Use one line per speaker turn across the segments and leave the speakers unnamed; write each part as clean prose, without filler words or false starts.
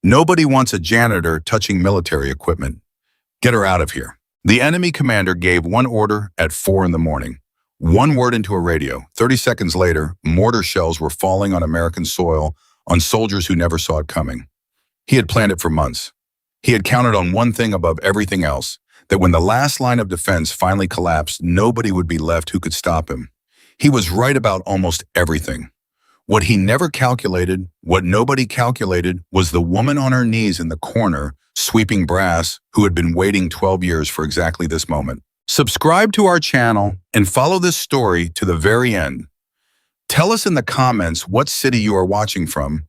Nobody wants a janitor touching military equipment. Get her out of here. The enemy commander gave one order at 4 in the morning. One word into a radio. 30 seconds later, mortar shells were falling on American soil on soldiers who never saw it coming. He had planned it for months. He had counted on one thing above everything else, that when the last line of defense finally collapsed, nobody would be left who could stop him. He was right about almost everything. What he never calculated, what nobody calculated, was the woman on her knees in the corner, sweeping brass, who had been waiting 12 years for exactly this moment. Subscribe to our channel and follow this story to the very end. Tell us in the comments what city you are watching from.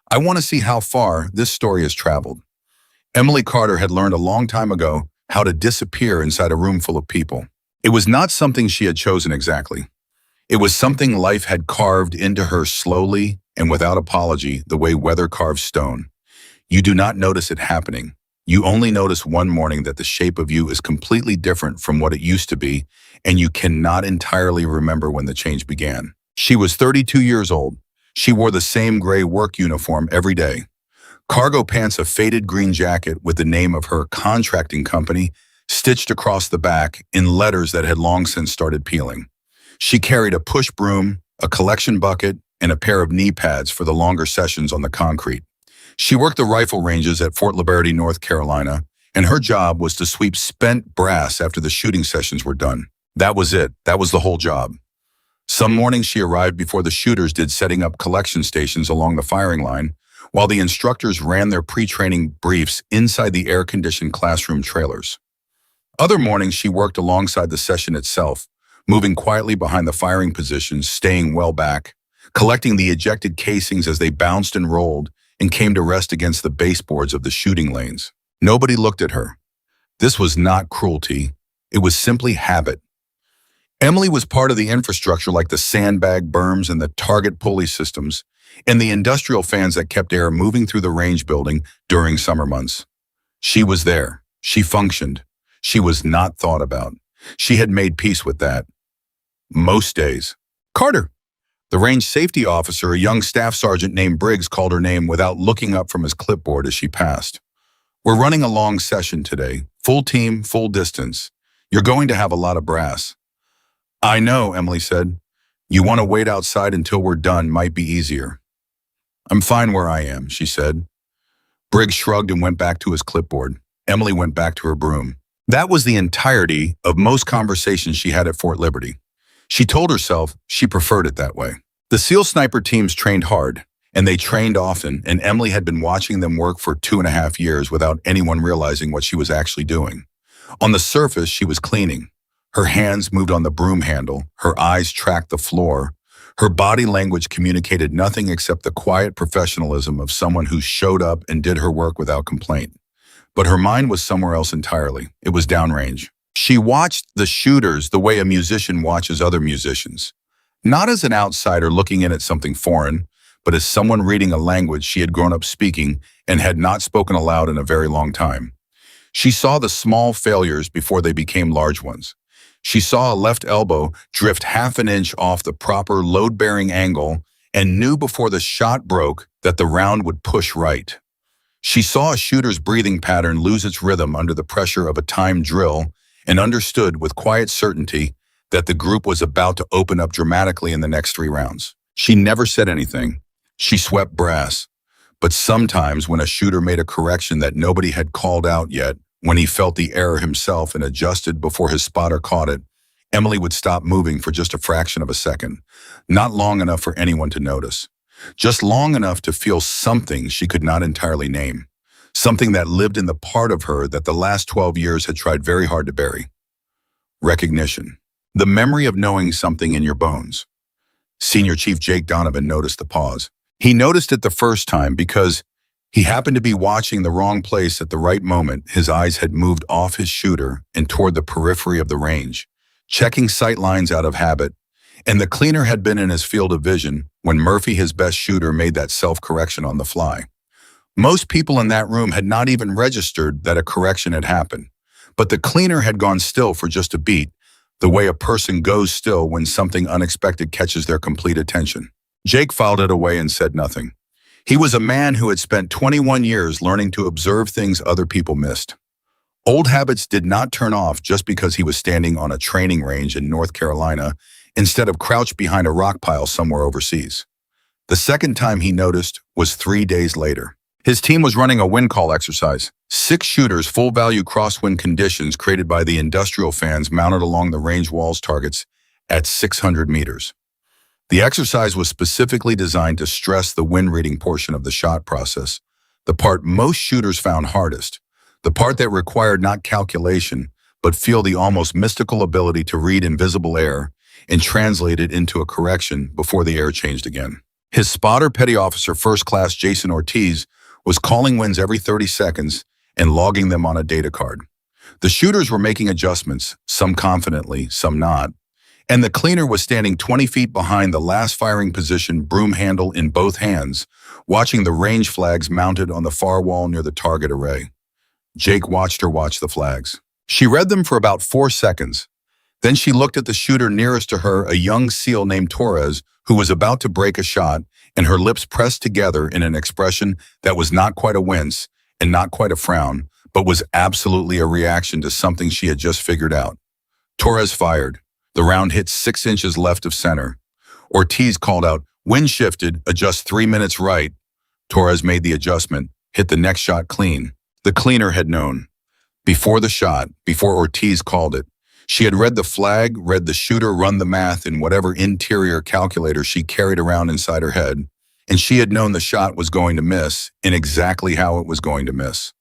I want to see how far this story has traveled. Emily Carter had learned a long time ago how to disappear inside a room full of people. It was not something she had chosen exactly. It was something life had carved into her slowly and without apology, the way weather carves stone. You do not notice it happening. You only notice one morning that the shape of you is completely different from what it used to be, and you cannot entirely remember when the change began. She was 32 years old. She wore the same gray work uniform every day. Cargo pants, a faded green jacket with the name of her contracting company stitched across the back in letters that had long since started peeling. She carried a push broom, a collection bucket, and a pair of knee pads for the longer sessions on the concrete. She worked the rifle ranges at Fort Liberty, North Carolina, and her job was to sweep spent brass after the shooting sessions were done. That was it. That was the whole job. Some mornings she arrived before the shooters did, setting up collection stations along the firing line, while the instructors ran their pre-training briefs inside the air-conditioned classroom trailers. Other mornings she worked alongside the session itself, moving quietly behind the firing positions, staying well back, collecting the ejected casings as they bounced and rolled and came to rest against the baseboards of the shooting lanes. Nobody looked at her. This was not cruelty. It was simply habit. Emily was part of the infrastructure, like the sandbag berms and the target pulley systems, and the industrial fans that kept air moving through the range building during summer months. She was there. She functioned. She was not thought about. She had made peace with that. Most days. Carter! The range safety officer, a young staff sergeant named Briggs, called her name without looking up from his clipboard as she passed. We're running a long session today. Full team, full distance. You're going to have a lot of brass. I know, Emily said. You want to wait outside until we're done might be easier. I'm fine where I am, she said. Briggs shrugged and went back to his clipboard. Emily went back to her broom. That was the entirety of most conversations she had at Fort Liberty. She told herself she preferred it that way. The SEAL sniper teams trained hard, and they trained often, and Emily had been watching them work for 2.5 years without anyone realizing what she was actually doing. On the surface, she was cleaning. Her hands moved on the broom handle, her eyes tracked the floor. Her body language communicated nothing except the quiet professionalism of someone who showed up and did her work without complaint. But her mind was somewhere else entirely. It was downrange. She watched the shooters the way a musician watches other musicians. Not as an outsider looking in at something foreign, but as someone reading a language she had grown up speaking and had not spoken aloud in a very long time. She saw the small failures before they became large ones. She saw a left elbow drift half an inch off the proper load-bearing angle and knew before the shot broke that the round would push right. She saw a shooter's breathing pattern lose its rhythm under the pressure of a timed drill and understood with quiet certainty that the group was about to open up dramatically in the next 3 rounds. She never said anything. She swept brass. But sometimes when a shooter made a correction that nobody had called out yet, when he felt the error himself and adjusted before his spotter caught it, Emily would stop moving for just a fraction of a second, not long enough for anyone to notice, just long enough to feel something she could not entirely name, something that lived in the part of her that the last 12 years had tried very hard to bury. Recognition. The memory of knowing something in your bones. Senior Chief Jake Donovan noticed the pause. He noticed it the first time because he happened to be watching the wrong place at the right moment. His eyes had moved off his shooter and toward the periphery of the range, checking sight lines out of habit, and the cleaner had been in his field of vision when Murphy, his best shooter, made that self-correction on the fly. Most people in that room had not even registered that a correction had happened, but the cleaner had gone still for just a beat, the way a person goes still when something unexpected catches their complete attention. Jake filed it away and said nothing. He was a man who had spent 21 years learning to observe things other people missed. Old habits did not turn off just because he was standing on a training range in North Carolina instead of crouched behind a rock pile somewhere overseas. The second time he noticed was 3 days later. His team was running a wind call exercise. 6 shooters, full-value crosswind conditions created by the industrial fans mounted along the range wall's targets at 600 meters. The exercise was specifically designed to stress the wind reading portion of the shot process, the part most shooters found hardest, the part that required not calculation, but feel the almost mystical ability to read invisible air and translate it into a correction before the air changed again. His spotter, Petty Officer First Class Jason Ortiz, was calling winds every 30 seconds and logging them on a data card. The shooters were making adjustments, some confidently, some not, and the cleaner was standing 20 feet behind the last firing position, broom handle in both hands, watching the range flags mounted on the far wall near the target array. Jake watched her watch the flags. She read them for about 4 seconds. Then she looked at the shooter nearest to her, a young SEAL named Torres, who was about to break a shot, and her lips pressed together in an expression that was not quite a wince and not quite a frown, but was absolutely a reaction to something she had just figured out. Torres fired. The round hit 6 inches left of center. Ortiz called out, "Wind shifted, adjust 3 minutes right." Torres made the adjustment, hit the next shot clean. The cleaner had known. Before the shot, before Ortiz called it, she had read the flag, read the shooter run the math in whatever interior calculator she carried around inside her head, and she had known the shot was going to miss and exactly how it was going to miss.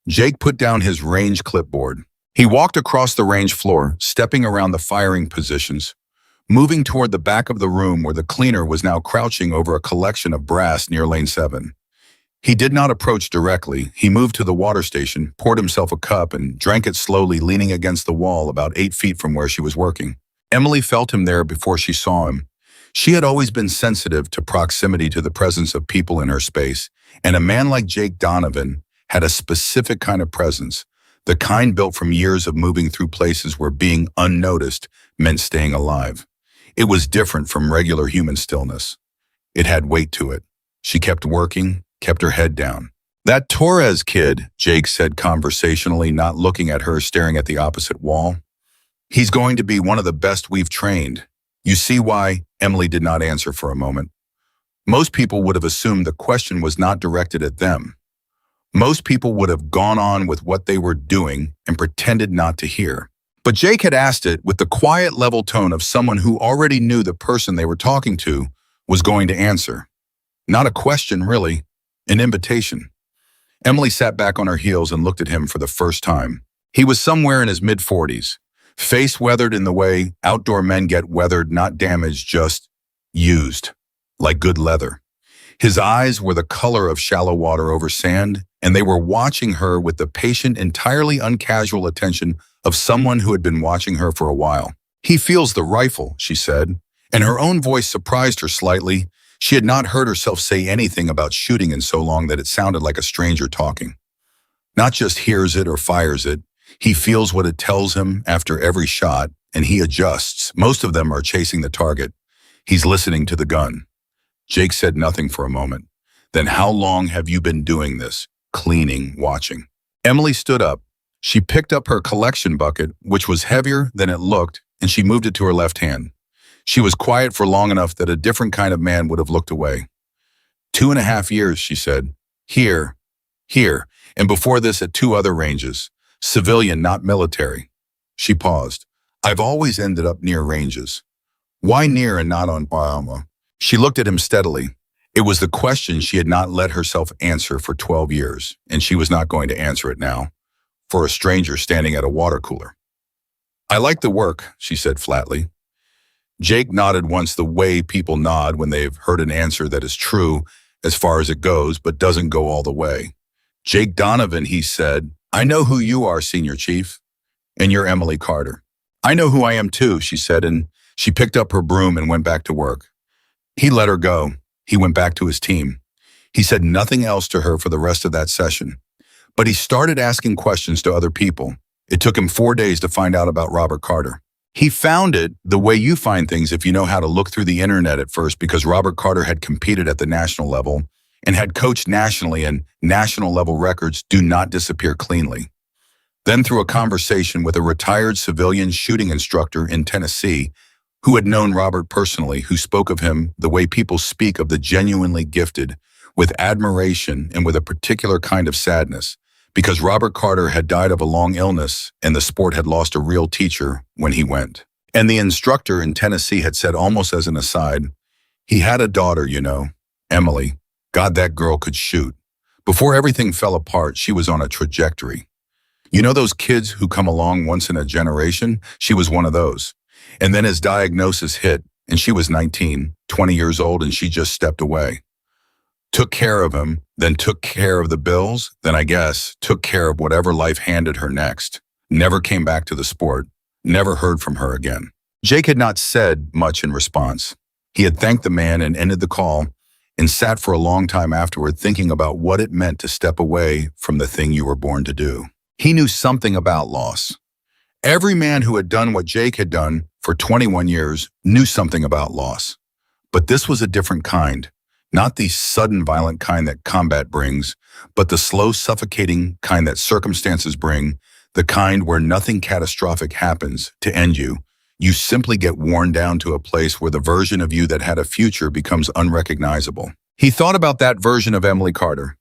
Jake put down his range clipboard. He walked across the range floor, stepping around the firing positions, moving toward the back of the room where the cleaner was now crouching over a collection of brass near lane 7. He did not approach directly. He moved to the water station, poured himself a cup, and drank it slowly, leaning against the wall about 8 feet from where she was working. Emily felt him there before she saw him. She had always been sensitive to proximity to the presence of people in her space, and a man like Jake Donovan had a specific kind of presence, the kind built from years of moving through places where being unnoticed meant staying alive. It was different from regular human stillness. It had weight to it. She kept working, kept her head down. "That Torres kid," Jake said conversationally, not looking at her, staring at the opposite wall. "He's going to be one of the best we've trained." "You see why?" Emily did not answer for a moment. Most people would have assumed the question was not directed at them. Most people would have gone on with what they were doing and pretended not to hear. But Jake had asked it with the quiet, level tone of someone who already knew the person they were talking to was going to answer. Not a question, really. An invitation. Emily sat back on her heels and looked at him for the first time. He was somewhere in his mid-40s, face weathered in the way outdoor men get weathered, not damaged, just used, like good leather. His eyes were the color of shallow water over sand, and they were watching her with the patient, entirely uncasual attention of someone who had been watching her for a while. "He feels the rifle," she said, and her own voice surprised her slightly. She had not heard herself say anything about shooting in so long that it sounded like a stranger talking. Not just hears it or fires it, he feels what it tells him after every shot, and he adjusts. Most of them are chasing the target. He's listening to the gun. Jake said nothing for a moment. "Then how long have you been doing this? Cleaning, watching?" Emily stood up. She picked up her collection bucket, which was heavier than it looked, and she moved it to her left hand. She was quiet for long enough that a different kind of man would have looked away. 2.5 years, she said. Here, and before this at 2 other ranges. Civilian, not military. She paused. "I've always ended up near ranges." "Why near and not on Bahama?" She looked at him steadily. It was the question she had not let herself answer for 12 years, and she was not going to answer it now, for a stranger standing at a water cooler. "I like the work," she said flatly. Jake nodded once, the way people nod when they've heard an answer that is true as far as it goes, but doesn't go all the way. "Jake Donovan," he said. "I know who you are, Senior Chief, and you're Emily Carter." "I know who I am too," she said, and she picked up her broom and went back to work. He let her go. He went back to his team. He said nothing else to her for the rest of that session, but he started asking questions to other people. It took him 4 days to find out about Robert Carter. He found it the way you find things if you know how to look through the internet at first, because Robert Carter had competed at the national level, and had coached nationally, and national level records do not disappear cleanly. Then through a conversation with a retired civilian shooting instructor in Tennessee who had known Robert personally, who spoke of him the way people speak of the genuinely gifted, with admiration and with a particular kind of sadness, because Robert Carter had died of a long illness and the sport had lost a real teacher when he went. And the instructor in Tennessee had said almost as an aside, he had a daughter, you know, Emily. God, that girl could shoot. Before everything fell apart, she was on a trajectory. You know those kids who come along once in a generation? She was one of those. And then his diagnosis hit, and she was 19, 20 years old, and she just stepped away. Took care of him, then took care of the bills, then I guess took care of whatever life handed her next. Never came back to the sport. Never heard from her again. Jake had not said much in response. He had thanked the man and ended the call and sat for a long time afterward thinking about what it meant to step away from the thing you were born to do. He knew something about loss. Every man who had done what Jake had done for 21 years knew something about loss. But this was a different kind. Not the sudden violent kind that combat brings, but the slow suffocating kind that circumstances bring, the kind where nothing catastrophic happens to end you. You simply get worn down to a place where the version of you that had a future becomes unrecognizable. He thought about that version of Emily Carter,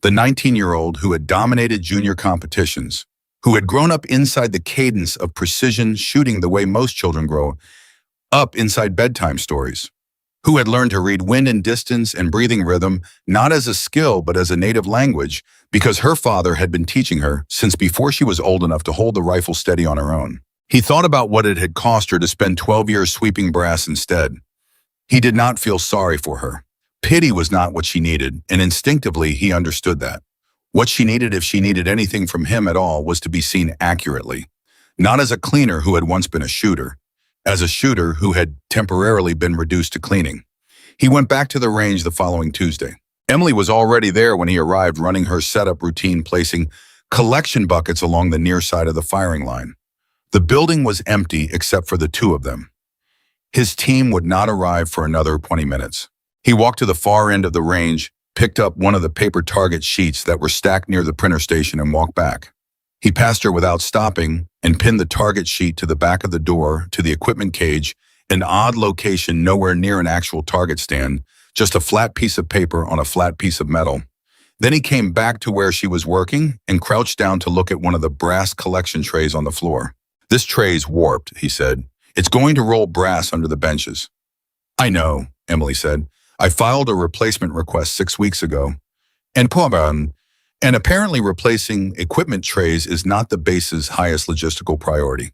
the 19-year-old who had dominated junior competitions, who had grown up inside the cadence of precision shooting the way most children grow up inside bedtime stories, who had learned to read wind and distance and breathing rhythm not as a skill but as a native language because her father had been teaching her since before she was old enough to hold the rifle steady on her own. He thought about what it had cost her to spend 12 years sweeping brass instead. He did not feel sorry for her. Pity was not what she needed, and instinctively he understood that. What she needed, if she needed anything from him at all, was to be seen accurately. Not as a cleaner who had once been a shooter, as a shooter who had temporarily been reduced to cleaning. He went back to the range the following Tuesday. Emily was already there when he arrived, running her setup routine, placing collection buckets along the near side of the firing line. The building was empty except for the two of them. His team would not arrive for another 20 minutes. He walked to the far end of the range, picked up one of the paper target sheets that were stacked near the printer station and walked back. He passed her without stopping and pinned the target sheet to the back of the door to the equipment cage, an odd location nowhere near an actual target stand, just a flat piece of paper on a flat piece of metal. Then he came back to where she was working and crouched down to look at one of the brass collection trays on the floor. This tray's warped, he said. It's going to roll brass under the benches. I know, Emily said. I filed a replacement request 6 weeks ago. And apparently replacing equipment trays is not the base's highest logistical priority.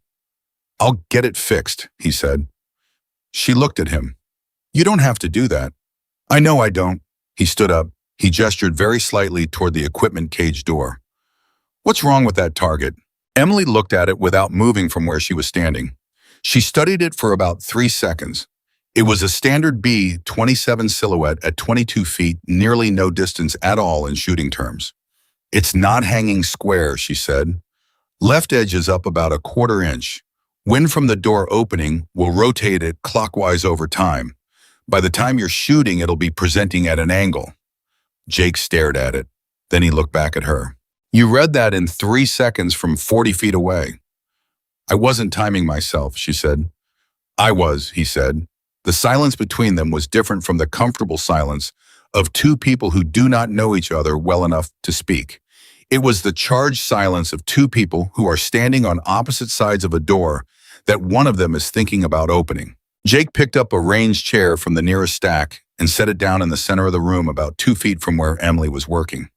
I'll get it fixed, he said. She looked at him. You don't have to do that. I know I don't. He stood up. He gestured very slightly toward the equipment cage door. What's wrong with that target? Emily looked at it without moving from where she was standing. She studied it for about 3 seconds. It was a standard B-27 silhouette at 22 feet, nearly no distance at all in shooting terms. It's not hanging square, she said. Left edge is up about a 1/4 inch. Wind from the door opening will rotate it clockwise over time. By the time you're shooting, it'll be presenting at an angle. Jake stared at it. Then he looked back at her. You read that in 3 seconds from 40 feet away. I wasn't timing myself, she said. I was, he said. The silence between them was different from the comfortable silence of two people who do not know each other well enough to speak. It was the charged silence of two people who are standing on opposite sides of a door that one of them is thinking about opening. Jake picked up a ranged chair from the nearest stack and set it down in the center of the room about 2 feet from where Emily was working.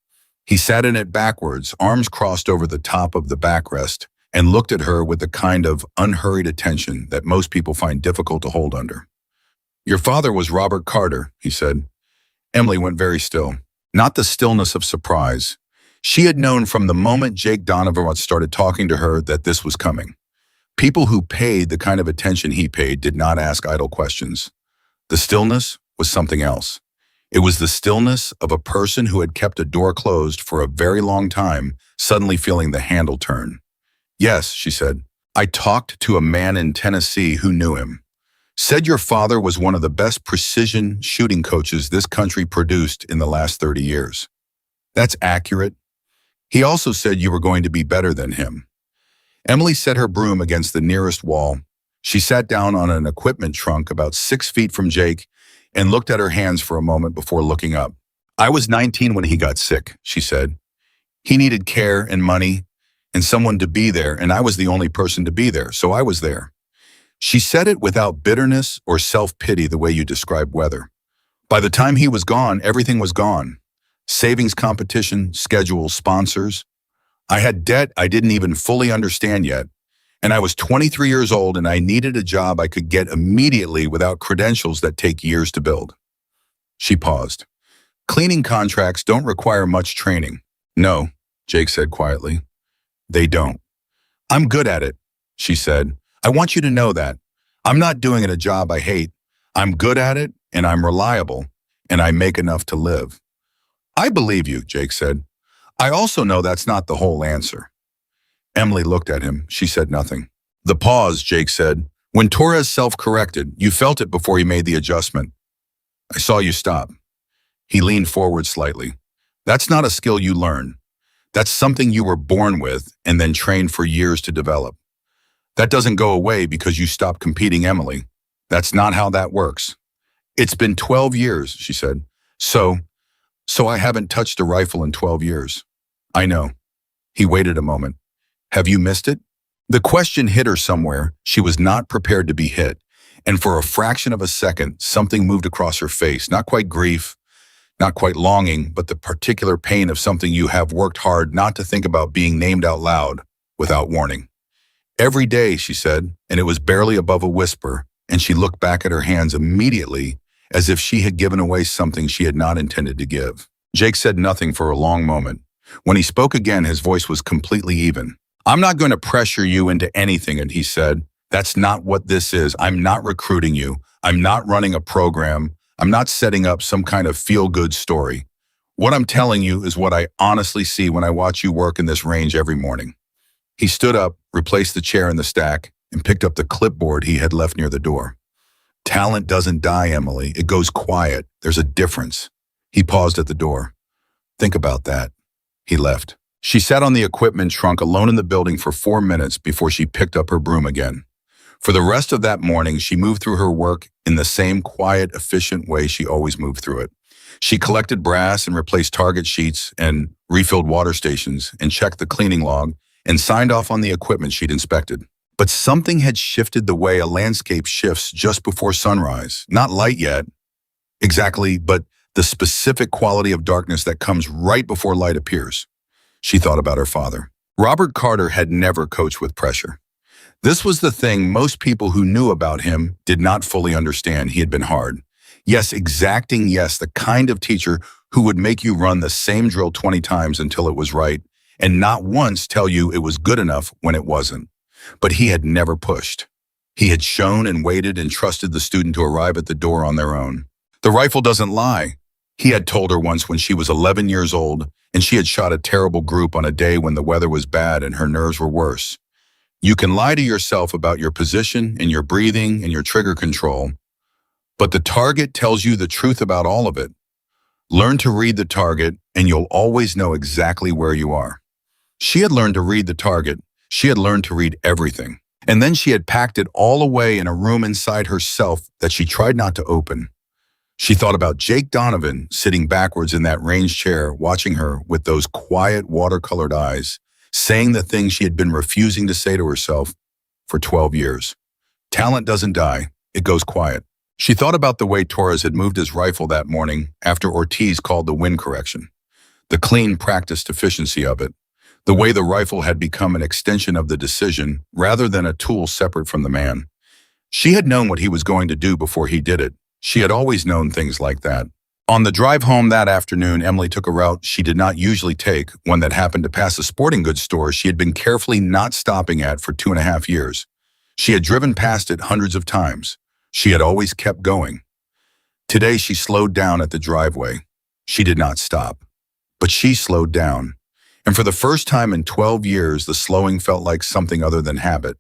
He sat in it backwards, arms crossed over the top of the backrest, and looked at her with the kind of unhurried attention that most people find difficult to hold under. Your father was Robert Carter, he said. Emily went very still. Not the stillness of surprise. She had known from the moment Jake Donovan started talking to her that this was coming. People who paid the kind of attention he paid did not ask idle questions. The stillness was something else. It was the stillness of a person who had kept a door closed for a very long time, suddenly feeling the handle turn. Yes, she said. I talked to a man in Tennessee who knew him. Said your father was one of the best precision shooting coaches this country produced in the last 30 years. That's accurate. He also said you were going to be better than him. Emily set her broom against the nearest wall. She sat down on an equipment trunk about 6 feet from Jake and looked at her hands for a moment before looking up. I was 19 when he got sick, she said. He needed care and money and someone to be there, and I was the only person to be there, so I was there. She said it without bitterness or self-pity the way you describe weather. By the time he was gone, everything was gone. Savings competition, schedules, sponsors. I had debt I didn't even fully understand yet, and I was 23 years old and I needed a job I could get immediately without credentials that take years to build. She paused. Cleaning contracts don't require much training. No, Jake said quietly. They don't. I'm good at it, she said. I want you to know that. I'm not doing it a job I hate. I'm good at it, and I'm reliable, and I make enough to live. I believe you, Jake said. I also know that's not the whole answer. Emily looked at him. She said nothing. The pause, Jake said. When Torres self-corrected, you felt it before he made the adjustment. I saw you stop. He leaned forward slightly. That's not a skill you learn. That's something you were born with and then trained for years to develop. That doesn't go away because you stopped competing, Emily. That's not how that works. It's been 12 years, she said. So I haven't touched a rifle in 12 years. I know. He waited a moment. Have you missed it? The question hit her somewhere. She was not prepared to be hit. And for a fraction of a second, something moved across her face. Not quite grief, not quite longing, but the particular pain of something you have worked hard not to think about being named out loud without warning. Every day, she said, and it was barely above a whisper, and she looked back at her hands immediately as if she had given away something she had not intended to give. Jake said nothing for a long moment. When he spoke again, his voice was completely even. I'm not going to pressure you into anything, and he said. That's not what this is. I'm not recruiting you. I'm not running a program. I'm not setting up some kind of feel-good story. What I'm telling you is what I honestly see when I watch you work in this range every morning. He stood up, replaced the chair in the stack, and picked up the clipboard he had left near the door. Talent doesn't die, Emily. It goes quiet. There's a difference. He paused at the door. Think about that. He left. She sat on the equipment trunk alone in the building for 4 minutes before she picked up her broom again. For the rest of that morning, she moved through her work in the same quiet, efficient way she always moved through it. She collected brass and replaced target sheets and refilled water stations and checked the cleaning log and signed off on the equipment she'd inspected. But something had shifted the way a landscape shifts just before sunrise. Not light yet, exactly, but the specific quality of darkness that comes right before light appears. She thought about her father. Robert Carter had never coached with pressure. This was the thing most people who knew about him did not fully understand. He had been hard. Yes, exacting, yes, the kind of teacher who would make you run the same drill 20 times until it was right, and not once tell you it was good enough when it wasn't. But he had never pushed. He had shown and waited and trusted the student to arrive at the door on their own. The rifle doesn't lie, he had told her once when she was 11 years old and she had shot a terrible group on a day when the weather was bad and her nerves were worse. You can lie to yourself about your position and your breathing and your trigger control, but the target tells you the truth about all of it. Learn to read the target and you'll always know exactly where you are. She had learned to read the target. She had learned to read everything. And then she had packed it all away in a room inside herself that she tried not to open. She thought about Jake Donovan sitting backwards in that range chair, watching her with those quiet, watercolored eyes, saying the things she had been refusing to say to herself for 12 years. Talent doesn't die, it goes quiet. She thought about the way Torres had moved his rifle that morning after Ortiz called the wind correction, the clean, practiced efficiency of it, the way the rifle had become an extension of the decision rather than a tool separate from the man. She had known what he was going to do before he did it. She had always known things like that. On the drive home that afternoon, Emily took a route she did not usually take, one that happened to pass a sporting goods store she had been carefully not stopping at for 2.5 years. She had driven past it hundreds of times. She had always kept going. Today, she slowed down at the driveway. She did not stop, but she slowed down. And for the first time in 12 years, the slowing felt like something other than habit.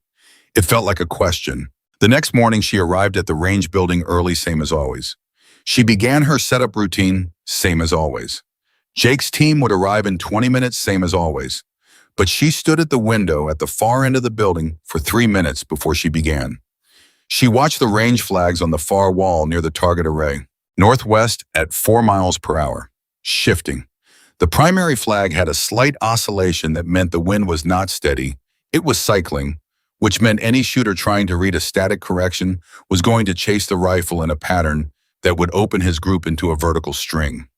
It felt like a question, The next morning, she arrived at the range building early, same as always. She began her setup routine, same as always. Jake's team would arrive in 20 minutes, same as always. But she stood at the window at the far end of the building for 3 minutes before she began. She watched the range flags on the far wall near the target array, northwest at 4 miles per hour, shifting. The primary flag had a slight oscillation that meant the wind was not steady. It was cycling, which meant any shooter trying to read a static correction was going to chase the rifle in a pattern that would open his group into a vertical string.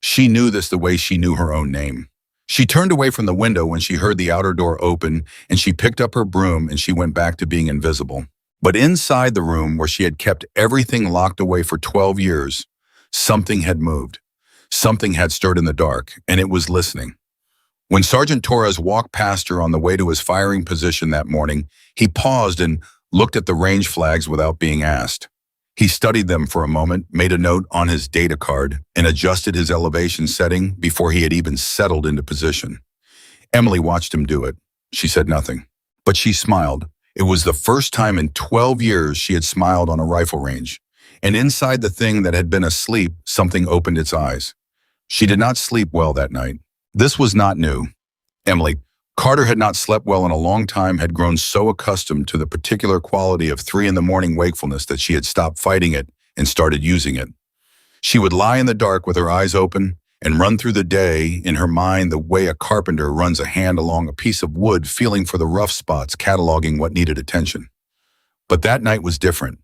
She knew this the way she knew her own name. She turned away from the window when she heard the outer door open, and she picked up her broom and she went back to being invisible. But inside the room where she had kept everything locked away for 12 years, something had moved. Something had stirred in the dark, and it was listening. When Sergeant Torres walked past her on the way to his firing position that morning, he paused and looked at the range flags without being asked. He studied them for a moment, made a note on his data card, and adjusted his elevation setting before he had even settled into position. Emily watched him do it. She said nothing, but she smiled. It was the first time in 12 years she had smiled on a rifle range. And inside the thing that had been asleep, something opened its eyes. She did not sleep well that night. This was not new. Emily, Carter had not slept well in a long time, had grown so accustomed to the particular quality of 3 a.m. wakefulness that she had stopped fighting it and started using it. She would lie in the dark with her eyes open and run through the day in her mind the way a carpenter runs a hand along a piece of wood, feeling for the rough spots, cataloging what needed attention. But that night was different.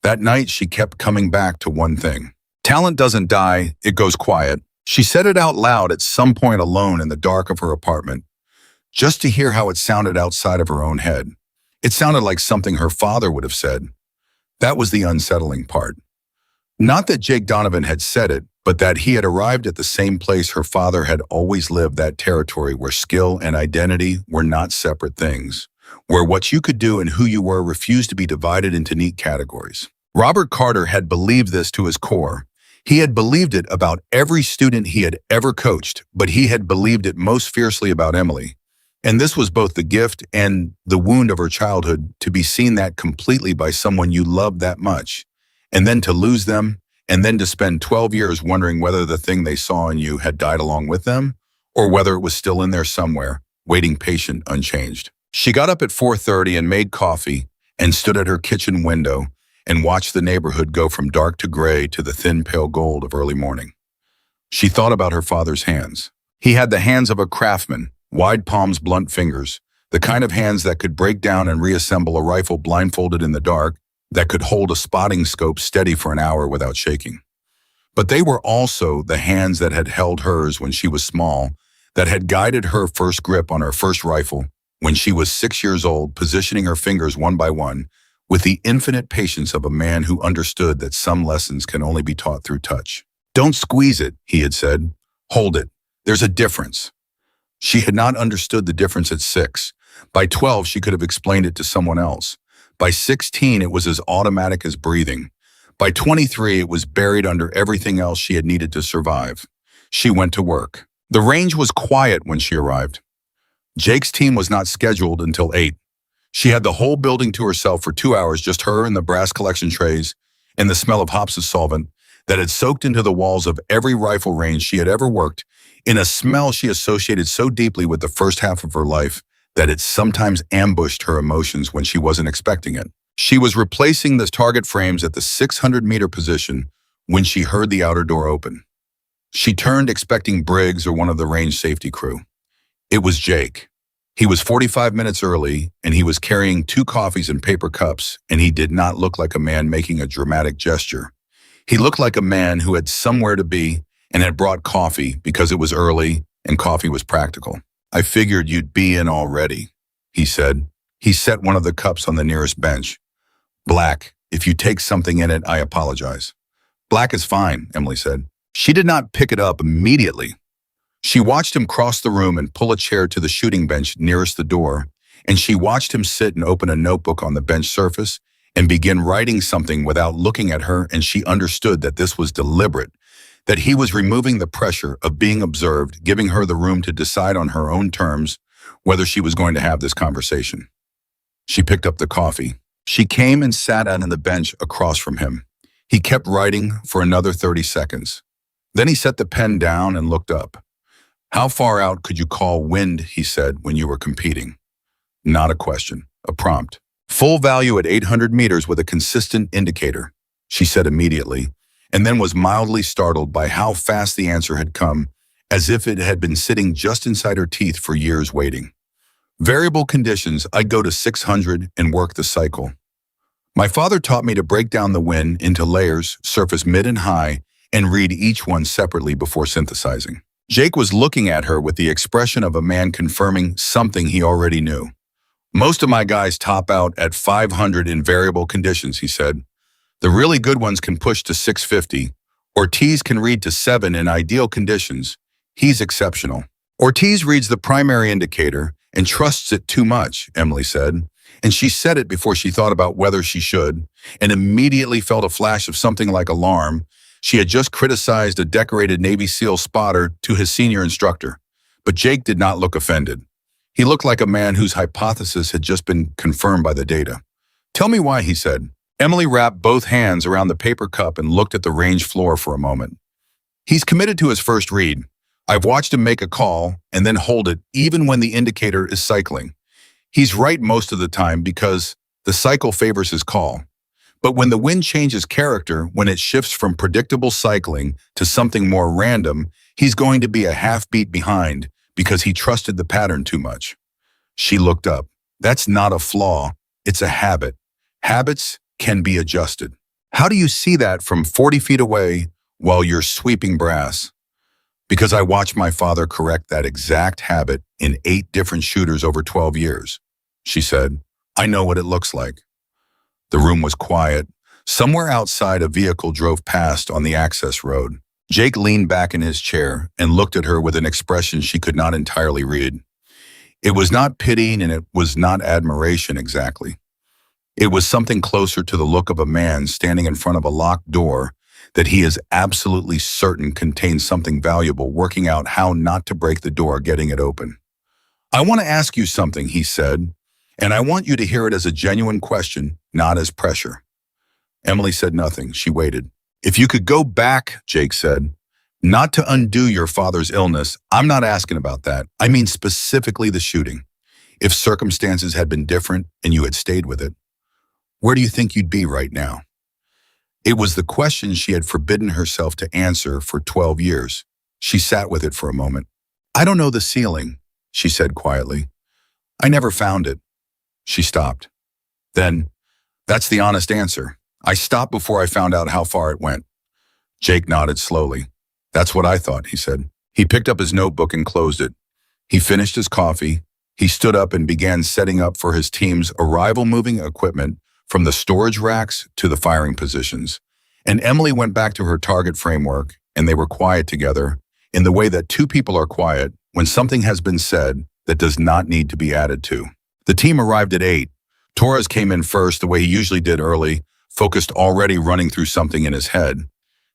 That night she kept coming back to one thing. Talent doesn't die, it goes quiet. She said it out loud at some point alone in the dark of her apartment, just to hear how it sounded outside of her own head. It sounded like something her father would have said. That was the unsettling part. Not that Jake Donovan had said it, but that he had arrived at the same place her father had always lived, that territory where skill and identity were not separate things, where what you could do and who you were refused to be divided into neat categories. Robert Carter had believed this to his core. He had believed it about every student he had ever coached, but he had believed it most fiercely about Emily. And this was both the gift and the wound of her childhood, to be seen that completely by someone you loved that much, and then to lose them, and then to spend 12 years wondering whether the thing they saw in you had died along with them, or whether it was still in there somewhere, waiting patient, unchanged. She got up at 4:30 and made coffee and stood at her kitchen window and watched the neighborhood go from dark to gray to the thin pale gold of early morning. She thought about her father's hands. He had the hands of a craftsman, wide palms, blunt fingers, the kind of hands that could break down and reassemble a rifle blindfolded in the dark, that could hold a spotting scope steady for an hour without shaking. But they were also the hands that had held hers when she was small, that had guided her first grip on her first rifle when she was 6 years old, positioning her fingers one by one, with the infinite patience of a man who understood that some lessons can only be taught through touch. "Don't squeeze it," he had said. "Hold it. There's a difference." She had not understood the difference at 6. By 12, she could have explained it to someone else. By 16, it was as automatic as breathing. By 23, it was buried under everything else she had needed to survive. She went to work. The range was quiet when she arrived. Jake's team was not scheduled until 8. She had the whole building to herself for 2 hours, just her and the brass collection trays and the smell of Hops's solvent that had soaked into the walls of every rifle range she had ever worked, in a smell she associated so deeply with the first half of her life that it sometimes ambushed her emotions when she wasn't expecting it. She was replacing the target frames at the 600-meter position when she heard the outer door open. She turned, expecting Briggs or one of the range safety crew. It was Jake. He was 45 minutes early, and he was carrying 2 coffees in paper cups, and he did not look like a man making a dramatic gesture. He looked like a man who had somewhere to be and had brought coffee because it was early and coffee was practical. "I figured you'd be in already," he said. He set one of the cups on the nearest bench. "Black, if you take something in it, I apologize." "Black is fine," Emily said. She did not pick it up immediately. She watched him cross the room and pull a chair to the shooting bench nearest the door, and she watched him sit and open a notebook on the bench surface and begin writing something without looking at her, and she understood that this was deliberate, that he was removing the pressure of being observed, giving her the room to decide on her own terms whether she was going to have this conversation. She picked up the coffee. She came and sat on the bench across from him. He kept writing for another 30 seconds. Then he set the pen down and looked up. How far out could you call wind, he said, when you were competing? Not a question, a prompt. Full value at 800 meters with a consistent indicator, she said immediately, and then was mildly startled by how fast the answer had come, as if it had been sitting just inside her teeth for years waiting. Variable conditions, I'd go to 600 and work the cycle. My father taught me to break down the wind into layers, surface mid and high, and read each one separately before synthesizing. Jake was looking at her with the expression of a man confirming something he already knew. Most of my guys top out at 500 in variable conditions, he said. The really good ones can push to 650. Ortiz can read to 7 in ideal conditions. He's exceptional. Ortiz reads the primary indicator and trusts it too much, Emily said. And she said it before she thought about whether she should, and immediately felt a flash of something like alarm. She had just criticized a decorated Navy SEAL spotter to his senior instructor. But Jake did not look offended. He looked like a man whose hypothesis had just been confirmed by the data. Tell me why, he said. Emily wrapped both hands around the paper cup and looked at the range floor for a moment. He's committed to his first read. I've watched him make a call and then hold it even when the indicator is cycling. He's right most of the time because the cycle favors his call. But when the wind changes character, when it shifts from predictable cycling to something more random, he's going to be a half beat behind because he trusted the pattern too much. She looked up. That's not a flaw, it's a habit. Habits can be adjusted. How do you see that from 40 feet away while you're sweeping brass? Because I watched my father correct that exact habit in 8 different shooters over 12 years, she said. I know what it looks like. The room was quiet. Somewhere outside, a vehicle drove past on the access road. Jake leaned back in his chair and looked at her with an expression she could not entirely read. It was not pitying and it was not admiration exactly. It was something closer to the look of a man standing in front of a locked door that he is absolutely certain contains something valuable, working out how not to break the door, getting it open. I want to ask you something, he said, and I want you to hear it as a genuine question, not as pressure. Emily said nothing. She waited. If you could go back, Jake said, not to undo your father's illness, I'm not asking about that. I mean specifically the shooting. If circumstances had been different and you had stayed with it, where do you think you'd be right now? It was the question she had forbidden herself to answer for 12 years. She sat with it for a moment. I don't know the ceiling, she said quietly. I never found it. She stopped. Then, that's the honest answer. I stopped before I found out how far it went. Jake nodded slowly. That's what I thought, he said. He picked up his notebook and closed it. He finished his coffee. He stood up and began setting up for his team's arrival moving equipment from the storage racks to the firing positions. And Emily went back to her target framework, and they were quiet together in the way that 2 people are quiet when something has been said that does not need to be added to. The team arrived at 8. Torres came in first the way he usually did early, focused already running through something in his head.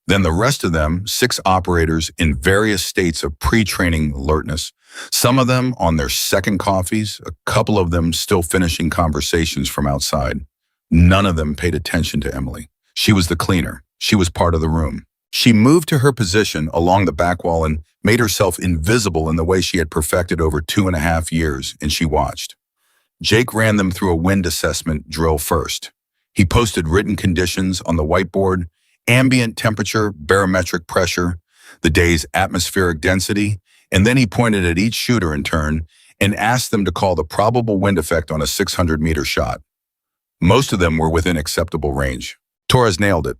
Then the rest of them, 6 operators in various states of pre-training alertness, some of them on their second coffees, a couple of them still finishing conversations from outside. None of them paid attention to Emily. She was the cleaner. She was part of the room. She moved to her position along the back wall and made herself invisible in the way she had perfected over 2.5 years, and she watched. Jake ran them through a wind assessment drill first. He posted written conditions on the whiteboard, ambient temperature, barometric pressure, the day's atmospheric density, and then he pointed at each shooter in turn and asked them to call the probable wind effect on a 600-meter shot. Most of them were within acceptable range. Torres nailed it.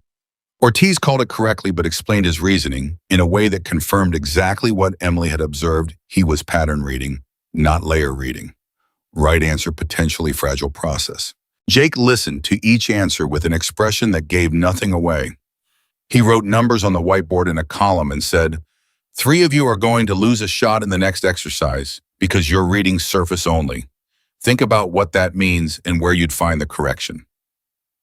Ortiz called it correctly but explained his reasoning in a way that confirmed exactly what Emily had observed. He was pattern reading, not layer reading. Right answer, potentially fragile process. Jake listened to each answer with an expression that gave nothing away. He wrote numbers on the whiteboard in a column and said, 3 of you are going to lose a shot in the next exercise because you're reading surface only. Think about what that means and where you'd find the correction.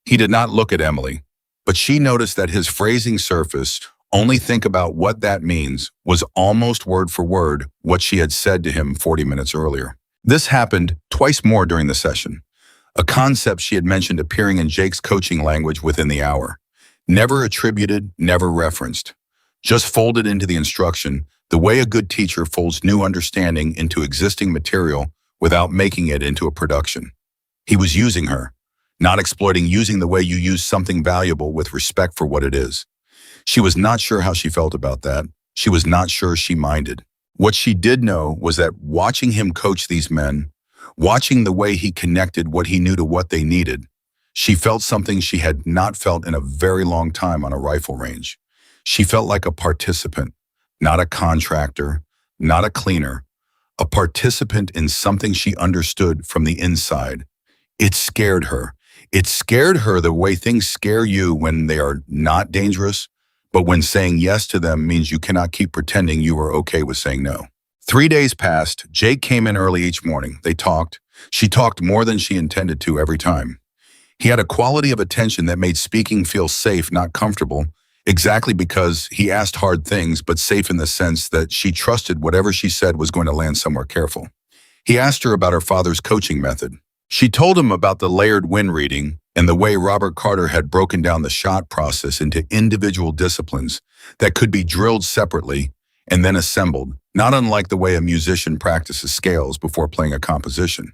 He did not look at Emily, but she noticed that his phrasing surface, only think about what that means, was almost word for word what she had said to him 40 minutes earlier. This happened twice more during the session. a concept she had mentioned appearing in Jake's coaching language within the hour. Never attributed, never referenced. Just folded into the instruction, the way a good teacher folds new understanding into existing material without making it into a production. He was using her, not exploiting, using the way you use something valuable with respect for what it is. She was not sure how she felt about that. She was not sure she minded. What she did know was that watching him coach these men, watching the way he connected what he knew to what they needed, she felt something she had not felt in a very long time on a rifle range. She felt like a participant, not a contractor, not a cleaner, a participant in something she understood from the inside. It scared her. It scared her the way things scare you when they are not dangerous, but when saying yes to them means you cannot keep pretending you are okay with saying no. 3 days passed. Jake came in early each morning. They talked. She talked more than she intended to every time. He had a quality of attention that made speaking feel safe, not comfortable, exactly because he asked hard things, but safe in the sense that she trusted whatever she said was going to land somewhere careful. He asked her about her father's coaching method. She told him about the layered wind reading and the way Robert Carter had broken down the shot process into individual disciplines that could be drilled separately and then assembled, not unlike the way a musician practices scales before playing a composition.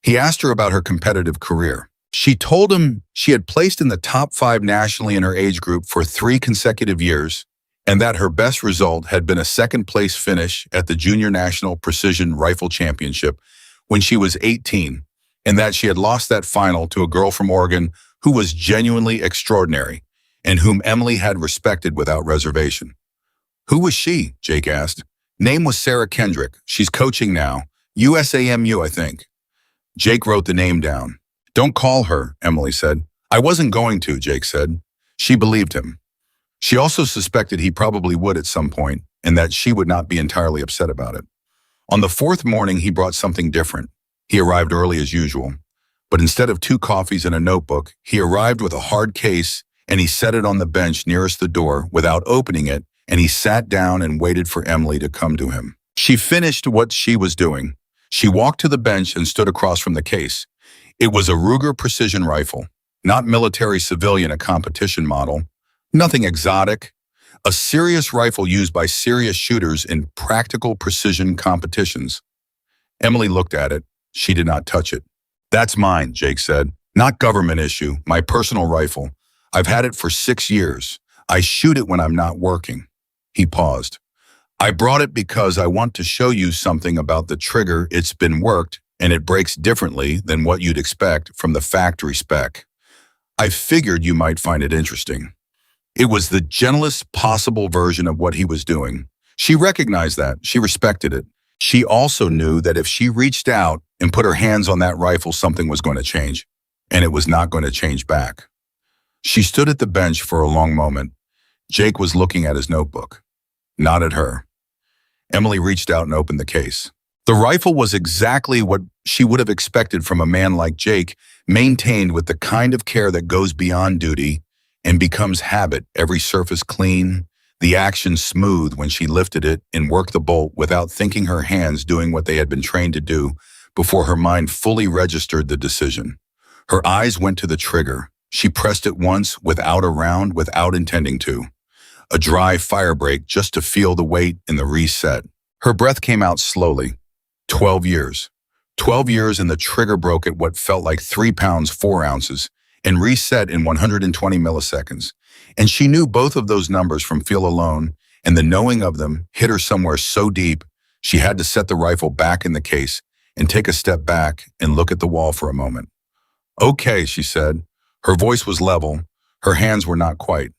He asked her about her competitive career. She told him she had placed in the top 5 nationally in her age group for 3 consecutive years, and that her best result had been a second-place finish at the Junior National Precision Rifle Championship when she was 18, and that she had lost that final to a girl from Oregon who was genuinely extraordinary and whom Emily had respected without reservation. Who was she? Jake asked. Name was Sarah Kendrick. She's coaching now. USAMU, I think. Jake wrote the name down. Don't call her, Emily said. I wasn't going to, Jake said. She believed him. She also suspected he probably would at some point, and that she would not be entirely upset about it. On the 4th morning, he brought something different. He arrived early as usual, but instead of 2 coffees and a notebook, he arrived with a hard case and he set it on the bench nearest the door without opening it, and he sat down and waited for Emily to come to him. She finished what she was doing. She walked to the bench and stood across from the case. It was a Ruger precision rifle, not military civilian, a competition model, nothing exotic, a serious rifle used by serious shooters in practical precision competitions. Emily looked at it. She did not touch it. That's mine, Jake said. Not government issue, my personal rifle. I've had it for 6 years. I shoot it when I'm not working. He paused. I brought it because I want to show you something about the trigger. It's been worked, and it breaks differently than what you'd expect from the factory spec. I figured you might find it interesting. It was the gentlest possible version of what he was doing. She recognized that. She respected it. She also knew that if she reached out and put her hands on that rifle, something was going to change, and it was not going to change back. She stood at the bench for a long moment. Jake was looking at his notebook, not at her. Emily reached out and opened the case. The rifle was exactly what she would have expected from a man like Jake, maintained with the kind of care that goes beyond duty and becomes habit. Every surface clean, the action smooth when she lifted it and worked the bolt without thinking, her hands doing what they had been trained to do before her mind fully registered the decision. Her eyes went to the trigger. She pressed it once without a round, without intending to. A dry fire break just to feel the weight in the reset. Her breath came out slowly. 12 years. 12 years, and the trigger broke at what felt like 3 pounds, 4 ounces, and reset in 120 milliseconds. And she knew both of those numbers from feel alone, and the knowing of them hit her somewhere so deep, she had to set the rifle back in the case and take a step back and look at the wall for a moment. Okay, she said. Her voice was level. Her hands were not quite.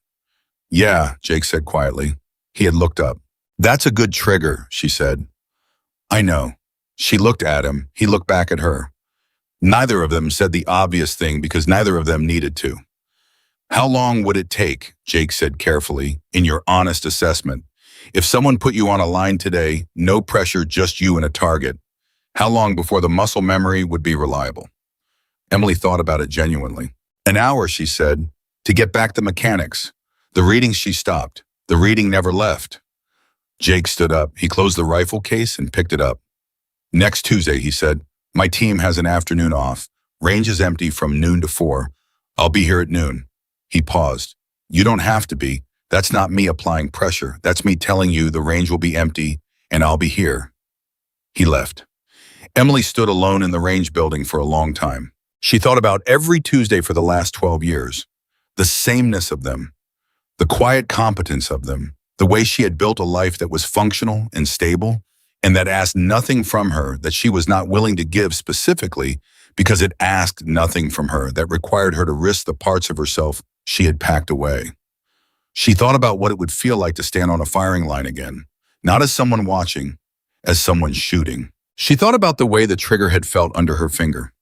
Yeah, Jake said quietly. He had looked up. That's a good trigger, she said. I know. She looked at him. He looked back at her. Neither of them said the obvious thing because neither of them needed to. How long would it take, Jake said carefully, in your honest assessment? If someone put you on a line today, no pressure, just you and a target, how long before the muscle memory would be reliable? Emily thought about it genuinely. An hour, she said, to get back the mechanics. The reading she stopped. The reading never left. Jake stood up. He closed the rifle case and picked it up. Next Tuesday, he said, my team has an afternoon off. Range is empty from noon to 4. I'll be here at noon. He paused. You don't have to be. That's not me applying pressure. That's me telling you the range will be empty and I'll be here. He left. Emily stood alone in the range building for a long time. She thought about every Tuesday for the last 12 years. The sameness of them. The quiet competence of them. The way she had built a life that was functional and stable, and that asked nothing from her that she was not willing to give specifically because it asked nothing from her that required her to risk the parts of herself she had packed away. She thought about what it would feel like to stand on a firing line again, not as someone watching, as someone shooting. She thought about the way the trigger had felt under her finger,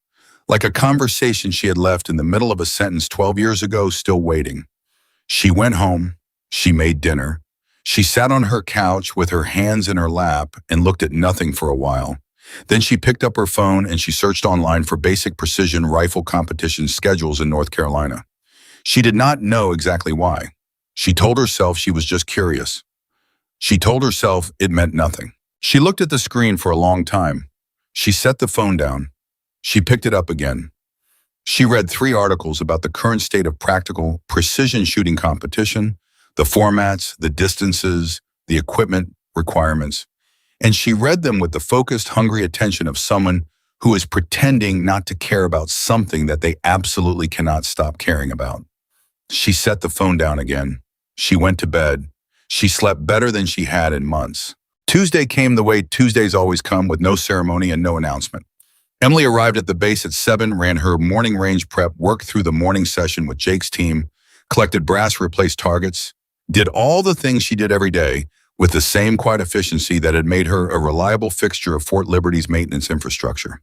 like a conversation she had left in the middle of a sentence 12 years ago, still waiting. She went home, she made dinner, she sat on her couch with her hands in her lap and looked at nothing for a while. Then she picked up her phone and she searched online for basic precision rifle competition schedules in North Carolina. She did not know exactly why. She told herself she was just curious. She told herself it meant nothing. She looked at the screen for a long time. She set the phone down. She picked it up again. She read 3 articles about the current state of practical precision shooting competition, the formats, the distances, the equipment requirements, and she read them with the focused, hungry attention of someone who is pretending not to care about something that they absolutely cannot stop caring about. She set the phone down again. She went to bed. She slept better than she had in months. Tuesday came the way Tuesdays always come, with no ceremony and no announcement. Emily arrived at the base at 7, ran her morning range prep, worked through the morning session with Jake's team, collected brass, replaced targets, did all the things she did every day with the same quiet efficiency that had made her a reliable fixture of Fort Liberty's maintenance infrastructure.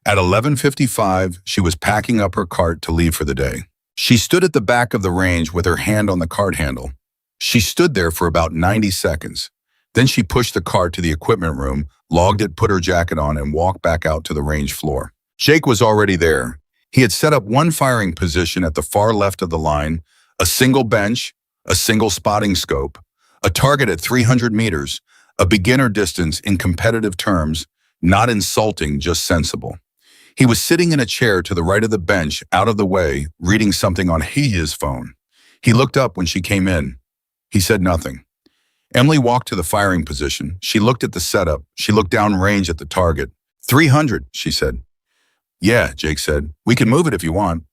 At 11:55, she was packing up her cart to leave for the day. She stood at the back of the range with her hand on the cart handle. She stood there for about 90 seconds. Then she pushed the cart to the equipment room, logged it, put her jacket on, and walked back out to the range floor. Jake was already there. He had set up one firing position at the far left of the line, a single bench, a single spotting scope, a target at 300 meters, a beginner distance in competitive terms, not insulting, just sensible. He was sitting in a chair to the right of the bench, out of the way, reading something on his phone. He looked up when she came in. He said nothing. Emily walked to the firing position. She looked at the setup. She looked down range at the target. 300, she said. Yeah, Jake said. We can move it if you want.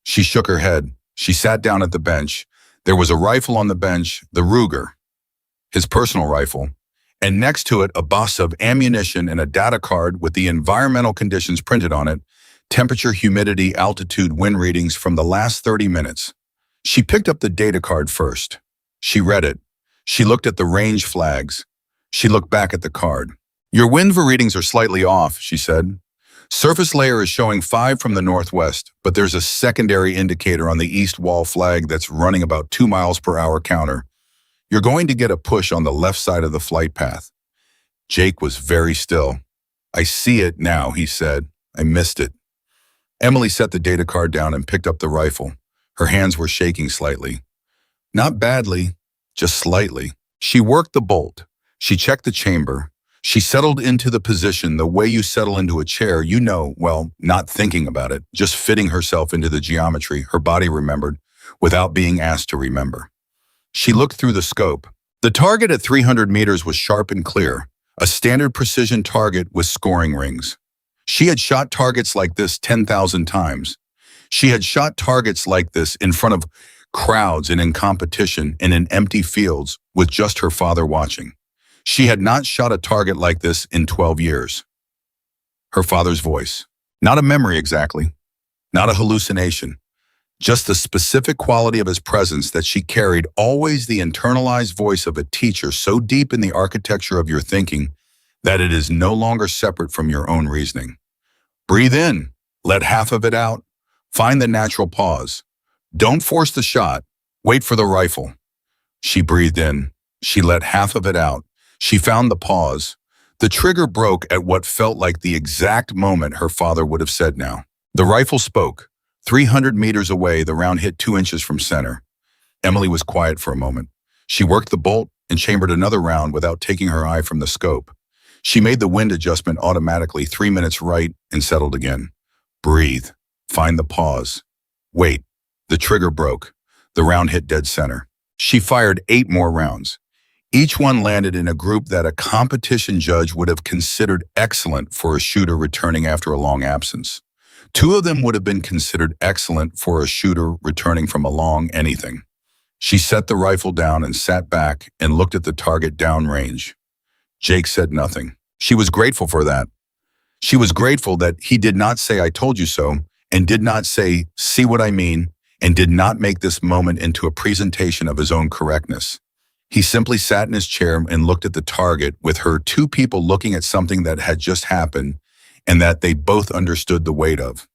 She shook her head. She sat down at the bench. There was a rifle on the bench, the Ruger, his personal rifle, and next to it a box of ammunition and a data card with the environmental conditions printed on it, temperature, humidity, altitude, wind readings from the last 30 minutes. She picked up the data card first. She read it. She looked at the range flags. She looked back at the card. Your wind readings are slightly off, she said. Surface layer is showing 5 from the northwest, but there's a secondary indicator on the east wall flag that's running about 2 miles per hour counter. You're going to get a push on the left side of the flight path. Jake was very still. I see it now, he said. I missed it. Emily set the data card down and picked up the rifle. Her hands were shaking slightly. Not badly, just slightly. She worked the bolt. She checked the chamber. She settled into the position the way you settle into a chair, well, not thinking about it, just fitting herself into the geometry her body remembered without being asked to remember. She looked through the scope. The target at 300 meters was sharp and clear, a standard precision target with scoring rings. She had shot targets like this 10,000 times. She had shot targets like this in front of crowds and in competition and in empty fields with just her father watching. She had not shot a target like this in 12 years. Her father's voice. Not a memory exactly, not a hallucination, just the specific quality of his presence that she carried, always the internalized voice of a teacher so deep in the architecture of your thinking that it is no longer separate from your own reasoning. Breathe in, let half of it out, find the natural pause. Don't force the shot, wait for the rifle. She breathed in, she let half of it out. She found the pause. The trigger broke at what felt like the exact moment her father would have said now. The rifle spoke. 300 meters away, the round hit 2 inches from center. Emily was quiet for a moment. She worked the bolt and chambered another round without taking her eye from the scope. She made the wind adjustment automatically, 3 minutes right, and settled again. Breathe. Find the pause. Wait. The trigger broke. The round hit dead center. She fired 8 more rounds. Each one landed in a group that a competition judge would have considered excellent for a shooter returning after a long absence. 2 of them would have been considered excellent for a shooter returning from a long anything. She set the rifle down and sat back and looked at the target downrange. Jake said nothing. She was grateful for that. She was grateful that he did not say, "I told you so," and did not say, "See what I mean," and did not make this moment into a presentation of his own correctness. He simply sat in his chair and looked at the target with her 2 people looking at something that had just happened and that they both understood the weight of.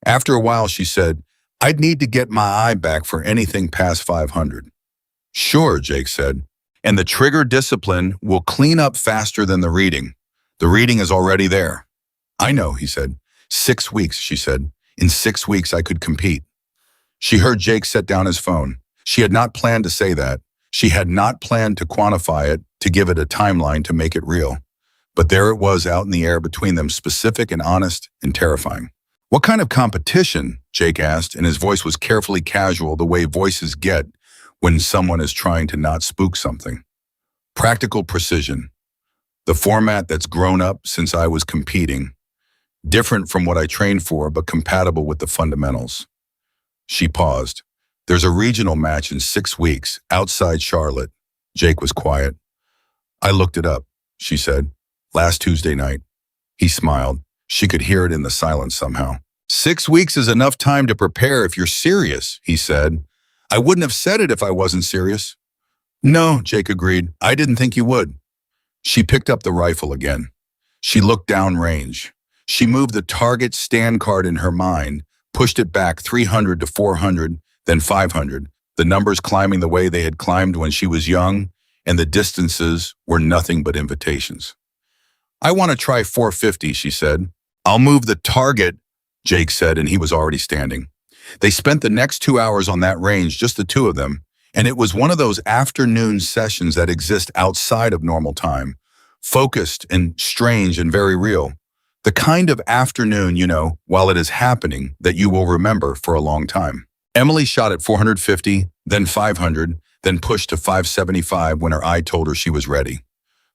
After a while, she said, "I'd need to get my eye back for anything past 500. "Sure," Jake said. "And the trigger discipline will clean up faster than the reading. The reading is already there." "I know," he said. 6 weeks, she said. "In 6 weeks, I could compete." She heard Jake set down his phone. She had not planned to say that. She had not planned to quantify it, to give it a timeline to make it real. But there it was out in the air between them, specific and honest and terrifying. "What kind of competition?" Jake asked, and his voice was carefully casual, the way voices get when someone is trying to not spook something. "Practical precision. The format that's grown up since I was competing. Different from what I trained for, but compatible with the fundamentals." She paused. "There's a regional match in 6 weeks, outside Charlotte." Jake was quiet. "I looked it up," she said. "Last Tuesday night." He smiled. She could hear it in the silence somehow. "6 weeks is enough time to prepare if you're serious," he said. "I wouldn't have said it if I wasn't serious." "No," Jake agreed. "I didn't think you would." She picked up the rifle again. She looked downrange. She moved the target stand card in her mind, pushed it back 300 to 400, then 500, the numbers climbing the way they had climbed when she was young, and the distances were nothing but invitations. "I want to try 450, she said. "I'll move the target," Jake said, and he was already standing. They spent the next 2 hours on that range, just the 2 of them, and it was one of those afternoon sessions that exist outside of normal time, focused and strange and very real. The kind of afternoon, while it is happening, that you will remember for a long time. Emily shot at 450, then 500, then pushed to 575 when her eye told her she was ready.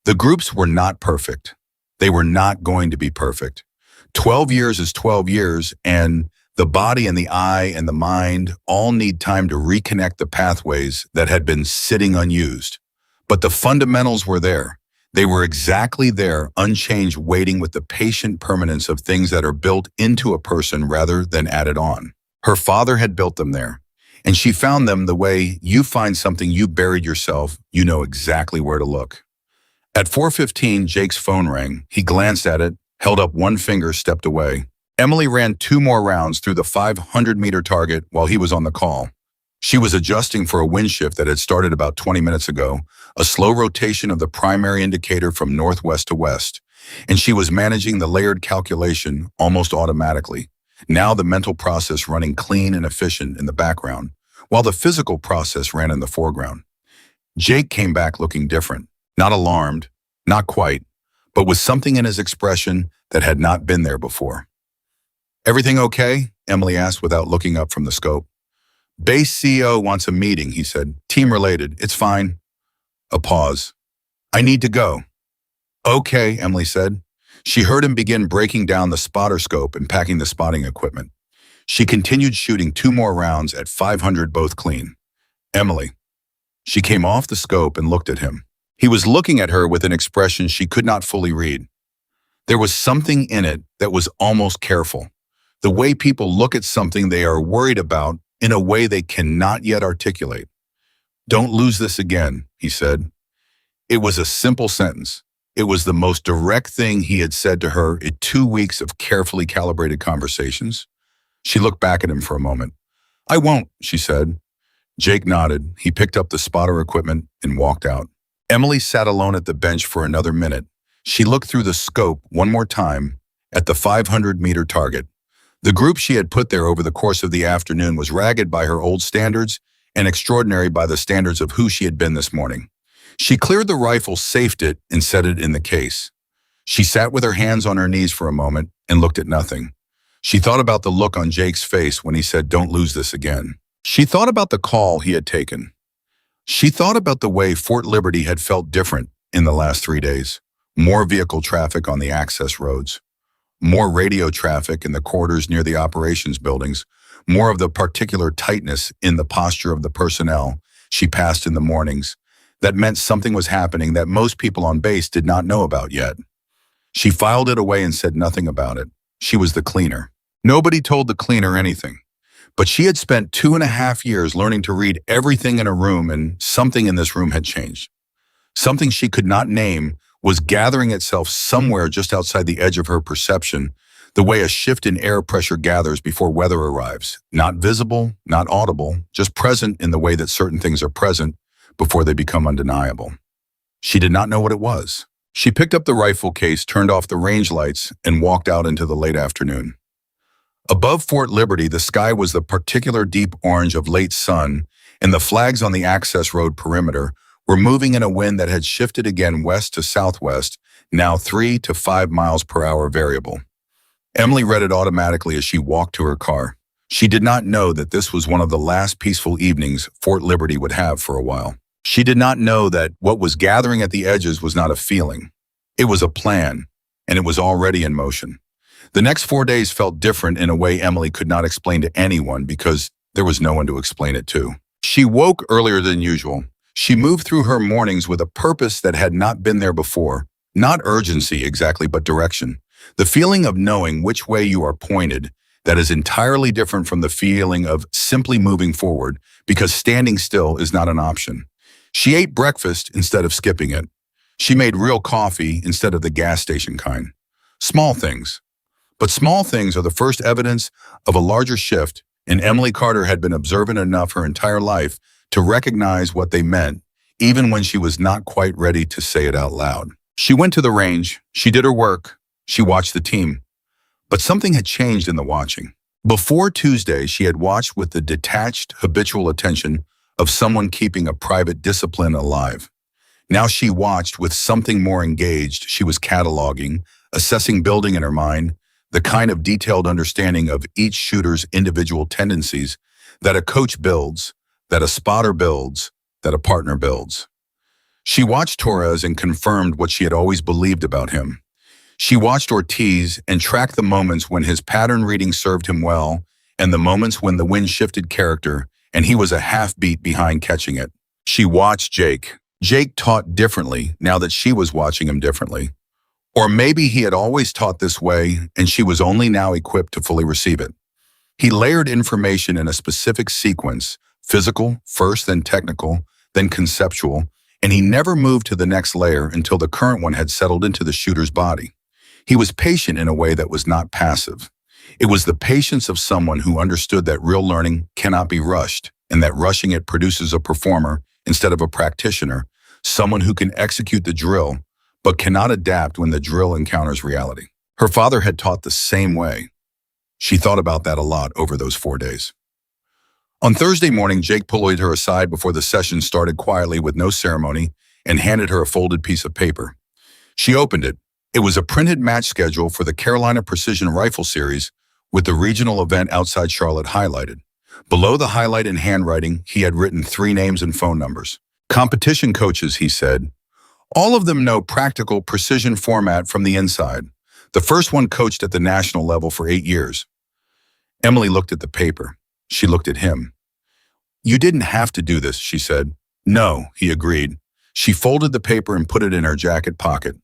The groups were not perfect. They were not going to be perfect. 12 years is 12 years, and the body and the eye and the mind all need time to reconnect the pathways that had been sitting unused. But the fundamentals were there. They were exactly there, unchanged, waiting with the patient permanence of things that are built into a person rather than added on. Her father had built them there, and she found them the way you find something you buried yourself. You know exactly where to look. At 4:15, Jake's phone rang. He glanced at it, held up one finger, stepped away. Emily ran 2 more rounds through the 500-meter target while he was on the call. She was adjusting for a wind shift that had started about 20 minutes ago, a slow rotation of the primary indicator from northwest to west, and she was managing the layered calculation almost automatically. Now the mental process running clean and efficient in the background, while the physical process ran in the foreground. Jake came back looking different, not alarmed, not quite, but with something in his expression that had not been there before. "Everything okay?" Emily asked without looking up from the scope. "Base CEO wants a meeting," he said. "Team related. It's fine." A pause. "I need to go." "Okay," Emily said. She heard him begin breaking down the spotter scope and packing the spotting equipment. She continued shooting 2 more rounds at 500, both clean. "Emily." She came off the scope and looked at him. He was looking at her with an expression she could not fully read. There was something in it that was almost careful. The way people look at something they are worried about in a way they cannot yet articulate. "Don't lose this again," he said. It was a simple sentence. It was the most direct thing he had said to her in 2 weeks of carefully calibrated conversations. She looked back at him for a moment. "I won't," she said. Jake nodded. He picked up the spotter equipment and walked out. Emily sat alone at the bench for another minute. She looked through the scope one more time at the 500-meter target. The group she had put there over the course of the afternoon was ragged by her old standards and extraordinary by the standards of who she had been this morning. She cleared the rifle, safed it, and set it in the case. She sat with her hands on her knees for a moment and looked at nothing. She thought about the look on Jake's face when he said, "Don't lose this again." She thought about the call he had taken. She thought about the way Fort Liberty had felt different in the last 3 days. More vehicle traffic on the access roads, more radio traffic in the corridors near the operations buildings, more of the particular tightness in the posture of the personnel she passed in the mornings. That meant something was happening that most people on base did not know about yet. She filed it away and said nothing about it. She was the cleaner. Nobody told the cleaner anything. But she had spent 2.5 years learning to read everything in a room, and something in this room had changed. Something she could not name was gathering itself somewhere just outside the edge of her perception, the way a shift in air pressure gathers before weather arrives. Not visible, not audible, just present in the way that certain things are present before they become undeniable. She did not know what it was. She picked up the rifle case, turned off the range lights, and walked out into the late afternoon. Above Fort Liberty, the sky was the particular deep orange of late sun, and the flags on the access road perimeter were moving in a wind that had shifted again west to southwest, now 3 to 5 miles per hour variable. Emily read it automatically as she walked to her car. She did not know that this was one of the last peaceful evenings Fort Liberty would have for a while. She did not know that what was gathering at the edges was not a feeling. It was a plan, and it was already in motion. The next 4 days felt different in a way Emily could not explain to anyone because there was no one to explain it to. She woke earlier than usual. She moved through her mornings with a purpose that had not been there before. Not urgency exactly, but direction. The feeling of knowing which way you are pointed that is entirely different from the feeling of simply moving forward because standing still is not an option. She ate breakfast instead of skipping it. She made real coffee instead of the gas station kind. Small things. But small things are the first evidence of a larger shift, and Emily Carter had been observant enough her entire life to recognize what they meant, even when she was not quite ready to say it out loud. She went to the range, she did her work, she watched the team. But something had changed in the watching. Before Tuesday, she had watched with the detached, habitual attention of someone keeping a private discipline alive. Now she watched with something more engaged. She was cataloging, assessing, building in her mind, the kind of detailed understanding of each shooter's individual tendencies that a coach builds, that a spotter builds, that a partner builds. She watched Torres and confirmed what she had always believed about him. She watched Ortiz and tracked the moments when his pattern reading served him well and the moments when the wind shifted character and he was a half beat behind catching it. She watched Jake. Jake taught differently now that she was watching him differently. Or maybe he had always taught this way and she was only now equipped to fully receive it. He layered information in a specific sequence, physical, first, then technical, then conceptual, and he never moved to the next layer until the current one had settled into the shooter's body. He was patient in a way that was not passive. It was the patience of someone who understood that real learning cannot be rushed, and that rushing it produces a performer instead of a practitioner, someone who can execute the drill, but cannot adapt when the drill encounters reality. Her father had taught the same way. She thought about that a lot over those 4 days. On Thursday morning, Jake pulled her aside before the session started quietly with no ceremony and handed her a folded piece of paper. She opened it. It was a printed match schedule for the Carolina Precision Rifle Series with the regional event outside Charlotte highlighted. Below the highlight in handwriting, he had written 3 names and phone numbers. Competition coaches, he said. All of them know practical precision format from the inside. The first one coached at the national level for 8 years. Emily looked at the paper. She looked at him. "You didn't have to do this," she said. "No," he agreed. She folded the paper and put it in her jacket pocket.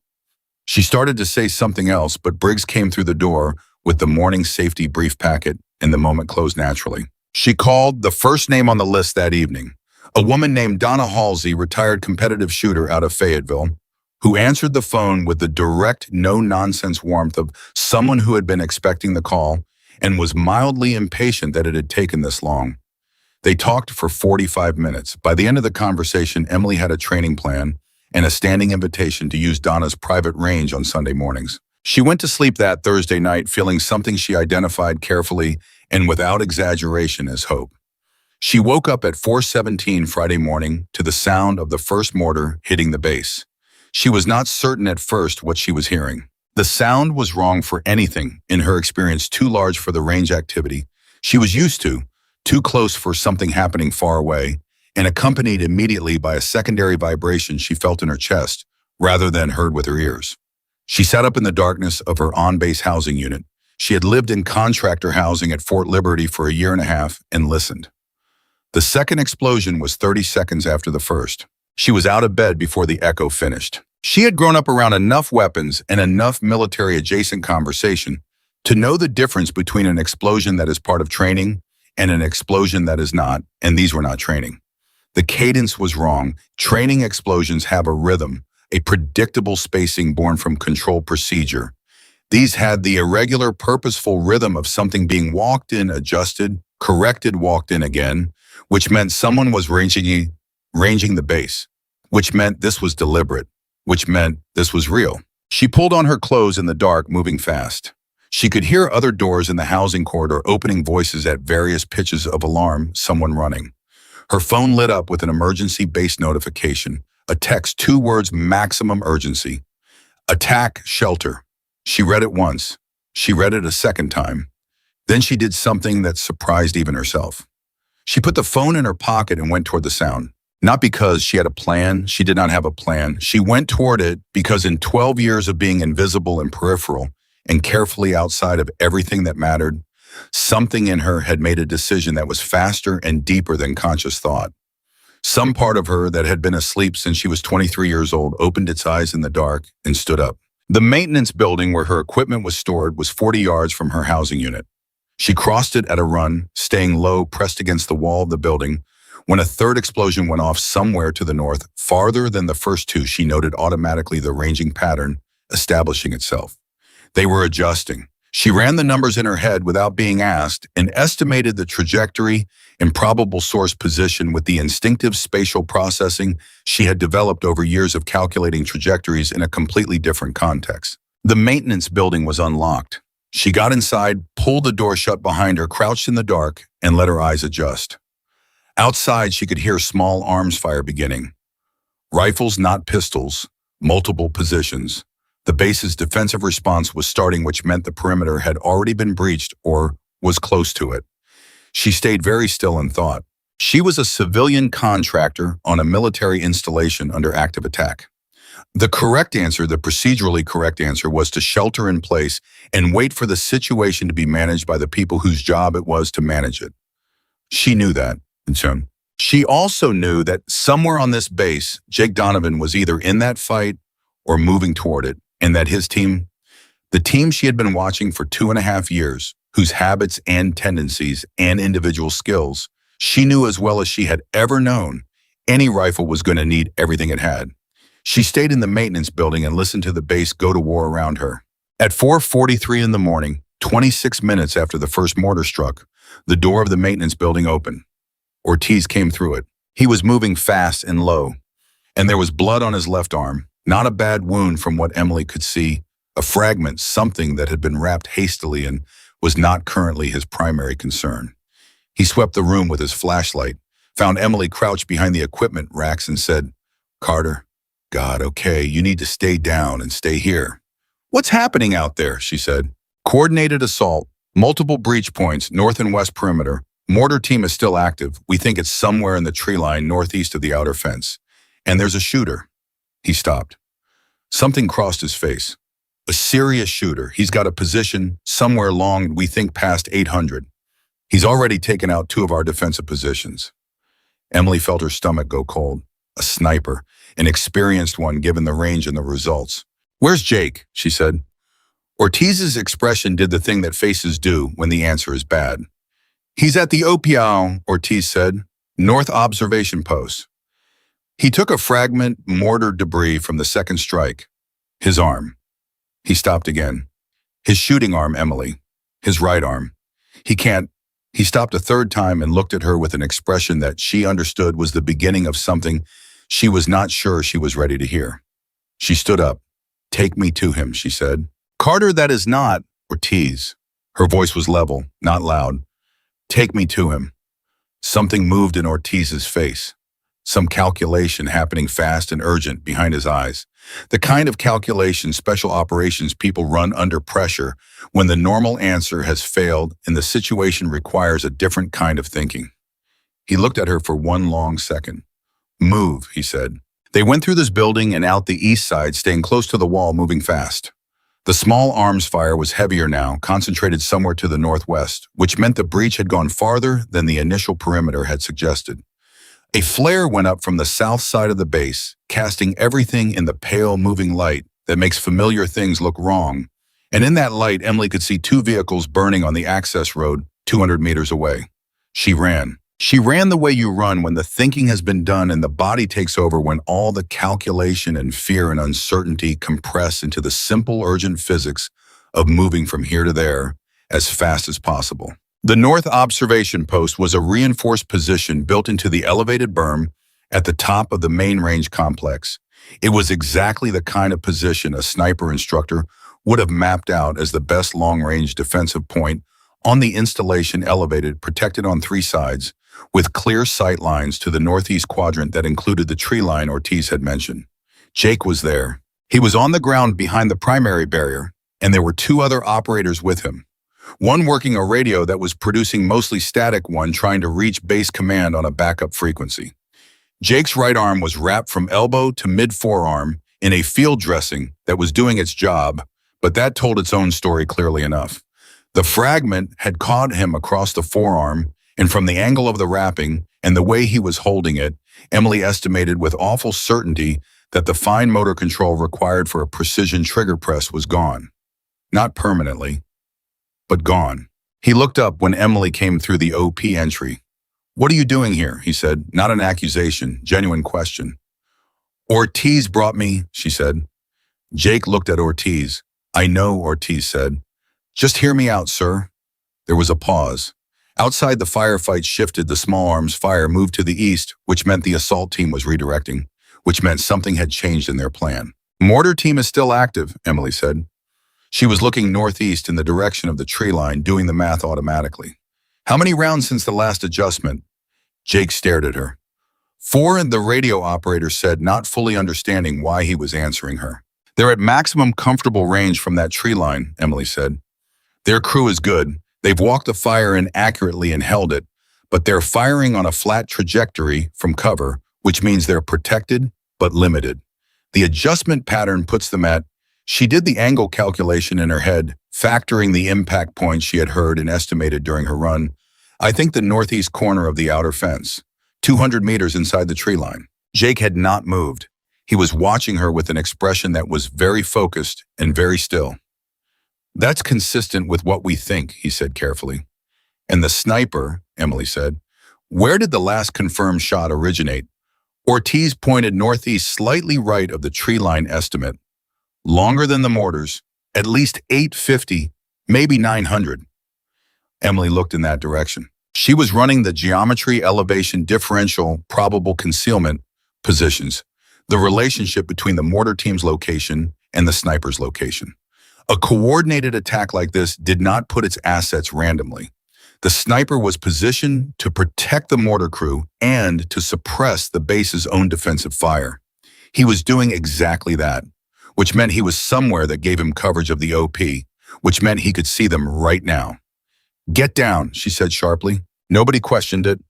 She started to say something else, but Briggs came through the door with the morning safety brief packet, and the moment closed naturally. She called the first name on the list that evening, a woman named Donna Halsey, retired competitive shooter out of Fayetteville, who answered the phone with the direct, no-nonsense warmth of someone who had been expecting the call and was mildly impatient that it had taken this long. They talked for 45 minutes. By the end of the conversation, Emily had a training plan and a standing invitation to use Donna's private range on Sunday mornings. She went to sleep that Thursday night feeling something she identified carefully and without exaggeration as hope. She woke up at 4:17 Friday morning to the sound of the first mortar hitting the base. She was not certain at first what she was hearing. The sound was wrong for anything, in her experience, too large for the range activity she was used to, too close for something happening far away, and accompanied immediately by a secondary vibration she felt in her chest, rather than heard with her ears. She sat up in the darkness of her on-base housing unit. She had lived in contractor housing at Fort Liberty for a year and a half and listened. The second explosion was 30 seconds after the first. She was out of bed before the echo finished. She had grown up around enough weapons and enough military-adjacent conversation to know the difference between an explosion that is part of training and an explosion that is not, and these were not training. The cadence was wrong. Training explosions have a rhythm, a predictable spacing born from controlled procedure. These had the irregular, purposeful rhythm of something being walked in, adjusted, corrected, walked in again, which meant someone was ranging the base, which meant this was deliberate, which meant this was real. She pulled on her clothes in the dark, moving fast. She could hear other doors in the housing corridor opening, voices at various pitches of alarm, someone running. Her phone lit up with an emergency-based notification, a text, 2 words, maximum urgency. Attack, shelter. She read it once. She read it a second time. Then she did something that surprised even herself. She put the phone in her pocket and went toward the sound. Not because she had a plan. She did not have a plan. She went toward it because in 12 years of being invisible and peripheral and carefully outside of everything that mattered, something in her had made a decision that was faster and deeper than conscious thought. Some part of her that had been asleep since she was 23 years old opened its eyes in the dark and stood up. The maintenance building where her equipment was stored was 40 yards from her housing unit. She crossed it at a run, staying low, pressed against the wall of the building, when a third explosion went off somewhere to the north, farther than the first two. She noted automatically the ranging pattern establishing itself. They were adjusting. She ran the numbers in her head without being asked and estimated the trajectory and probable source position with the instinctive spatial processing she had developed over years of calculating trajectories in a completely different context. The maintenance building was unlocked. She got inside, pulled the door shut behind her, crouched in the dark, and let her eyes adjust. Outside, she could hear small arms fire beginning. Rifles, not pistols, multiple positions. The base's defensive response was starting, which meant the perimeter had already been breached or was close to it. She stayed very still and thought. She was a civilian contractor on a military installation under active attack. The correct answer, the procedurally correct answer, was to shelter in place and wait for the situation to be managed by the people whose job it was to manage it. She knew that. She also knew that somewhere on this base, Jake Donovan was either in that fight or moving toward it, and that his team, the team she had been watching for 2.5 years, whose habits and tendencies and individual skills she knew as well as she had ever known, any rifle was going to need everything it had. She stayed in the maintenance building and listened to the base go to war around her. At 4:43 in the morning, 26 minutes after the first mortar struck, the door of the maintenance building opened. Ortiz came through it. He was moving fast and low, and there was blood on his left arm. Not a bad wound from what Emily could see, a fragment, something that had been wrapped hastily and was not currently his primary concern. He swept the room with his flashlight, found Emily crouched behind the equipment racks and said, "Carter, God, okay, you need to stay down and stay here." "What's happening out there?" she said. "Coordinated assault, multiple breach points, north and west perimeter. Mortar team is still active. We think it's somewhere in the tree line northeast of the outer fence. And there's a shooter." He stopped. Something crossed his face. "A serious shooter. He's got a position somewhere long, we think past 800. He's already taken out 2 of our defensive positions." Emily felt her stomach go cold. A sniper, an experienced one given the range and the results. "Where's Jake?" she said. Ortiz's expression did the thing that faces do when the answer is bad. "He's at the OPL," Ortiz said. "North observation post." He took a fragment mortar debris from the second strike. His arm. He stopped again. His shooting arm, Emily. His right arm. He can't. He stopped a third time and looked at her with an expression that she understood was the beginning of something she was not sure she was ready to hear. She stood up. "Take me to him," she said. "Carter, that is not Ortiz." Her voice was level, not loud. "Take me to him." Something moved in Ortiz's face. Some calculation happening fast and urgent behind his eyes. The kind of calculation special operations people run under pressure when the normal answer has failed and the situation requires a different kind of thinking. He looked at her for one long second. "Move," he said. They went through this building and out the east side, staying close to the wall, moving fast. The small arms fire was heavier now, concentrated somewhere to the northwest, which meant the breach had gone farther than the initial perimeter had suggested. A flare went up from the south side of the base, casting everything in the pale, moving light that makes familiar things look wrong. And in that light, Emily could see two vehicles burning on the access road 200 meters away. She ran. She ran the way you run when the thinking has been done and the body takes over, when all the calculation and fear and uncertainty compress into the simple, urgent physics of moving from here to there as fast as possible. The North Observation Post was a reinforced position built into the elevated berm at the top of the main range complex. It was exactly the kind of position a sniper instructor would have mapped out as the best long-range defensive point on the installation, elevated, protected on three sides, with clear sight lines to the northeast quadrant that included the tree line Ortiz had mentioned. Jake was there. He was on the ground behind the primary barrier, and there were two other operators with him. One working a radio that was producing mostly static, one trying to reach base command on a backup frequency. Jake's right arm was wrapped from elbow to mid-forearm in a field dressing that was doing its job, but that told its own story clearly enough. The fragment had caught him across the forearm, and from the angle of the wrapping and the way he was holding it, Emily estimated with awful certainty that the fine motor control required for a precision trigger press was gone. Not permanently, but gone. He looked up when Emily came through the OP entry. "What are you doing here?" he said, not an accusation, genuine question. "Ortiz brought me," she said. Jake looked at Ortiz. "I know," Ortiz said. "Just hear me out, sir." There was a pause. Outside, the firefight shifted. The small arms fire moved to the east, which meant the assault team was redirecting, which meant something had changed in their plan. "Mortar team is still active," Emily said. She was looking northeast in the direction of the tree line, doing the math automatically. "How many rounds since the last adjustment?" Jake stared at her. "4," the radio operator said, not fully understanding why he was answering her. "They're at maximum comfortable range from that tree line," Emily said. "Their crew is good. They've walked the fire in accurately and held it, but they're firing on a flat trajectory from cover, which means they're protected but limited. The adjustment pattern puts them at—" She did the angle calculation in her head, factoring the impact points she had heard and estimated during her run. "I think the northeast corner of the outer fence, 200 meters inside the tree line." Jake had not moved. He was watching her with an expression that was very focused and very still. "That's consistent with what we think," he said carefully. "And the sniper," Emily said, "where did the last confirmed shot originate?" Ortiz pointed northeast, slightly right of the tree line estimate. "Longer than the mortars, at least 850, maybe 900. Emily looked in that direction. She was running the geometry, elevation, differential, probable concealment positions, the relationship between the mortar team's location and the sniper's location. A coordinated attack like this did not put its assets randomly. The sniper was positioned to protect the mortar crew and to suppress the base's own defensive fire. He was doing exactly that, which meant he was somewhere that gave him coverage of the OP, which meant he could see them right now. "Get down," she said sharply. Nobody questioned it.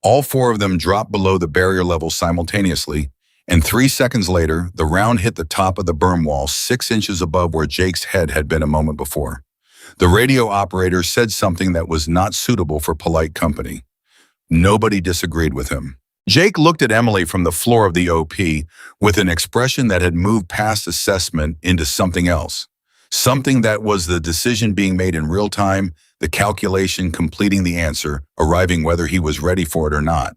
All 4 of them dropped below the barrier level simultaneously, and 3 seconds later, the round hit the top of the berm wall 6 inches above where Jake's head had been a moment before. The radio operator said something that was not suitable for polite company. Nobody disagreed with him. Jake looked at Emily from the floor of the OP with an expression that had moved past assessment into something else. Something that was the decision being made in real time, the calculation completing the answer, arriving whether he was ready for it or not.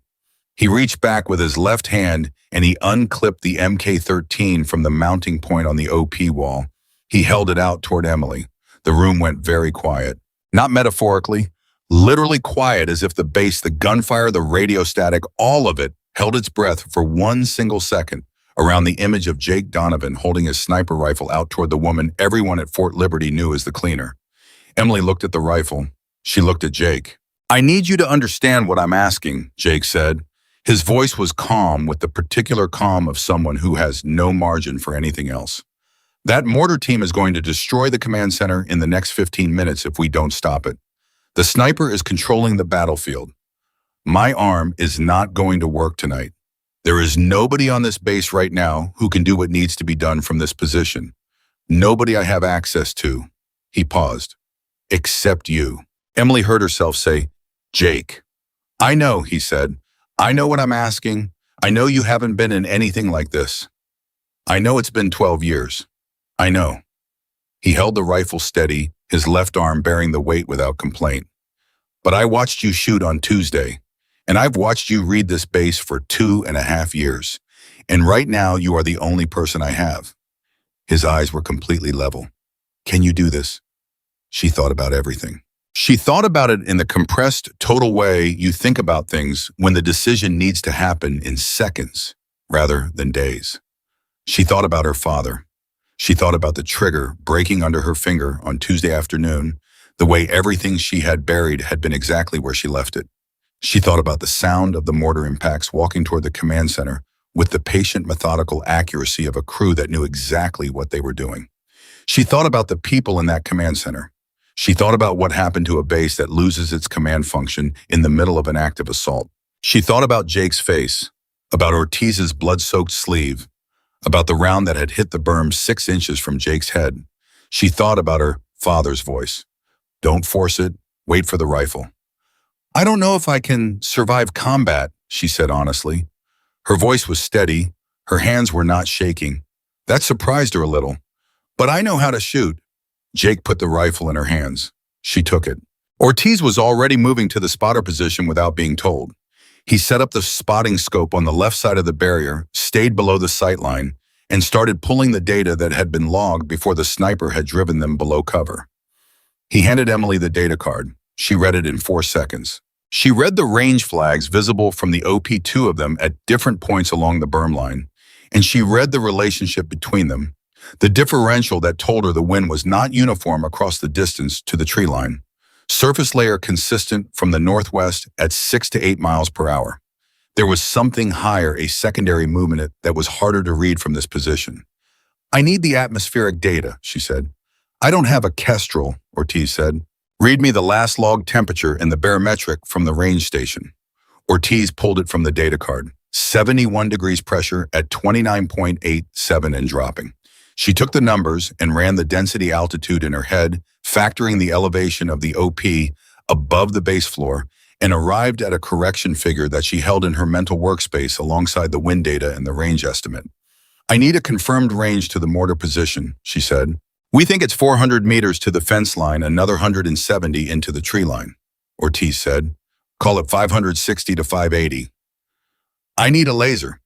He reached back with his left hand and he unclipped the MK-13 from the mounting point on the OP wall. He held it out toward Emily. The room went very quiet. Not metaphorically, literally quiet, as if the bass, the gunfire, the radio static, all of it held its breath for 1 single second around the image of Jake Donovan holding his sniper rifle out toward the woman everyone at Fort Liberty knew as the cleaner. Emily looked at the rifle. She looked at Jake. "I need you to understand what I'm asking," Jake said. His voice was calm with the particular calm of someone who has no margin for anything else. That mortar team is going to destroy the command center in the next 15 minutes if we don't stop it. The sniper is controlling the battlefield. My arm is not going to work tonight. There is nobody on this base right now who can do what needs to be done from this position. Nobody I have access to. He paused. Except you. Emily heard herself say, Jake. I know, he said. I know what I'm asking. I know you haven't been in anything like this. I know it's been 12 years. I know. He held the rifle steady, his left arm bearing the weight without complaint. But I watched you shoot on Tuesday, and I've watched you read this base for 2.5 years. And right now you are the only person I have. His eyes were completely level. Can you do this? She thought about everything. She thought about it in the compressed, total way you think about things when the decision needs to happen in seconds rather than days. She thought about her father. She thought about the trigger breaking under her finger on Tuesday afternoon, the way everything she had buried had been exactly where she left it. She thought about the sound of the mortar impacts walking toward the command center with the patient, methodical accuracy of a crew that knew exactly what they were doing. She thought about the people in that command center. She thought about what happened to a base that loses its command function in the middle of an active assault. She thought about Jake's face, about Ortiz's blood-soaked sleeve, about the round that had hit the berm 6 inches from Jake's head. She thought about her father's voice. Don't force it, wait for the rifle. I don't know if I can survive combat, she said honestly. Her voice was steady, her hands were not shaking. That surprised her a little. But I know how to shoot. Jake put the rifle in her hands. She took it. Ortiz was already moving to the spotter position without being told. He set up the spotting scope on the left side of the barrier, stayed below the sight line, and started pulling the data that had been logged before the sniper had driven them below cover. He handed Emily the data card. She read it in 4 seconds. She read the range flags visible from the OP2 of them at different points along the berm line, and she read the relationship between them, the differential that told her the wind was not uniform across the distance to the tree line. Surface layer consistent from the northwest at 6 to 8 miles per hour. There was something higher, a secondary movement that was harder to read from this position. I need the atmospheric data, she said. I don't have a Kestrel, Ortiz said. Read me the last log temperature and the barometric from the range station. Ortiz pulled it from the data card. 71 degrees pressure at 29.87 and dropping. She took the numbers and ran the density altitude in her head, factoring the elevation of the OP above the base floor, and arrived at a correction figure that she held in her mental workspace alongside the wind data and the range estimate. I need a confirmed range to the mortar position, she said. We think it's 400 meters to the fence line, another 170 into the tree line, Ortiz said. Call it 560 to 580. I need a laser.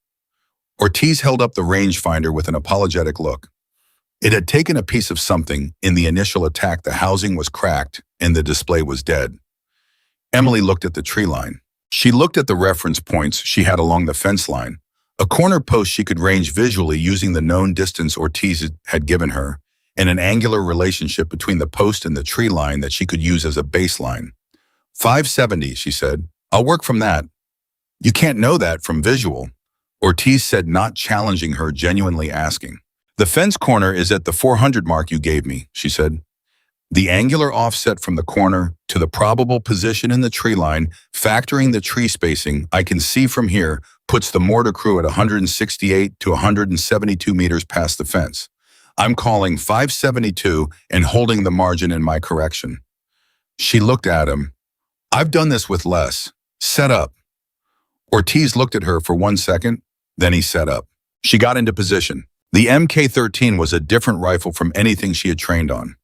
Ortiz held up the rangefinder with an apologetic look. It had taken a piece of something. In the initial attack, the housing was cracked and the display was dead. Emily looked at the tree line. She looked at the reference points she had along the fence line, a corner post she could range visually using the known distance Ortiz had given her, and an angular relationship between the post and the tree line that she could use as a baseline. 570, she said. I'll work from that. You can't know that from visual, Ortiz said, not challenging her, genuinely asking. The fence corner is at the 400 mark you gave me, she said. The angular offset from the corner to the probable position in the tree line, factoring the tree spacing I can see from here, puts the mortar crew at 168 to 172 meters past the fence. I'm calling 572 and holding the margin in my correction. She looked at him. I've done this with less. Set up. Ortiz looked at her for 1 second, then he set up. She got into position. The Mk-13 was a different rifle from anything she had trained on.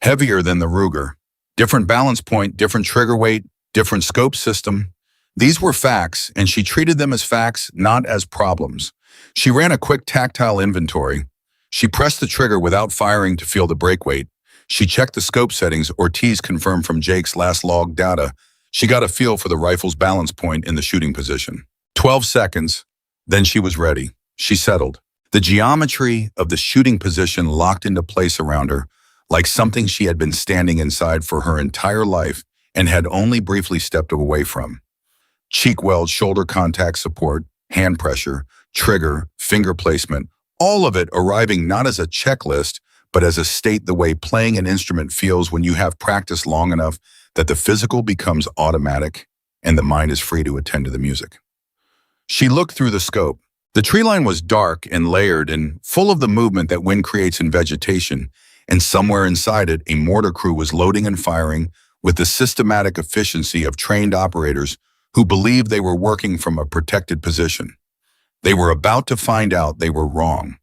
Heavier than the Ruger. Different balance point, different trigger weight, different scope system. These were facts, and she treated them as facts, not as problems. She ran a quick tactile inventory. She pressed the trigger without firing to feel the break weight. She checked the scope settings Ortiz confirmed from Jake's last log data. She got a feel for the rifle's balance point in the shooting position. 12 seconds, then she was ready. She settled. The geometry of the shooting position locked into place around her, like something she had been standing inside for her entire life and had only briefly stepped away from. Cheek weld, shoulder contact support, hand pressure, trigger, finger placement, all of it arriving not as a checklist, but as a state the way playing an instrument feels when you have practiced long enough that the physical becomes automatic and the mind is free to attend to the music. She looked through the scope. The tree line was dark and layered and full of the movement that wind creates in vegetation, and somewhere inside it, a mortar crew was loading and firing with the systematic efficiency of trained operators who believed they were working from a protected position. They were about to find out they were wrong.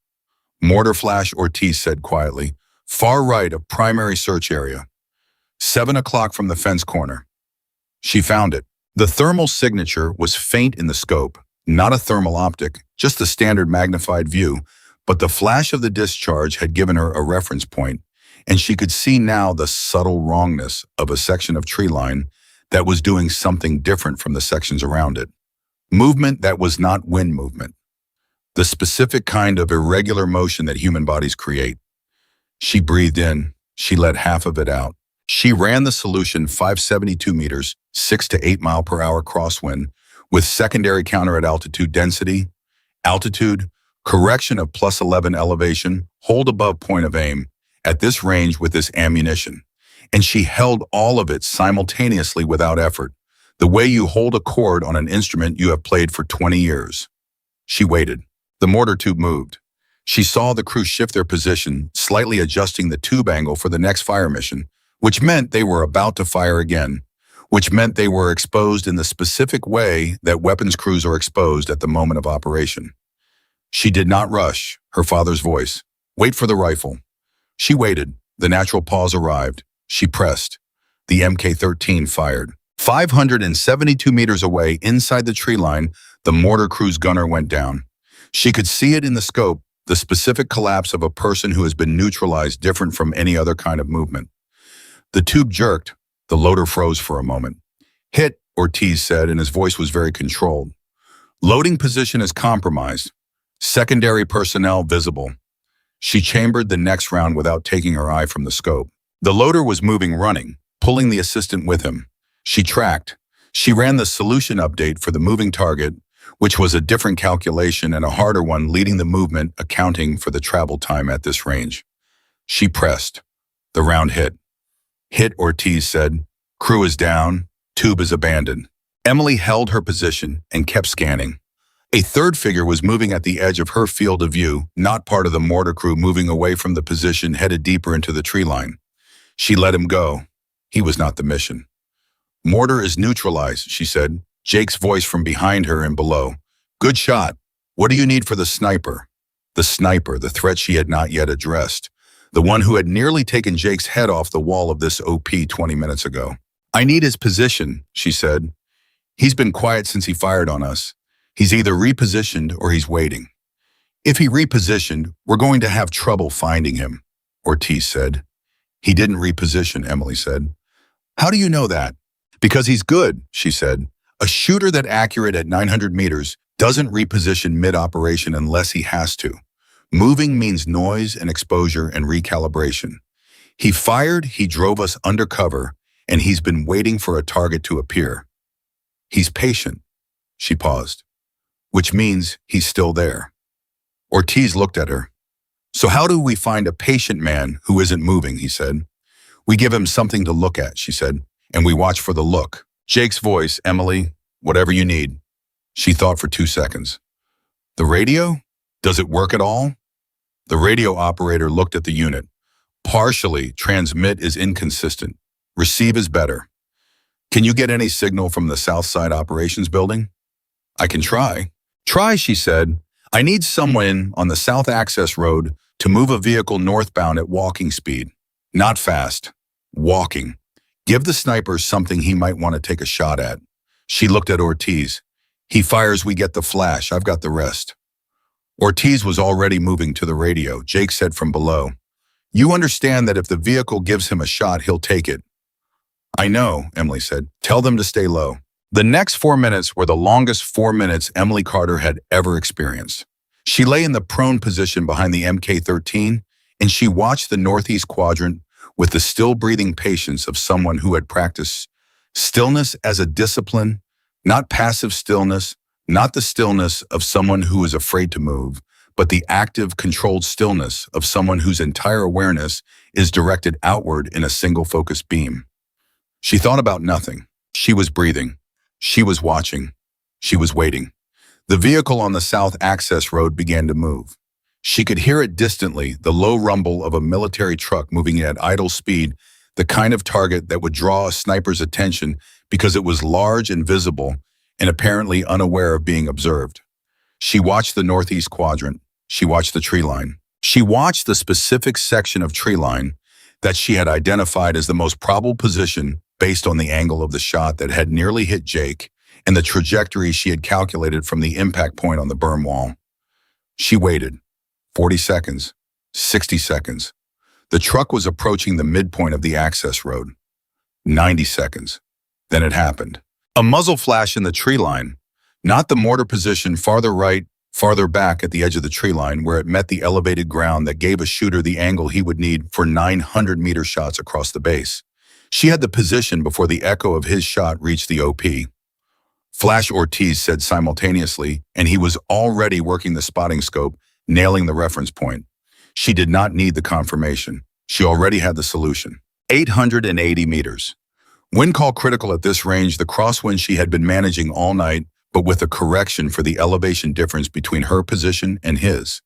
Mortar flash, Ortiz said quietly. Far right of primary search area. 7 o'clock from the fence corner. She found it. The thermal signature was faint in the scope, not a thermal optic, just a standard magnified view, but the flash of the discharge had given her a reference point, and she could see now the subtle wrongness of a section of tree line that was doing something different from the sections around it. Movement that was not wind movement. The specific kind of irregular motion that human bodies create. She breathed in. She let half of it out. She ran the solution 572 meters, 6 to 8 mile per hour crosswind, with secondary counter at altitude density, altitude, correction of +11 elevation, hold above point of aim, at this range with this ammunition. And she held all of it simultaneously without effort, the way you hold a chord on an instrument you have played for 20 years. She waited. The mortar tube moved. She saw the crew shift their position, slightly adjusting the tube angle for the next fire mission, which meant they were about to fire again, which meant they were exposed in the specific way that weapons crews are exposed at the moment of operation. She did not rush, her father's voice. Wait for the rifle. She waited. The natural pause arrived. She pressed. The Mk-13 fired. 572 meters away, inside the tree line, the mortar crew's gunner went down. She could see it in the scope, the specific collapse of a person who has been neutralized different from any other kind of movement. The tube jerked. The loader froze for a moment. Hit, Ortiz said, and his voice was very controlled. Loading position is compromised. Secondary personnel visible. She chambered the next round without taking her eye from the scope. The loader was moving running, pulling the assistant with him. She tracked. She ran the solution update for the moving target, which was a different calculation and a harder one, leading the movement, accounting for the travel time at this range. She pressed. The round hit. Hit, Ortiz said. Crew is down. Tube is abandoned. Emily held her position and kept scanning. A third figure was moving at the edge of her field of view, not part of the mortar crew, moving away from the position headed deeper into the tree line. She let him go. He was not the mission. Mortar is neutralized, she said, Jake's voice from behind her and below. Good shot. What do you need for the sniper? The sniper, the threat she had not yet addressed. The one who had nearly taken Jake's head off the wall of this OP 20 minutes ago. I need his position, she said. He's been quiet since he fired on us. He's either repositioned or he's waiting. If he repositioned, we're going to have trouble finding him, Ortiz said. He didn't reposition, Emily said. How do you know that? Because he's good, she said. A shooter that accurate at 900 meters doesn't reposition mid-operation unless he has to. Moving means noise and exposure and recalibration. He fired, he drove us undercover, and he's been waiting for a target to appear. He's patient. She paused. Which means he's still there. Ortiz looked at her. So how do we find a patient man who isn't moving, he said. We give him something to look at, she said, and we watch for the look. Jake's voice, Emily, whatever you need. She thought for 2 seconds. The radio? Does it work at all? The radio operator looked at the unit. Partially, transmit is inconsistent. Receive is better. Can you get any signal from the South Side Operations Building? I can try. Try, she said. I need someone on the South Access Road to move a vehicle northbound at walking speed. Not fast. Walking. Give the sniper something he might want to take a shot at. She looked at Ortiz. He fires, we get the flash. I've got the rest. Ortiz was already moving to the radio. Jake said from below, you understand that if the vehicle gives him a shot, he'll take it. I know, Emily said. Tell them to stay low. The next 4 minutes were the longest 4 minutes Emily Carter had ever experienced. She lay in the prone position behind the Mk-13, and she watched the northeast quadrant with the still breathing patience of someone who had practiced stillness as a discipline, Not passive stillness, not the stillness of someone who is afraid to move, but the active, controlled stillness of someone whose entire awareness is directed outward in a single focused beam. She thought about nothing. She was breathing. She was watching. She was waiting. The vehicle on the south access road began to move. She could hear it distantly, the low rumble of a military truck moving at idle speed, the kind of target that would draw a sniper's attention because it was large and visible and apparently unaware of being observed. She watched the northeast quadrant. She watched the tree line. She watched the specific section of tree line that she had identified as the most probable position based on the angle of the shot that had nearly hit Jake and the trajectory she had calculated from the impact point on the berm wall. She waited. 40 seconds. 60 seconds. The truck was approaching the midpoint of the access road. 90 seconds. Then it happened. A muzzle flash in the tree line, not the mortar position farther right, farther back at the edge of the tree line where it met the elevated ground that gave a shooter the angle he would need for 900-meter shots across the base. She had the position before the echo of his shot reached the OP. Flash, Ortiz said simultaneously, and he was already working the spotting scope, nailing the reference point. She did not need the confirmation. She already had the solution. 880 meters. Wind call critical at this range, the crosswind she had been managing all night, but with a correction for the elevation difference between her position and his.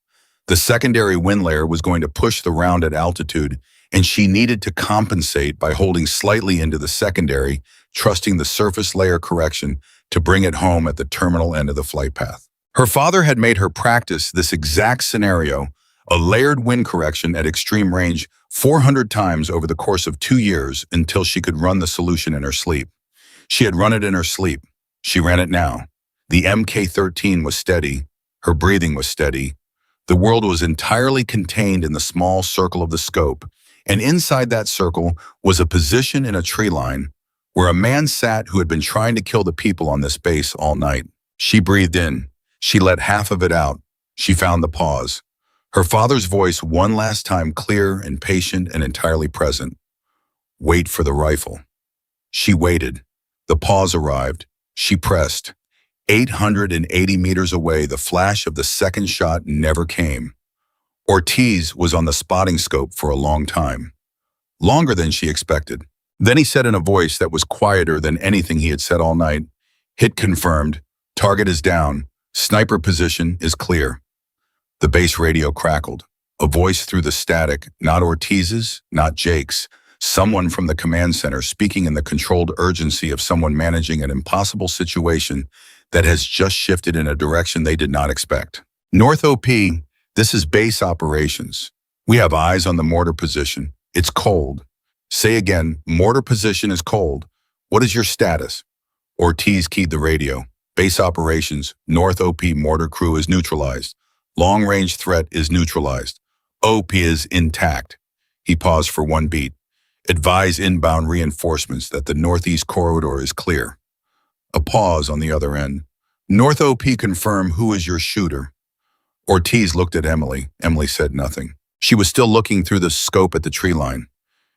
The secondary wind layer was going to push the round at altitude, and she needed to compensate by holding slightly into the secondary, trusting the surface layer correction to bring it home at the terminal end of the flight path. Her father had made her practice this exact scenario, a layered wind correction at extreme range, 400 times over the course of 2 years until she could run the solution in her sleep. She had run it in her sleep. She ran it now. The Mk-13 was steady. Her breathing was steady. The world was entirely contained in the small circle of the scope, and inside that circle was a position in a tree line where a man sat who had been trying to kill the people on this base all night. She breathed in. She let half of it out. She found the pause. Her father's voice one last time clear and patient and entirely present. Wait for the rifle. She waited. The pause arrived. She pressed. 880 meters away, the flash of the second shot never came. Ortiz was on the spotting scope for a long time. Longer than she expected. Then he said in a voice that was quieter than anything he had said all night, "Hit confirmed. Target is down. Sniper position is clear." The base radio crackled. A voice through the static, not Ortiz's, not Jake's. Someone from the command center speaking in the controlled urgency of someone managing an impossible situation that has just shifted in a direction they did not expect. North OP, this is base operations. We have eyes on the mortar position. It's cold. Say again, mortar position is cold. What is your status? Ortiz keyed the radio. Base operations, North OP mortar crew is neutralized. Long-range threat is neutralized. OP is intact. He paused for one beat. Advise inbound reinforcements that the northeast corridor is clear. A pause on the other end. North OP confirm who is your shooter. Ortiz looked at Emily. Emily said nothing. She was still looking through the scope at the tree line.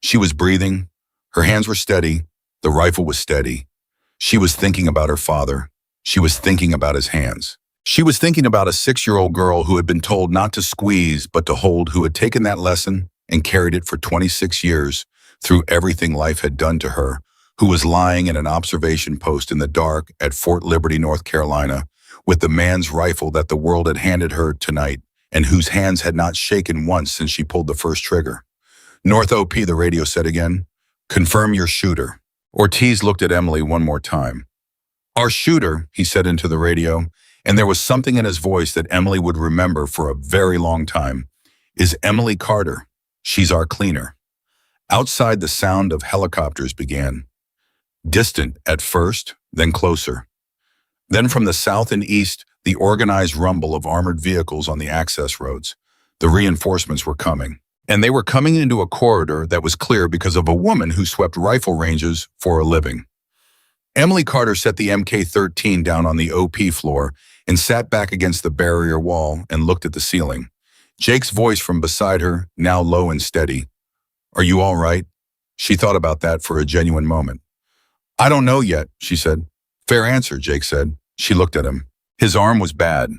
She was breathing. Her hands were steady. The rifle was steady. She was thinking about her father. She was thinking about his hands. She was thinking about a 6-year-old girl who had been told not to squeeze but to hold, who had taken that lesson and carried it for 26 years through everything life had done to her, who was lying in an observation post in the dark at Fort Liberty, North Carolina, with the man's rifle that the world had handed her tonight and whose hands had not shaken once since she pulled the first trigger. North OP, the radio said again. Confirm your shooter. Ortiz looked at Emily one more time. Our shooter, he said into the radio, and there was something in his voice that Emily would remember for a very long time, is Emily Carter. She's our cleaner. Outside, the sound of helicopters began. Distant at first, then closer. Then from the south and east, the organized rumble of armored vehicles on the access roads. The reinforcements were coming. And they were coming into a corridor that was clear because of a woman who swept rifle ranges for a living. Emily Carter set the Mk-13 down on the OP floor and sat back against the barrier wall and looked at the ceiling. Jake's voice from beside her, now low and steady. Are you all right? She thought about that for a genuine moment. I don't know yet, she said. Fair answer, Jake said. She looked at him. His arm was bad.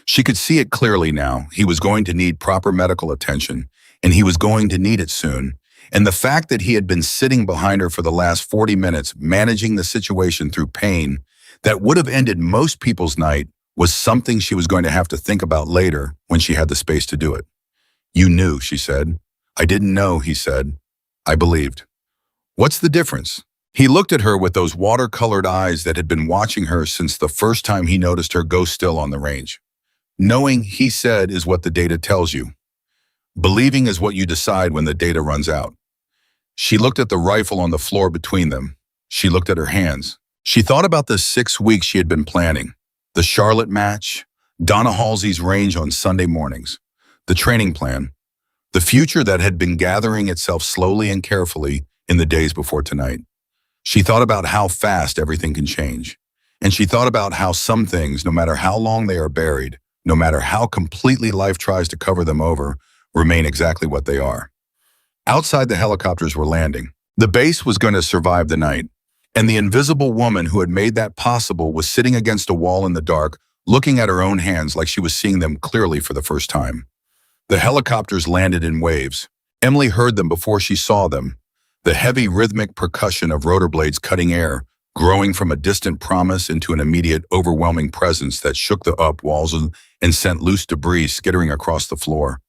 She could see it clearly now. He was going to need proper medical attention, and he was going to need it soon. And the fact that he had been sitting behind her for the last 40 minutes, managing the situation through pain that would have ended most people's night, was something she was going to have to think about later when she had the space to do it. You knew, she said. I didn't know, he said. I believed. What's the difference? He looked at her with those watercolored eyes that had been watching her since the first time he noticed her go still on the range. Knowing, he said, is what the data tells you. Believing is what you decide when the data runs out. She looked at the rifle on the floor between them. She looked at her hands. She thought about the 6 weeks she had been planning. The Charlotte match, Donna Halsey's range on Sunday mornings, the training plan, the future that had been gathering itself slowly and carefully in the days before tonight. She thought about how fast everything can change. And she thought about how some things, no matter how long they are buried, no matter how completely life tries to cover them over, remain exactly what they are. Outside, the helicopters were landing. The base was going to survive the night. And the invisible woman who had made that possible was sitting against a wall in the dark, looking at her own hands like she was seeing them clearly for the first time. The helicopters landed in waves. Emily heard them before she saw them. The heavy rhythmic percussion of rotor blades cutting air, growing from a distant promise into an immediate overwhelming presence that shook the up walls and sent loose debris skittering across the floor.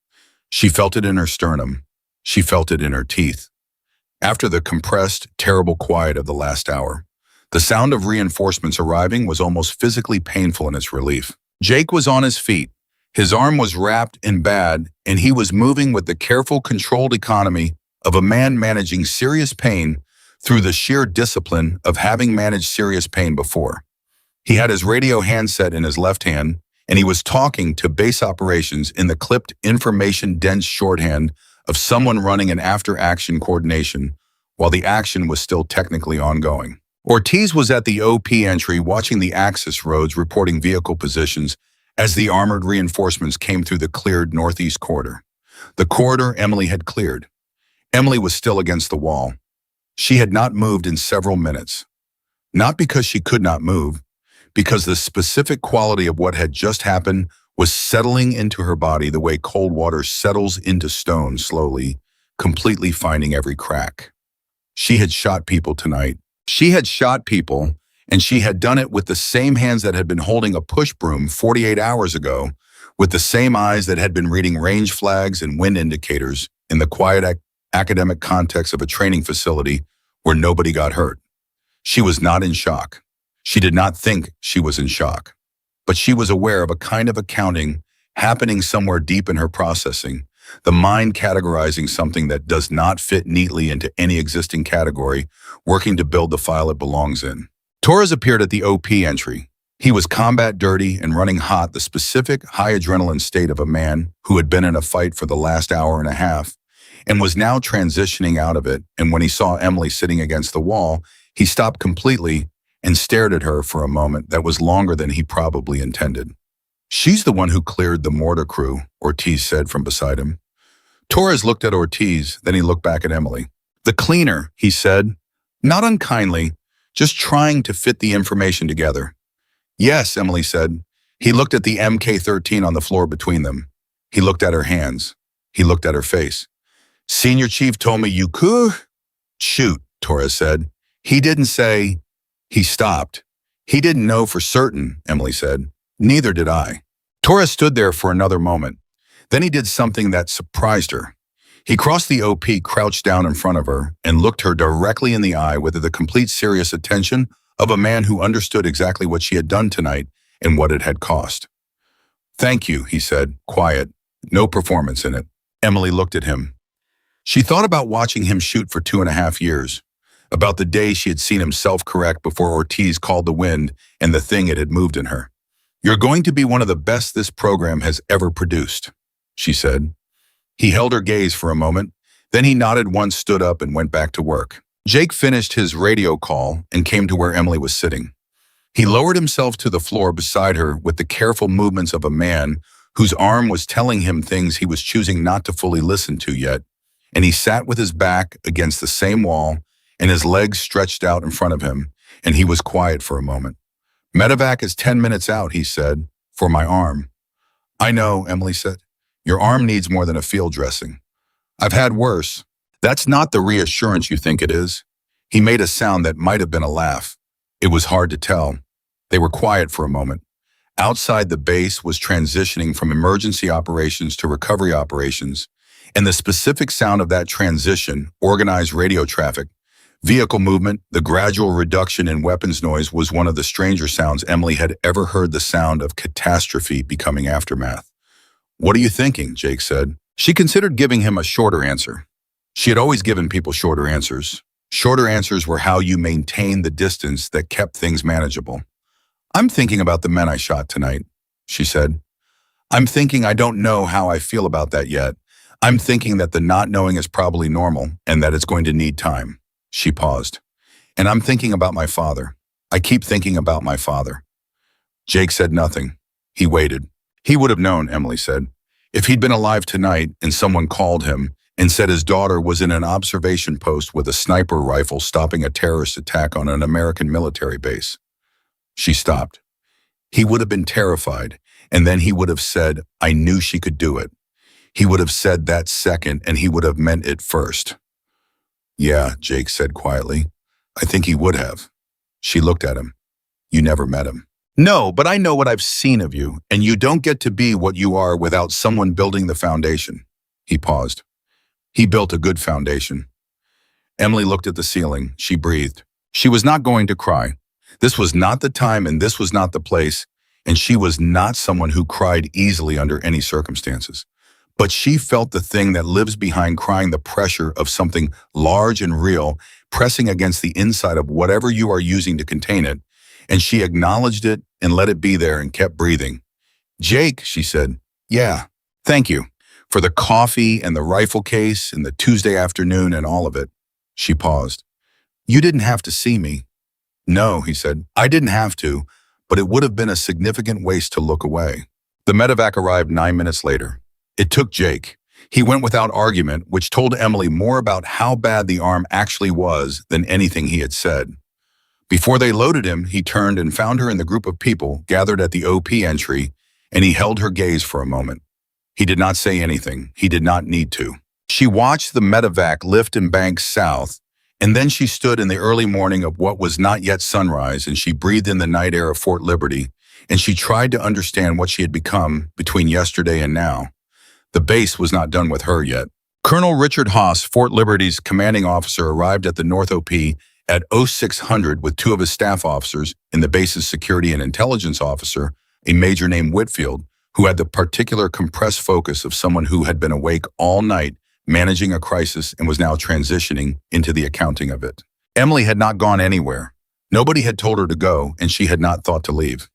She felt it in her sternum. She felt it in her teeth. After the compressed, terrible quiet of the last hour, the sound of reinforcements arriving was almost physically painful in its relief. Jake was on his feet. His arm was wrapped in bad, and he was moving with the careful, controlled economy of a man managing serious pain through the sheer discipline of having managed serious pain before. He had his radio handset in his left hand, and he was talking to base operations in the clipped, information-dense shorthand of someone running an after-action coordination while the action was still technically ongoing. Ortiz was at the OP entry watching the access roads reporting vehicle positions as the armored reinforcements came through the cleared northeast corridor. The corridor Emily had cleared. Emily was still against the wall. She had not moved in several minutes. Not because she could not move, because the specific quality of what had just happened was settling into her body the way cold water settles into stone slowly, completely finding every crack. She had shot people tonight. She had shot people, and she had done it with the same hands that had been holding a push broom 48 hours ago, with the same eyes that had been reading range flags and wind indicators in the quiet academic context of a training facility where nobody got hurt. She was not in shock. She did not think she was in shock. But she was aware of a kind of accounting happening somewhere deep in her processing, the mind categorizing something that does not fit neatly into any existing category, working to build the file it belongs in. Torres appeared at the OP entry. He was combat dirty and running hot, the specific high adrenaline state of a man who had been in a fight for the last hour and a half and was now transitioning out of it. And when he saw Emily sitting against the wall, he stopped completely and stared at her for a moment that was longer than he probably intended. She's the one who cleared the mortar crew, Ortiz said from beside him. Torres looked at Ortiz, then he looked back at Emily. The cleaner, he said, not unkindly, just trying to fit the information together. Yes, Emily said. He looked at the MK-13 on the floor between them. He looked at her hands. He looked at her face. Senior Chief told me you could shoot, Torres said. He didn't say. He stopped. He didn't know for certain, Emily said. Neither did I. Torres stood there for another moment. Then he did something that surprised her. He crossed the OP, crouched down in front of her, and looked her directly in the eye with the complete serious attention of a man who understood exactly what she had done tonight and what it had cost. Thank you, he said, quiet, no performance in it. Emily looked at him. She thought about watching him shoot for 2.5 years. About the day she had seen him self-correct before Ortiz called the wind and the thing it had moved in her. You're going to be one of the best this program has ever produced, she said. He held her gaze for a moment, then he nodded once, stood up, and went back to work. Jake finished his radio call and came to where Emily was sitting. He lowered himself to the floor beside her with the careful movements of a man whose arm was telling him things he was choosing not to fully listen to yet, and he sat with his back against the same wall and his legs stretched out in front of him, and he was quiet for a moment. Medevac is 10 minutes out, he said, for my arm. I know, Emily said. Your arm needs more than a field dressing. I've had worse. That's not the reassurance you think it is. He made a sound that might have been a laugh. It was hard to tell. They were quiet for a moment. Outside, the base was transitioning from emergency operations to recovery operations, and the specific sound of that transition, organized radio traffic, vehicle movement, the gradual reduction in weapons noise was one of the stranger sounds Emily had ever heard. The sound of catastrophe becoming aftermath. What are you thinking? Jake said. She considered giving him a shorter answer. She had always given people shorter answers. Shorter answers were how you maintained the distance that kept things manageable. I'm thinking about the men I shot tonight, she said. I'm thinking I don't know how I feel about that yet. I'm thinking that the not knowing is probably normal and that it's going to need time. She paused. And I'm thinking about my father. I keep thinking about my father. Jake said nothing. He waited. He would have known, Emily said. If he'd been alive tonight and someone called him and said his daughter was in an observation post with a sniper rifle stopping a terrorist attack on an American military base. She stopped. He would have been terrified, and then he would have said, I knew she could do it. He would have said that second, and he would have meant it first. Yeah, Jake said quietly. I think he would have. She looked at him. You never met him. No, but I know what I've seen of you, and you don't get to be what you are without someone building the foundation. He paused. He built a good foundation. Emily looked at the ceiling. She breathed. She was not going to cry. This was not the time and this was not the place, and she was not someone who cried easily under any circumstances. But she felt the thing that lives behind crying, the pressure of something large and real pressing against the inside of whatever you are using to contain it, and she acknowledged it and let it be there and kept breathing. Jake, she said, yeah, thank you for the coffee and the rifle case and the Tuesday afternoon and all of it. She paused. You didn't have to see me. No, he said, I didn't have to, but it would have been a significant waste to look away. The medevac arrived 9 minutes later. It took Jake. He went without argument, which told Emily more about how bad the arm actually was than anything he had said. Before they loaded him, he turned and found her in the group of people gathered at the OP entry, and he held her gaze for a moment. He did not say anything. He did not need to. She watched the medevac lift and bank south, and then she stood in the early morning of what was not yet sunrise, and she breathed in the night air of Fort Liberty, and she tried to understand what she had become between yesterday and now. The base was not done with her yet. Colonel Richard Haas, Fort Liberty's commanding officer, arrived at the North OP at 0600 with two of his staff officers and the base's security and intelligence officer, a major named Whitfield, who had the particular compressed focus of someone who had been awake all night managing a crisis and was now transitioning into the accounting of it. Emily had not gone anywhere. Nobody had told her to go, and she had not thought to leave.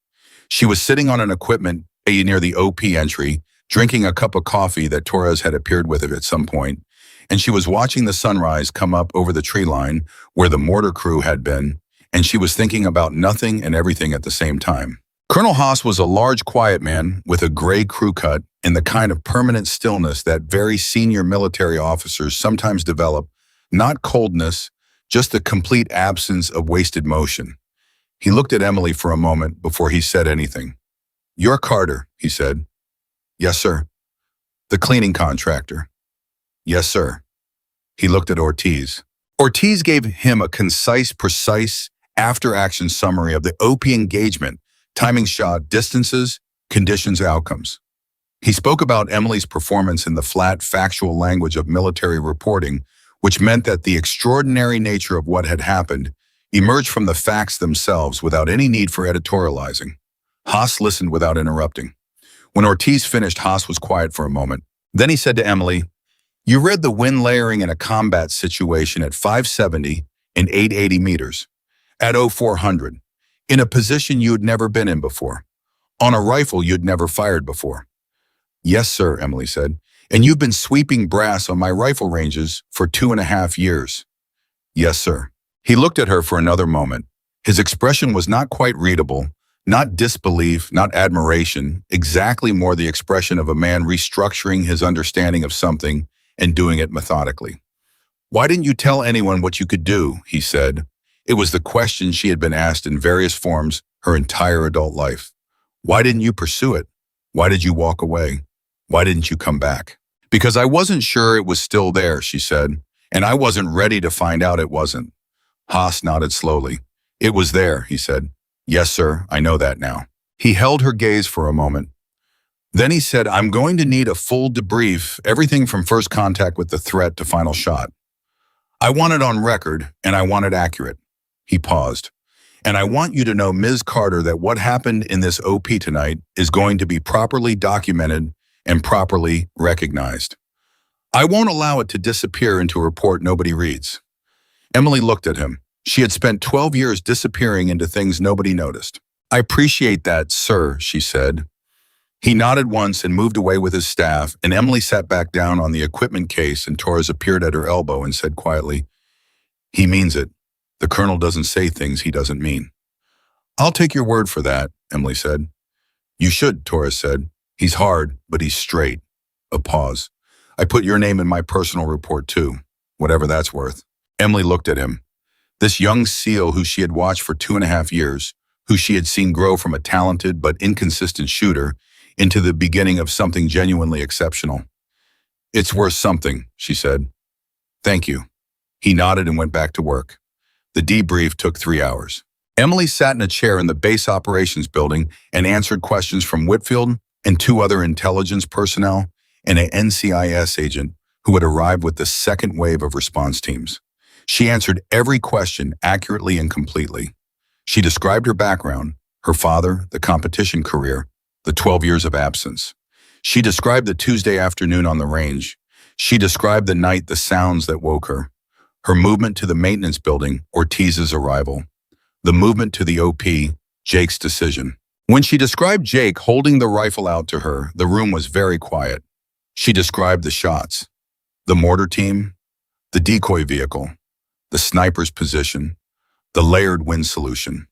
She was sitting on an equipment bay near the OP entry, drinking a cup of coffee that Torres had appeared with at some point, and she was watching the sunrise come up over the tree line where the mortar crew had been, and she was thinking about nothing and everything at the same time. Colonel Haas was a large, quiet man with a gray crew cut and the kind of permanent stillness that very senior military officers sometimes develop, not coldness, just the complete absence of wasted motion. He looked at Emily for a moment before he said anything. You're Carter, he said. Yes, sir. The cleaning contractor. Yes, sir. He looked at Ortiz. Ortiz gave him a concise, precise, after-action summary of the OP engagement, timing shot, distances, conditions, outcomes. He spoke about Emily's performance in the flat, factual language of military reporting, which meant that the extraordinary nature of what had happened emerged from the facts themselves without any need for editorializing. Haas listened without interrupting. When Ortiz finished, Haas was quiet for a moment. Then he said to Emily, you read the wind layering in a combat situation at 570 and 880 meters, at 0400, in a position you'd never been in before, on a rifle you'd never fired before. Yes, sir, Emily said, and you've been sweeping brass on my rifle ranges for 2.5 years. Yes, sir. He looked at her for another moment. His expression was not quite readable, not disbelief, not admiration, exactly more the expression of a man restructuring his understanding of something and doing it methodically. Why didn't you tell anyone what you could do, he said. It was the question she had been asked in various forms her entire adult life. Why didn't you pursue it? Why did you walk away? Why didn't you come back? Because I wasn't sure it was still there, she said, and I wasn't ready to find out it wasn't. Haas nodded slowly. It was there, he said. Yes, sir, I know that now. He held her gaze for a moment. Then he said, I'm going to need a full debrief, everything from first contact with the threat to final shot. I want it on record, and I want it accurate. He paused. And I want you to know, Ms. Carter, that what happened in this OP tonight is going to be properly documented and properly recognized. I won't allow it to disappear into a report nobody reads. Emily looked at him. She had spent 12 years disappearing into things nobody noticed. I appreciate that, sir, she said. He nodded once and moved away with his staff, and Emily sat back down on the equipment case, and Torres appeared at her elbow and said quietly, He means it. The colonel doesn't say things he doesn't mean. I'll take your word for that, Emily said. You should, Torres said. He's hard, but he's straight. A pause. I put your name in my personal report too, whatever that's worth. Emily looked at him. This young SEAL who she had watched for 2.5 years, who she had seen grow from a talented but inconsistent shooter into the beginning of something genuinely exceptional. It's worth something, she said. Thank you. He nodded and went back to work. The debrief took 3 hours. Emily sat in a chair in the base operations building and answered questions from Whitfield and 2 other intelligence personnel and an NCIS agent who had arrived with the second wave of response teams. She answered every question accurately and completely. She described her background, her father, the competition career, the 12 years of absence. She described the Tuesday afternoon on the range. She described the night, the sounds that woke her. Her movement to the maintenance building, Ortiz's arrival. The movement to the OP, Jake's decision. When she described Jake holding the rifle out to her, the room was very quiet. She described the shots. The mortar team, the decoy vehicle, the sniper's position, the layered wind solution.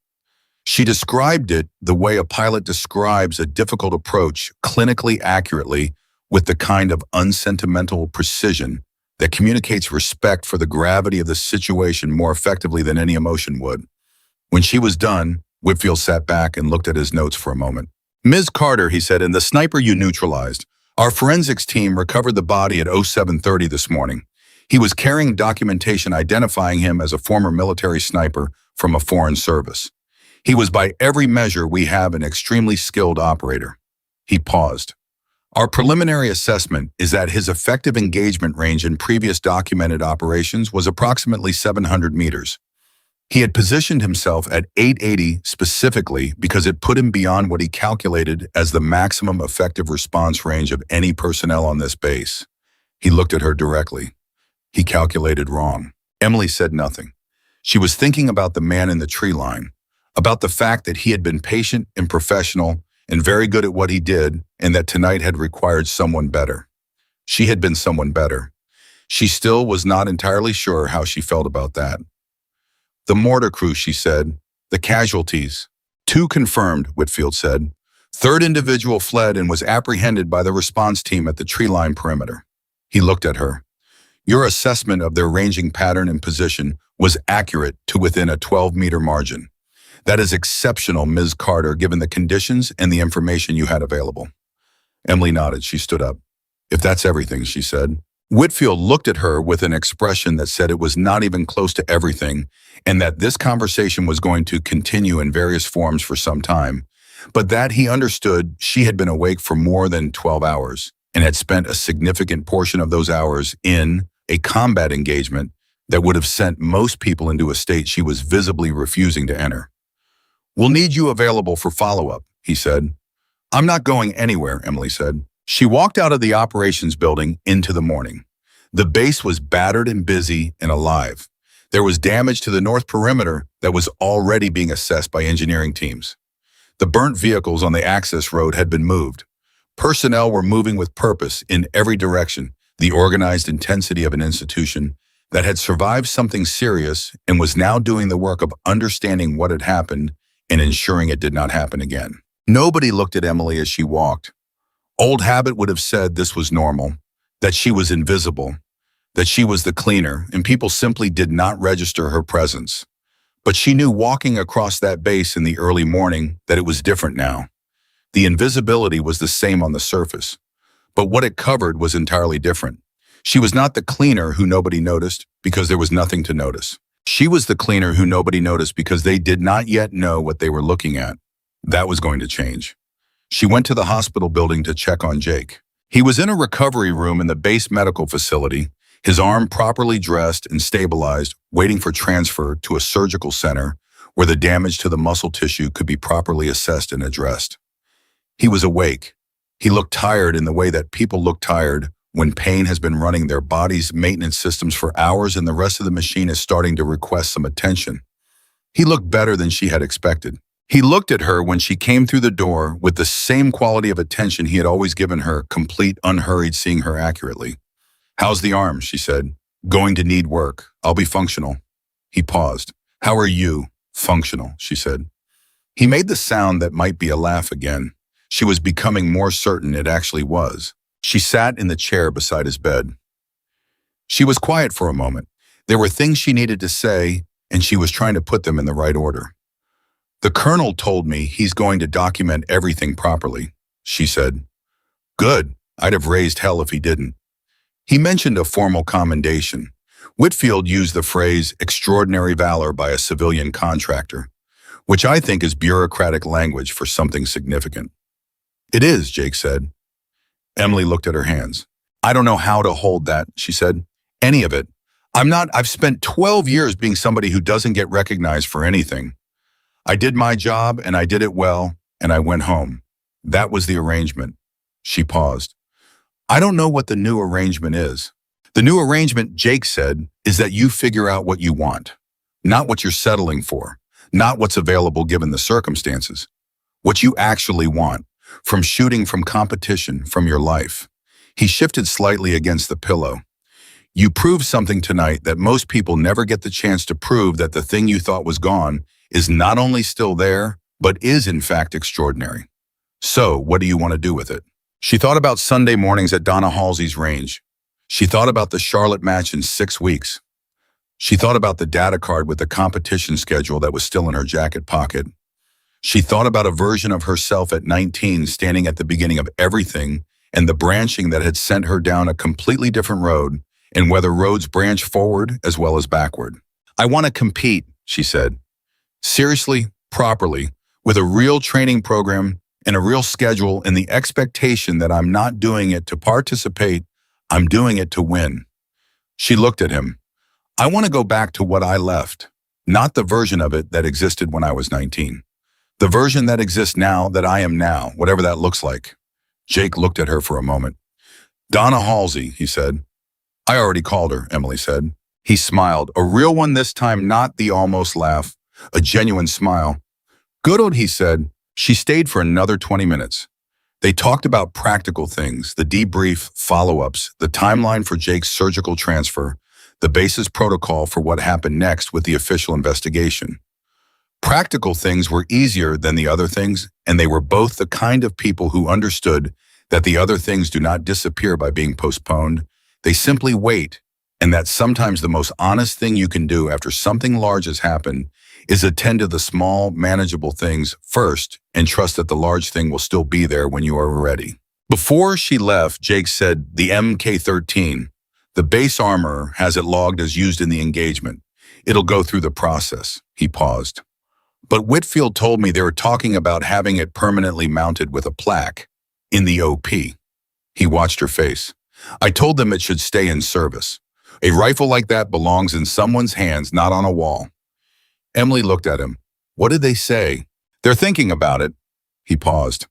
She described it the way a pilot describes a difficult approach clinically accurately with the kind of unsentimental precision that communicates respect for the gravity of the situation more effectively than any emotion would. When she was done, Whitfield sat back and looked at his notes for a moment. Ms. Carter, he said, and the sniper you neutralized. Our forensics team recovered the body at 07:30 this morning. He was carrying documentation identifying him as a former military sniper from a foreign service. He was by every measure we have an extremely skilled operator. He paused. Our preliminary assessment is that his effective engagement range in previous documented operations was approximately 700 meters. He had positioned himself at 880 specifically because it put him beyond what he calculated as the maximum effective response range of any personnel on this base. He looked at her directly. He calculated wrong. Emily said nothing. She was thinking about the man in the tree line, about the fact that he had been patient and professional and very good at what he did, and that tonight had required someone better. She had been someone better. She still was not entirely sure how she felt about that. The mortar crew, she said. The casualties. 2 confirmed, Whitfield said. 3rd individual fled and was apprehended by the response team at the tree line perimeter. He looked at her. Your assessment of their ranging pattern and position was accurate to within a 12-meter margin. That is exceptional, Ms. Carter, given the conditions and the information you had available. Emily nodded. She stood up. If that's everything, she said. Whitfield looked at her with an expression that said it was not even close to everything and that this conversation was going to continue in various forms for some time, but that he understood she had been awake for more than 12 hours and had spent a significant portion of those hours in a combat engagement that would have sent most people into a state she was visibly refusing to enter. We'll need you available for follow-up, he said. I'm not going anywhere, Emily said. She walked out of the operations building into the morning. The base was battered and busy and alive. There was damage to the north perimeter that was already being assessed by engineering teams. The burnt vehicles on the access road had been moved. Personnel were moving with purpose in every direction, the organized intensity of an institution that had survived something serious and was now doing the work of understanding what had happened and ensuring it did not happen again. Nobody looked at Emily as she walked. Old habit would have said this was normal, that she was invisible, that she was the cleaner, and people simply did not register her presence. But she knew walking across that base in the early morning that it was different now. The invisibility was the same on the surface, but what it covered was entirely different. She was not the cleaner who nobody noticed because there was nothing to notice. She was the cleaner who nobody noticed because they did not yet know what they were looking at. That was going to change. She went to the hospital building to check on Jake. He was in a recovery room in the base medical facility, his arm properly dressed and stabilized, waiting for transfer to a surgical center where the damage to the muscle tissue could be properly assessed and addressed. He was awake. He looked tired in the way that people look tired when pain has been running their body's maintenance systems for hours and the rest of the machine is starting to request some attention. He looked better than she had expected. He looked at her when she came through the door with the same quality of attention he had always given her, complete, unhurried, seeing her accurately. "How's the arm?" she said. "Going to need work. I'll be functional." He paused. "How are you?" "Functional," she said. He made the sound that might be a laugh again. She was becoming more certain it actually was. She sat in the chair beside his bed. She was quiet for a moment. There were things she needed to say, and she was trying to put them in the right order. "The colonel told me he's going to document everything properly," she said. "Good. I'd have raised hell if he didn't." He mentioned a formal commendation. Whitfield used the phrase extraordinary valor by a civilian contractor, which I think is bureaucratic language for something significant. "It is," Jake said. Emily looked at her hands. "I don't know how to hold that," she said. "Any of it. I've spent 12 years being somebody who doesn't get recognized for anything. I did my job and I did it well and I went home. That was the arrangement." She paused. "I don't know what the new arrangement is." "The new arrangement," Jake said, "is that you figure out what you want. Not what you're settling for. Not what's available given the circumstances. What you actually want. From shooting, from competition, from your life." He shifted slightly against the pillow. "You proved something tonight that most people never get the chance to prove, that the thing you thought was gone is not only still there, but is in fact extraordinary. So, what do you want to do with it?" She thought about Sunday mornings at Donna Halsey's range. She thought about the Charlotte match in 6 weeks. She thought about the data card with the competition schedule that was still in her jacket pocket. She thought about a version of herself at 19 standing at the beginning of everything and the branching that had sent her down a completely different road, and whether roads branch forward as well as backward. "I want to compete," she said. "Seriously, properly, with a real training program and a real schedule, and the expectation that I'm not doing it to participate, I'm doing it to win." She looked at him. "I want to go back to what I left, not the version of it that existed when I was 19. The version that exists now, that I am now, whatever that looks like." Jake looked at her for a moment. "Donna Halsey," he said. "I already called her," Emily said. He smiled, a real one this time, not the almost laugh, a genuine smile. "Good," he said. She stayed for another 20 minutes. They talked about practical things, the debrief, follow-ups, the timeline for Jake's surgical transfer, the base's protocol for what happened next with the official investigation. Practical things were easier than the other things, and they were both the kind of people who understood that the other things do not disappear by being postponed. They simply wait, and that sometimes the most honest thing you can do after something large has happened is attend to the small, manageable things first and trust that the large thing will still be there when you are ready. Before she left, Jake said, "The MK-13, the base armor has it logged as used in the engagement. It'll go through the process." He paused. "But Whitfield told me they were talking about having it permanently mounted with a plaque in the OP." He watched her face. "I told them it should stay in service. A rifle like that belongs in someone's hands, not on a wall." Emily looked at him. "What did they say?" "They're thinking about it." He paused.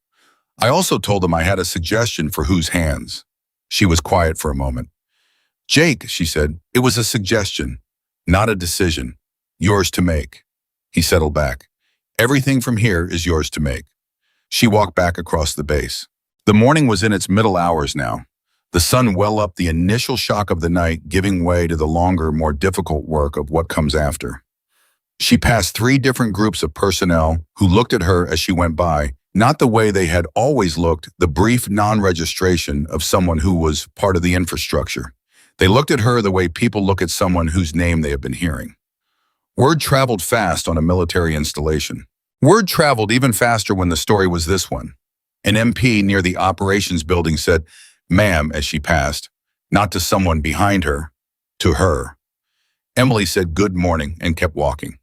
"I also told them I had a suggestion for whose hands." She was quiet for a moment. "Jake," she said, "it was a suggestion, not a decision. Yours to make." He settled back. "Everything from here is yours to make." She walked back across the base. The morning was in its middle hours now. The sun well up, the initial shock of the night giving way to the longer, more difficult work of what comes after. She passed 3 different groups of personnel who looked at her as she went by, not the way they had always looked, the brief non-registration of someone who was part of the infrastructure. They looked at her the way people look at someone whose name they have been hearing. Word traveled fast on a military installation. Word traveled even faster when the story was this one. An MP near the operations building said, "Ma'am," as she passed, not to someone behind her, to her. Emily said good morning and kept walking.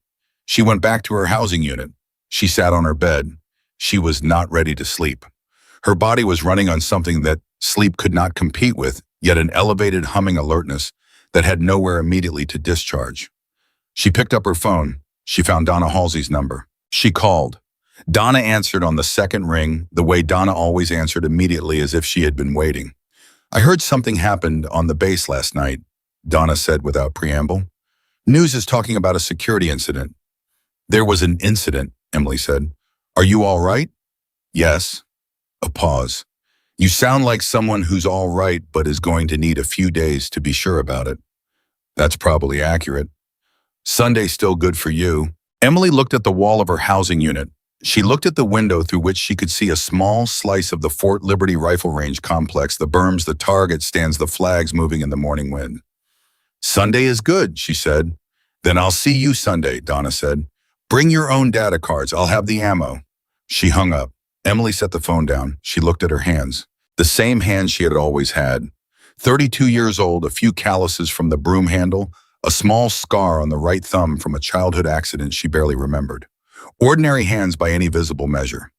She went back to her housing unit. She sat on her bed. She was not ready to sleep. Her body was running on something that sleep could not compete with, yet an elevated humming alertness that had nowhere immediately to discharge. She picked up her phone. She found Donna Halsey's number. She called. Donna answered on the second ring, the way Donna always answered immediately, as if she had been waiting. "I heard something happened on the base last night," Donna said without preamble. "News is talking about a security incident." "There was an incident," Emily said. "Are you all right?" "Yes." A pause. "You sound like someone who's all right but is going to need a few days to be sure about it." "That's probably accurate." "Sunday still good for you?" Emily looked at the wall of her housing unit. She looked at the window through which she could see a small slice of the Fort Liberty Rifle Range complex, the berms, the target stands, the flags moving in the morning wind. "Sunday is good," she said. "Then I'll see you Sunday," Donna said. "Bring your own data cards. I'll have the ammo." She hung up. Emily set the phone down. She looked at her hands. The same hands she had always had. 32 years old, a few calluses from the broom handle, a small scar on the right thumb from a childhood accident she barely remembered. Ordinary hands by any visible measure.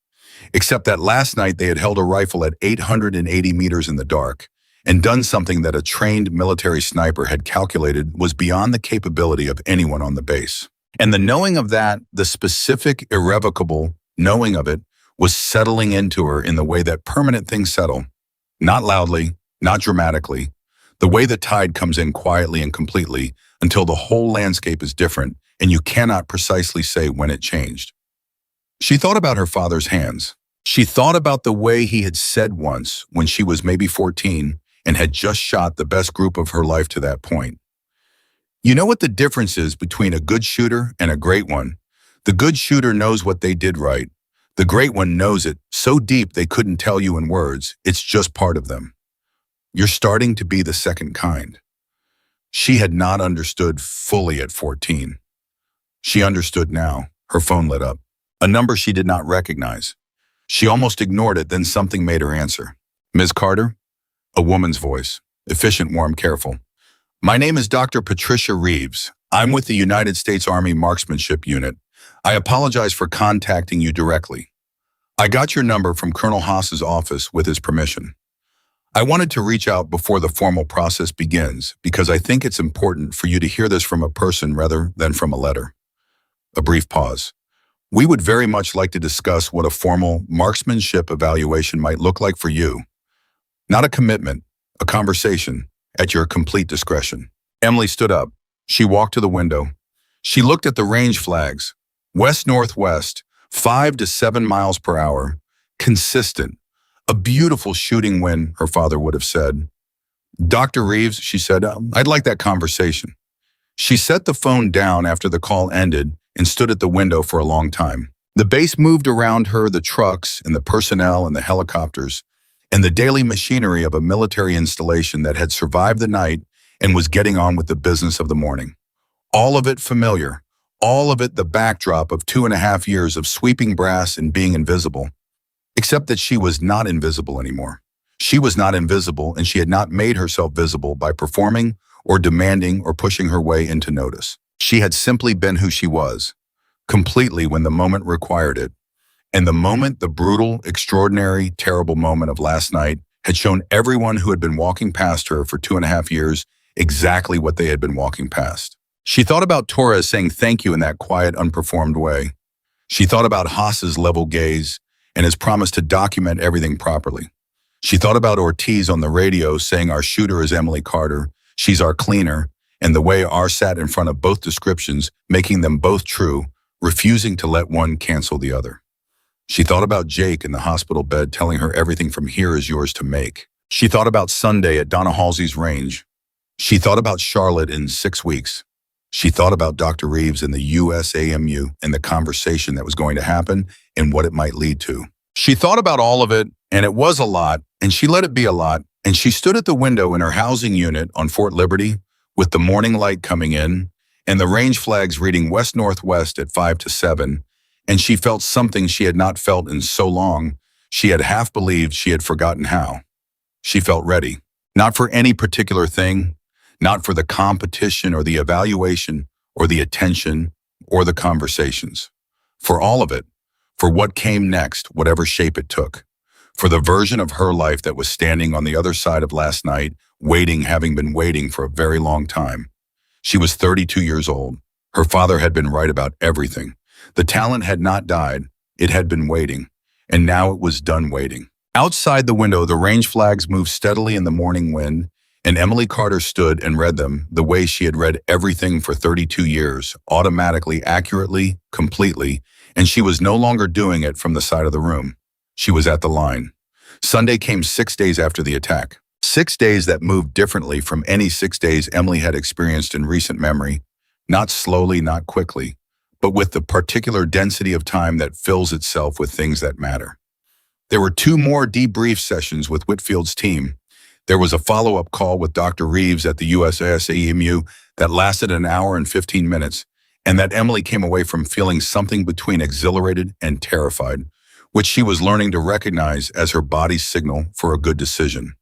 Except that last night they had held a rifle at 880 meters in the dark and done something that a trained military sniper had calculated was beyond the capability of anyone on the base. And the knowing of that, the specific, irrevocable knowing of it, was settling into her in the way that permanent things settle. Not loudly, not dramatically. The way the tide comes in quietly and completely until the whole landscape is different and you cannot precisely say when it changed. She thought about her father's hands. She thought about the way he had said once, when she was maybe 14 and had just shot the best group of her life to that point. "You know what the difference is between a good shooter and a great one? The good shooter knows what they did right. The great one knows it so deep they couldn't tell you in words. It's just part of them. You're starting to be the second kind." She had not understood fully at 14. She understood now. Her phone lit up. A number she did not recognize. She almost ignored it, then something made her answer. "Ms. Carter?" A woman's voice. Efficient, warm, careful. "My name is Dr. Patricia Reeves. I'm with the United States Army Marksmanship Unit. I apologize for contacting you directly. I got your number from Colonel Haas's office with his permission. I wanted to reach out before the formal process begins because I think it's important for you to hear this from a person rather than from a letter." A brief pause. "We would very much like to discuss what a formal marksmanship evaluation might look like for you. Not a commitment, a conversation, at your complete discretion." Emily stood up. She walked to the window. She looked at the range flags. West-northwest, 5 to 7 miles per hour. Consistent. A beautiful shooting wind, her father would have said. "Dr. Reeves," she said, "I'd like that conversation." She set the phone down after the call ended and stood at the window for a long time. The base moved around her, the trucks and the personnel and the helicopters, and the daily machinery of a military installation that had survived the night and was getting on with the business of the morning. All of it familiar, all of it the backdrop of 2.5 years of sweeping brass and being invisible. Except that she was not invisible anymore. She was not invisible, and she had not made herself visible by performing or demanding or pushing her way into notice. She had simply been who she was, completely when the moment required it. And the moment, the brutal, extraordinary, terrible moment of last night, had shown everyone who had been walking past her for 2.5 years exactly what they had been walking past. She thought about Torres saying thank you in that quiet, unperformed way. She thought about Haas's level gaze and his promise to document everything properly. She thought about Ortiz on the radio saying our shooter is Emily Carter, she's our cleaner, and the way R sat in front of both descriptions, making them both true, refusing to let one cancel the other. She thought about Jake in the hospital bed telling her everything from here is yours to make. She thought about Sunday at Donna Halsey's range. She thought about Charlotte in 6 weeks. She thought about Dr. Reeves in the USAMU and the conversation that was going to happen and what it might lead to. She thought about all of it, and it was a lot, and she let it be a lot, and she stood at the window in her housing unit on Fort Liberty with the morning light coming in and the range flags reading west-northwest at 5 to 7, and she felt something she had not felt in so long, she had half believed she had forgotten how. She felt ready, not for any particular thing, not for the competition or the evaluation or the attention or the conversations. For all of it, for what came next, whatever shape it took. For the version of her life that was standing on the other side of last night, waiting, having been waiting for a very long time. She was 32 years old. Her father had been right about everything. The talent had not died. It had been waiting. And now it was done waiting. Outside the window, the range flags moved steadily in the morning wind, and Emily Carter stood and read them the way she had read everything for 32 years, automatically, accurately, completely, and she was no longer doing it from the side of the room. She was at the line. Sunday came 6 days after the attack. 6 days that moved differently from any 6 days Emily had experienced in recent memory, not slowly, not quickly, but with the particular density of time that fills itself with things that matter. There were 2 more debrief sessions with Whitfield's team. There was a follow-up call with Dr. Reeves at the USASEMU that lasted an hour and 15 minutes, and that Emily came away from feeling something between exhilarated and terrified, which she was learning to recognize as her body's signal for a good decision.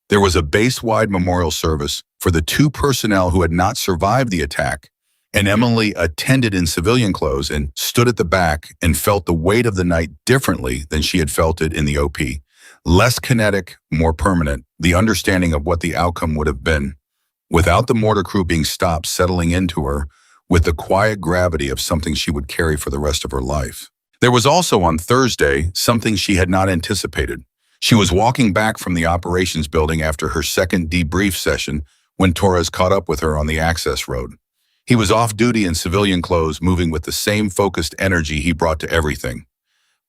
There was a base-wide memorial service for the 2 personnel who had not survived the attack, and Emily attended in civilian clothes and stood at the back and felt the weight of the night differently than she had felt it in the OP. Less kinetic, more permanent, the understanding of what the outcome would have been, without the mortar crew being stopped settling into her, with the quiet gravity of something she would carry for the rest of her life. There was also on Thursday something she had not anticipated. She was walking back from the operations building after her second debrief session when Torres caught up with her on the access road. He was off duty in civilian clothes, moving with the same focused energy he brought to everything.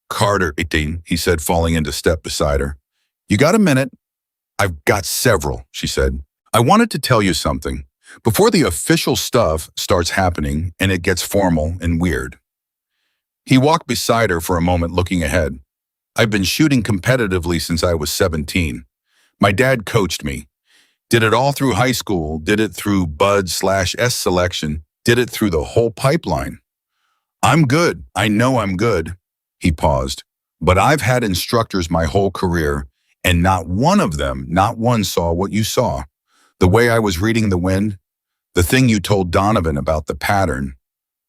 "Carter, 18, he said, falling into step beside her. "You got a minute?" "I've got several," she said. "I wanted to tell you something before the official stuff starts happening and it gets formal and weird." He walked beside her for a moment, looking ahead. "I've been shooting competitively since I was 17. My dad coached me. Did it all through high school, did it through Bud/S selection, did it through the whole pipeline. I'm good. I know I'm good." He paused. "But I've had instructors my whole career, and not one of them, not one saw what you saw. The way I was reading the wind, the thing you told Donovan about the pattern.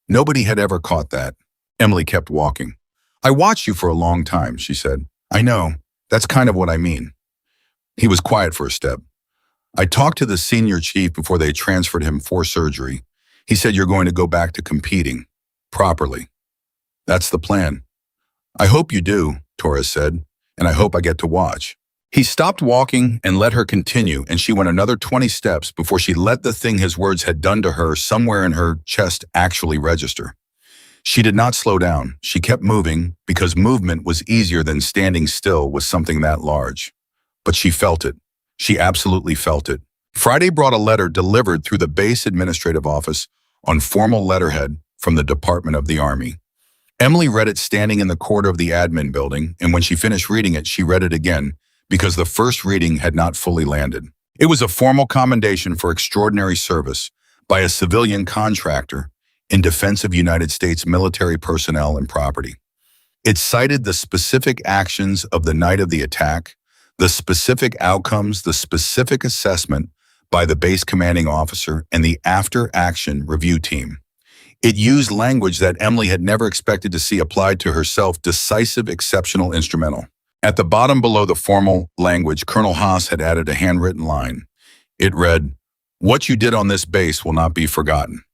Nobody had ever caught that." Emily kept walking. "I watched you for a long time," she said. "I know. That's kind of what I mean." He was quiet for a step. "I talked to the senior chief before they transferred him for surgery. He said you're going to go back to competing. Properly. That's the plan." "I hope you do," Torres said, "and I hope I get to watch." He stopped walking and let her continue, and she went another 20 steps before she let the thing his words had done to her somewhere in her chest actually register. She did not slow down. She kept moving because movement was easier than standing still with something that large. But she felt it. She absolutely felt it. Friday brought a letter delivered through the base administrative office on formal letterhead from the Department of the Army. Emily read it standing in the corridor of the admin building, and when she finished reading it, she read it again because the first reading had not fully landed. It was a formal commendation for extraordinary service by a civilian contractor in defense of United States military personnel and property. It cited the specific actions of the night of the attack, the specific outcomes, the specific assessment by the base commanding officer and the after-action review team. It used language that Emily had never expected to see applied to herself: decisive, exceptional, instrumental. At the bottom below the formal language, Colonel Haas had added a handwritten line. It read, "What you did on this base will not be forgotten.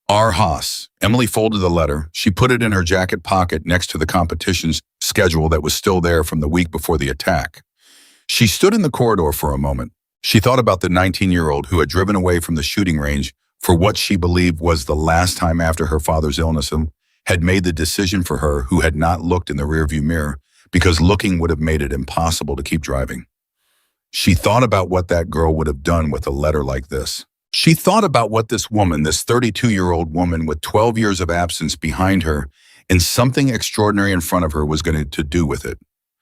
R. Haas." Emily folded the letter. She put it in her jacket pocket next to the competition's schedule that was still there from the week before the attack. She stood in the corridor for a moment. She thought about the 19-year-old who had driven away from the shooting range for what she believed was the last time after her father's illness, and had made the decision for her, who had not looked in the rearview mirror because looking would have made it impossible to keep driving. She thought about what that girl would have done with a letter like this. She thought about what this woman, this 32-year-old woman with 12 years of absence behind her and something extraordinary in front of her, was going to do with it.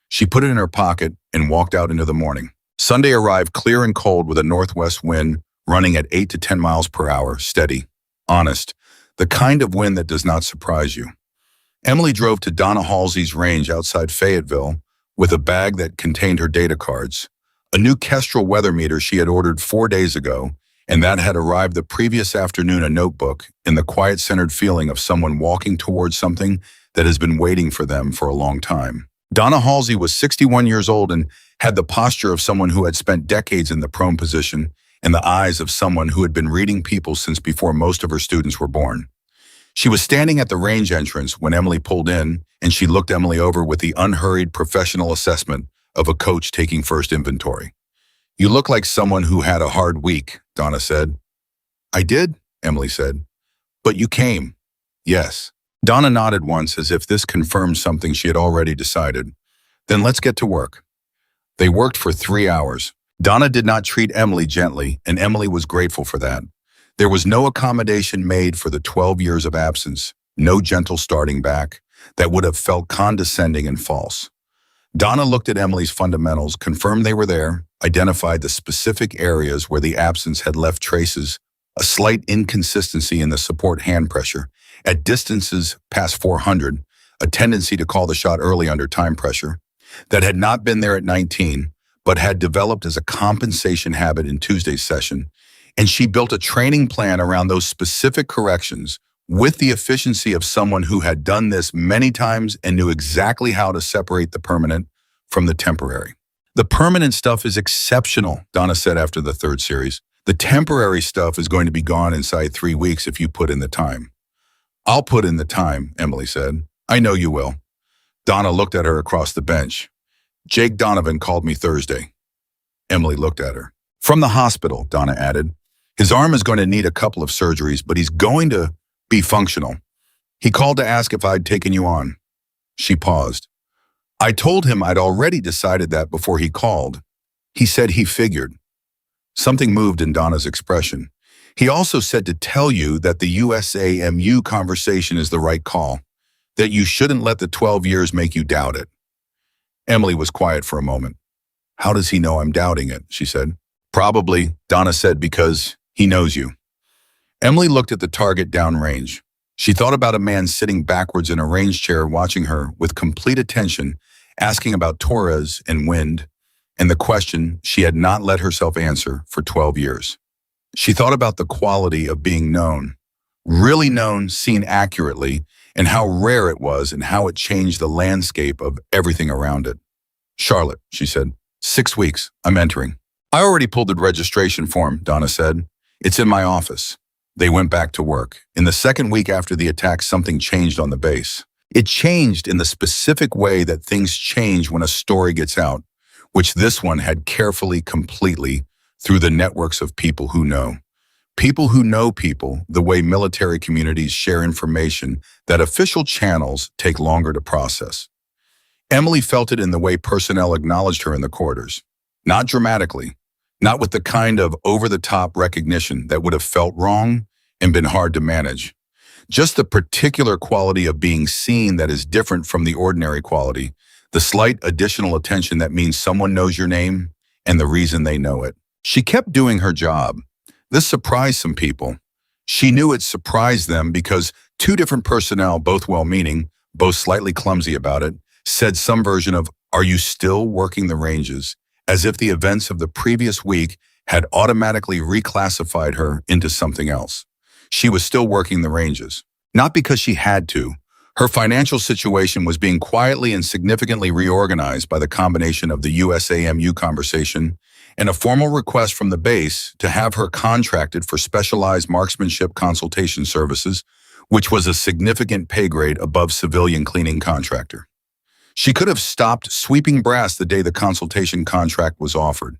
She put it in her pocket and walked out into the morning. Sunday arrived clear and cold with a northwest wind running at 8 to 10 miles per hour, steady. honest, the kind of win that does not surprise you. Emily drove to Donna Halsey's range outside Fayetteville with a bag that contained her data cards, a new Kestrel weather meter she had ordered 4 days ago, and that had arrived the previous afternoon, a notebook, in the quiet-centered feeling of someone walking towards something that has been waiting for them for a long time. Donna Halsey was 61 years old and had the posture of someone who had spent decades in the prone position and the eyes of someone who had been reading people since before most of her students were born. She was standing at the range entrance when Emily pulled in, and she looked Emily over with the unhurried professional assessment of a coach taking first inventory. "You look like someone who had a hard week," Donna said. "I did," Emily said. "But you came." "Yes." Donna nodded once as if this confirmed something she had already decided. "Then let's get to work." They worked for 3 hours. Donna did not treat Emily gently, and Emily was grateful for that. There was no accommodation made for the 12 years of absence, no gentle starting back that would have felt condescending and false. Donna looked at Emily's fundamentals, confirmed they were there, identified the specific areas where the absence had left traces, a slight inconsistency in the support hand pressure, at distances past 400, a tendency to call the shot early under time pressure, that had not been there at 19, but had developed as a compensation habit in Tuesday's session, and she built a training plan around those specific corrections with the efficiency of someone who had done this many times and knew exactly how to separate the permanent from the temporary. "The permanent stuff is exceptional," Donna said after the third series. "The temporary stuff is going to be gone inside 3 weeks if you put in the time." "I'll put in the time," Emily said. "I know you will." Donna looked at her across the bench. "Jake Donovan called me Thursday." Emily looked at her. "From the hospital," Donna added. "His arm is going to need a couple of surgeries, but he's going to be functional. He called to ask if I'd taken you on." She paused. "I told him I'd already decided that before he called. He said he figured." Something moved in Donna's expression. "He also said to tell you that the USAMU conversation is the right call, that you shouldn't let the 12 years make you doubt it." Emily was quiet for a moment. "How does he know I'm doubting it?" she said. "Probably," Donna said, "because he knows you." Emily looked at the target downrange. She thought about a man sitting backwards in a range chair watching her with complete attention, asking about Torres and wind, and the question she had not let herself answer for 12 years. She thought about the quality of being known, really known, seen accurately, and how rare it was and how it changed the landscape of everything around it. "Charlotte," she said, 6 weeks, I'm entering." "I already pulled the registration form," Donna said. "It's in my office." They went back to work. In the second week after the attack, something changed on the base. It changed in the specific way that things change when a story gets out, which this one had carefully, completely, through the networks of people who know. People who know people, the way military communities share information that official channels take longer to process. Emily felt it in the way personnel acknowledged her in the corridors. Not dramatically, not with the kind of over-the-top recognition that would have felt wrong and been hard to manage. Just the particular quality of being seen that is different from the ordinary quality, the slight additional attention that means someone knows your name and the reason they know it. She kept doing her job. This surprised some people. She knew it surprised them because 2 different personnel, both well-meaning, both slightly clumsy about it, said some version of, "Are you still working the ranges?" as if the events of the previous week had automatically reclassified her into something else. She was still working the ranges. Not because she had to. Her financial situation was being quietly and significantly reorganized by the combination of the USAMU conversation and a formal request from the base to have her contracted for specialized marksmanship consultation services, which was a significant pay grade above civilian cleaning contractor. She could have stopped sweeping brass the day the consultation contract was offered.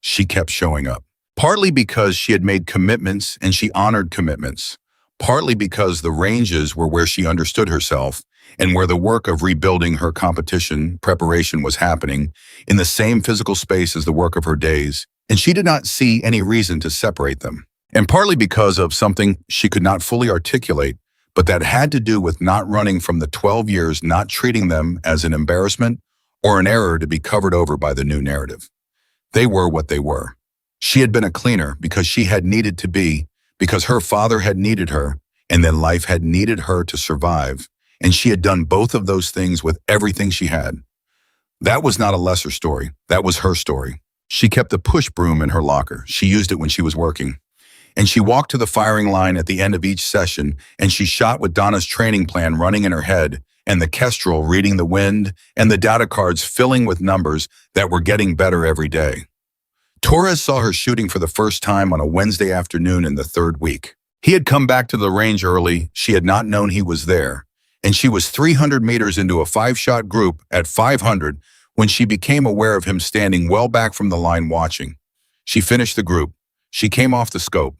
She kept showing up. Partly because she had made commitments and she honored commitments. Partly because the ranges were where she understood herself and where the work of rebuilding her competition preparation was happening in the same physical space as the work of her days, and she did not see any reason to separate them. And partly because of something she could not fully articulate, but that had to do with not running from the 12 years, not treating them as an embarrassment or an error to be covered over by the new narrative. They were what they were. She had been a cleaner because she had needed to be, because her father had needed her, and then life had needed her to survive, and she had done both of those things with everything she had. That was not a lesser story. That was her story. She kept a push broom in her locker. She used it when she was working. And she walked to the firing line at the end of each session, and she shot with Donna's training plan running in her head, and the Kestrel reading the wind, and the data cards filling with numbers that were getting better every day. Torres saw her shooting for the first time on a Wednesday afternoon in the third week. He had come back to the range early. She had not known he was there, and she was 300 meters into a 5-shot group at 500 when she became aware of him standing well back from the line watching. She finished the group. She came off the scope.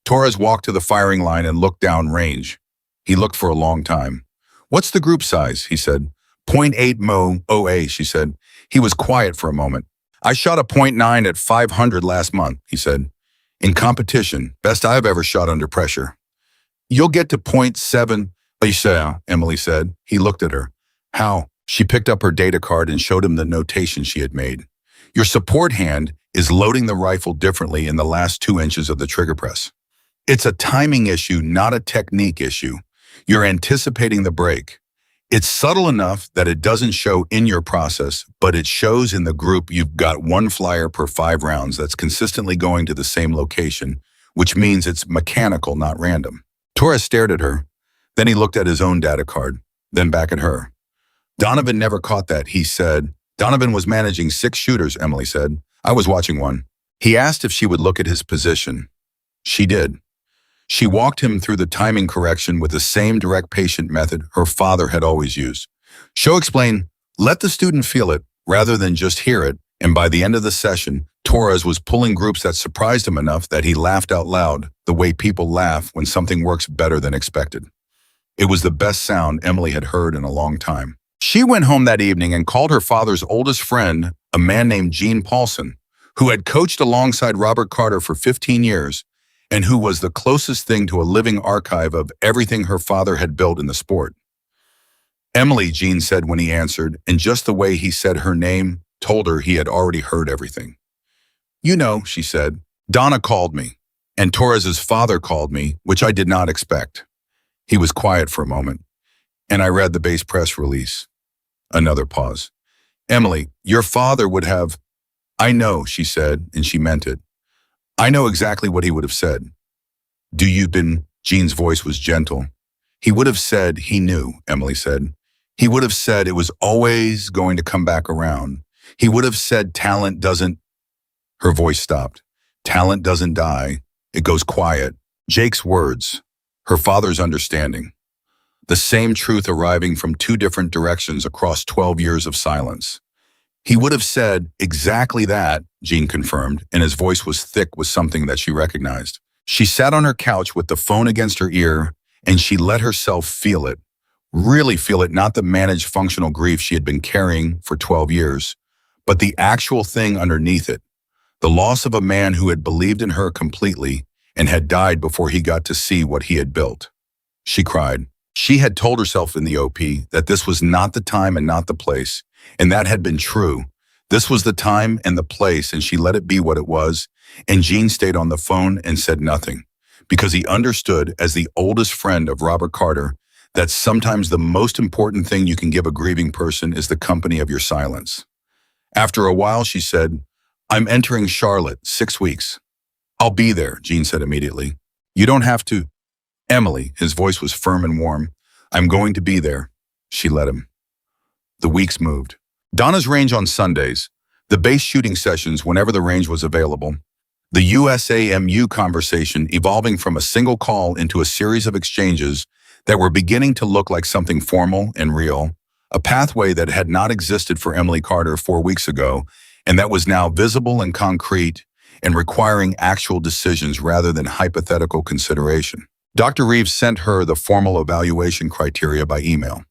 Torres walked to the firing line and looked down range. He looked for a long time. "What's the group size?" he said. ".8 Mo OA, she said. He was quiet for a moment. "I shot a .9 at 500 last month," he said. "In competition, best I've ever shot under pressure." "You'll get to .7, Lisa," Emily said. He looked at her. "How?" She picked up her data card and showed him the notation she had made. "Your support hand is loading the rifle differently in the last 2 inches of the trigger press. It's a timing issue, not a technique issue. You're anticipating the break. It's subtle enough that it doesn't show in your process, but it shows in the group. You've got 1 flyer per 5 rounds that's consistently going to the same location, which means it's mechanical, not random." Torres stared at her. Then he looked at his own data card, then back at her. "Donovan never caught that," he said. "Donovan was managing 6 shooters," Emily said. "I was watching one." He asked if she would look at his position. She did. She walked him through the timing correction with the same direct patient method her father had always used. She'll explain, let the student feel it rather than just hear it, and by the end of the session, Torres was pulling groups that surprised him enough that he laughed out loud, the way people laugh when something works better than expected. It was the best sound Emily had heard in a long time. She went home that evening and called her father's oldest friend, a man named Gene Paulson, who had coached alongside Robert Carter for 15 years, and who was the closest thing to a living archive of everything her father had built in the sport. "Emily," Gene said when he answered, and just the way he said her name told her he had already heard everything. "You know," she said, "Donna called me, and Torres's father called me, which I did not expect." He was quiet for a moment, and I read the base press release. Another pause. "Emily, your father would have—" "I know," she said, and she meant it. "I know exactly what he would have said." "Do you been—" Gene's voice was gentle. "He would have said he knew," Emily said. "He would have said it was always going to come back around. He would have said talent doesn't—" Her voice stopped. "Talent doesn't die. It goes quiet." Jake's words. Her father's understanding. The same truth arriving from 2 different directions across 12 years of silence. "He would have said exactly that," Gene confirmed, and his voice was thick with something that she recognized. She sat on her couch with the phone against her ear, and she let herself feel it. Really feel it, not the managed functional grief she had been carrying for 12 years, but the actual thing underneath it. The loss of a man who had believed in her completely and had died before he got to see what he had built. She cried. She had told herself in the OP that this was not the time and not the place, and that had been true. This was the time and the place, and she let it be what it was, and Gene stayed on the phone and said nothing, because he understood, as the oldest friend of Robert Carter, that sometimes the most important thing you can give a grieving person is the company of your silence. After a while, she said, "I'm entering Charlotte, 6 weeks. "I'll be there," Gene said immediately. "You don't have to—" "Emily," his voice was firm and warm, "I'm going to be there." She let him. The weeks moved. Donna's range on Sundays, the base shooting sessions whenever the range was available, the USAMU conversation evolving from a single call into a series of exchanges that were beginning to look like something formal and real, a pathway that had not existed for Emily Carter 4 weeks ago, and that was now visible and concrete and requiring actual decisions rather than hypothetical consideration. Dr. Reeves sent her the formal evaluation criteria by email.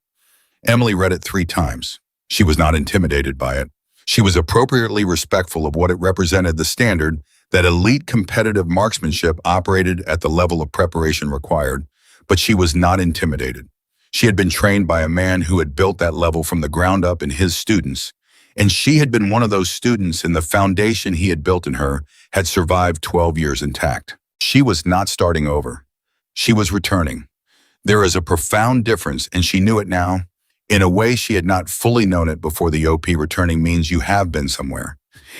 Emily read it 3 times. She was not intimidated by it. She was appropriately respectful of what it represented, the standard that elite competitive marksmanship operated at the level of preparation required, but she was not intimidated. She had been trained by a man who had built that level from the ground up in his students, and she had been one of those students, and the foundation he had built in her had survived 12 years intact. She was not starting over. She was returning. There is a profound difference, and she knew it now. In a way she had not fully known it before. The OP returning means you have been somewhere.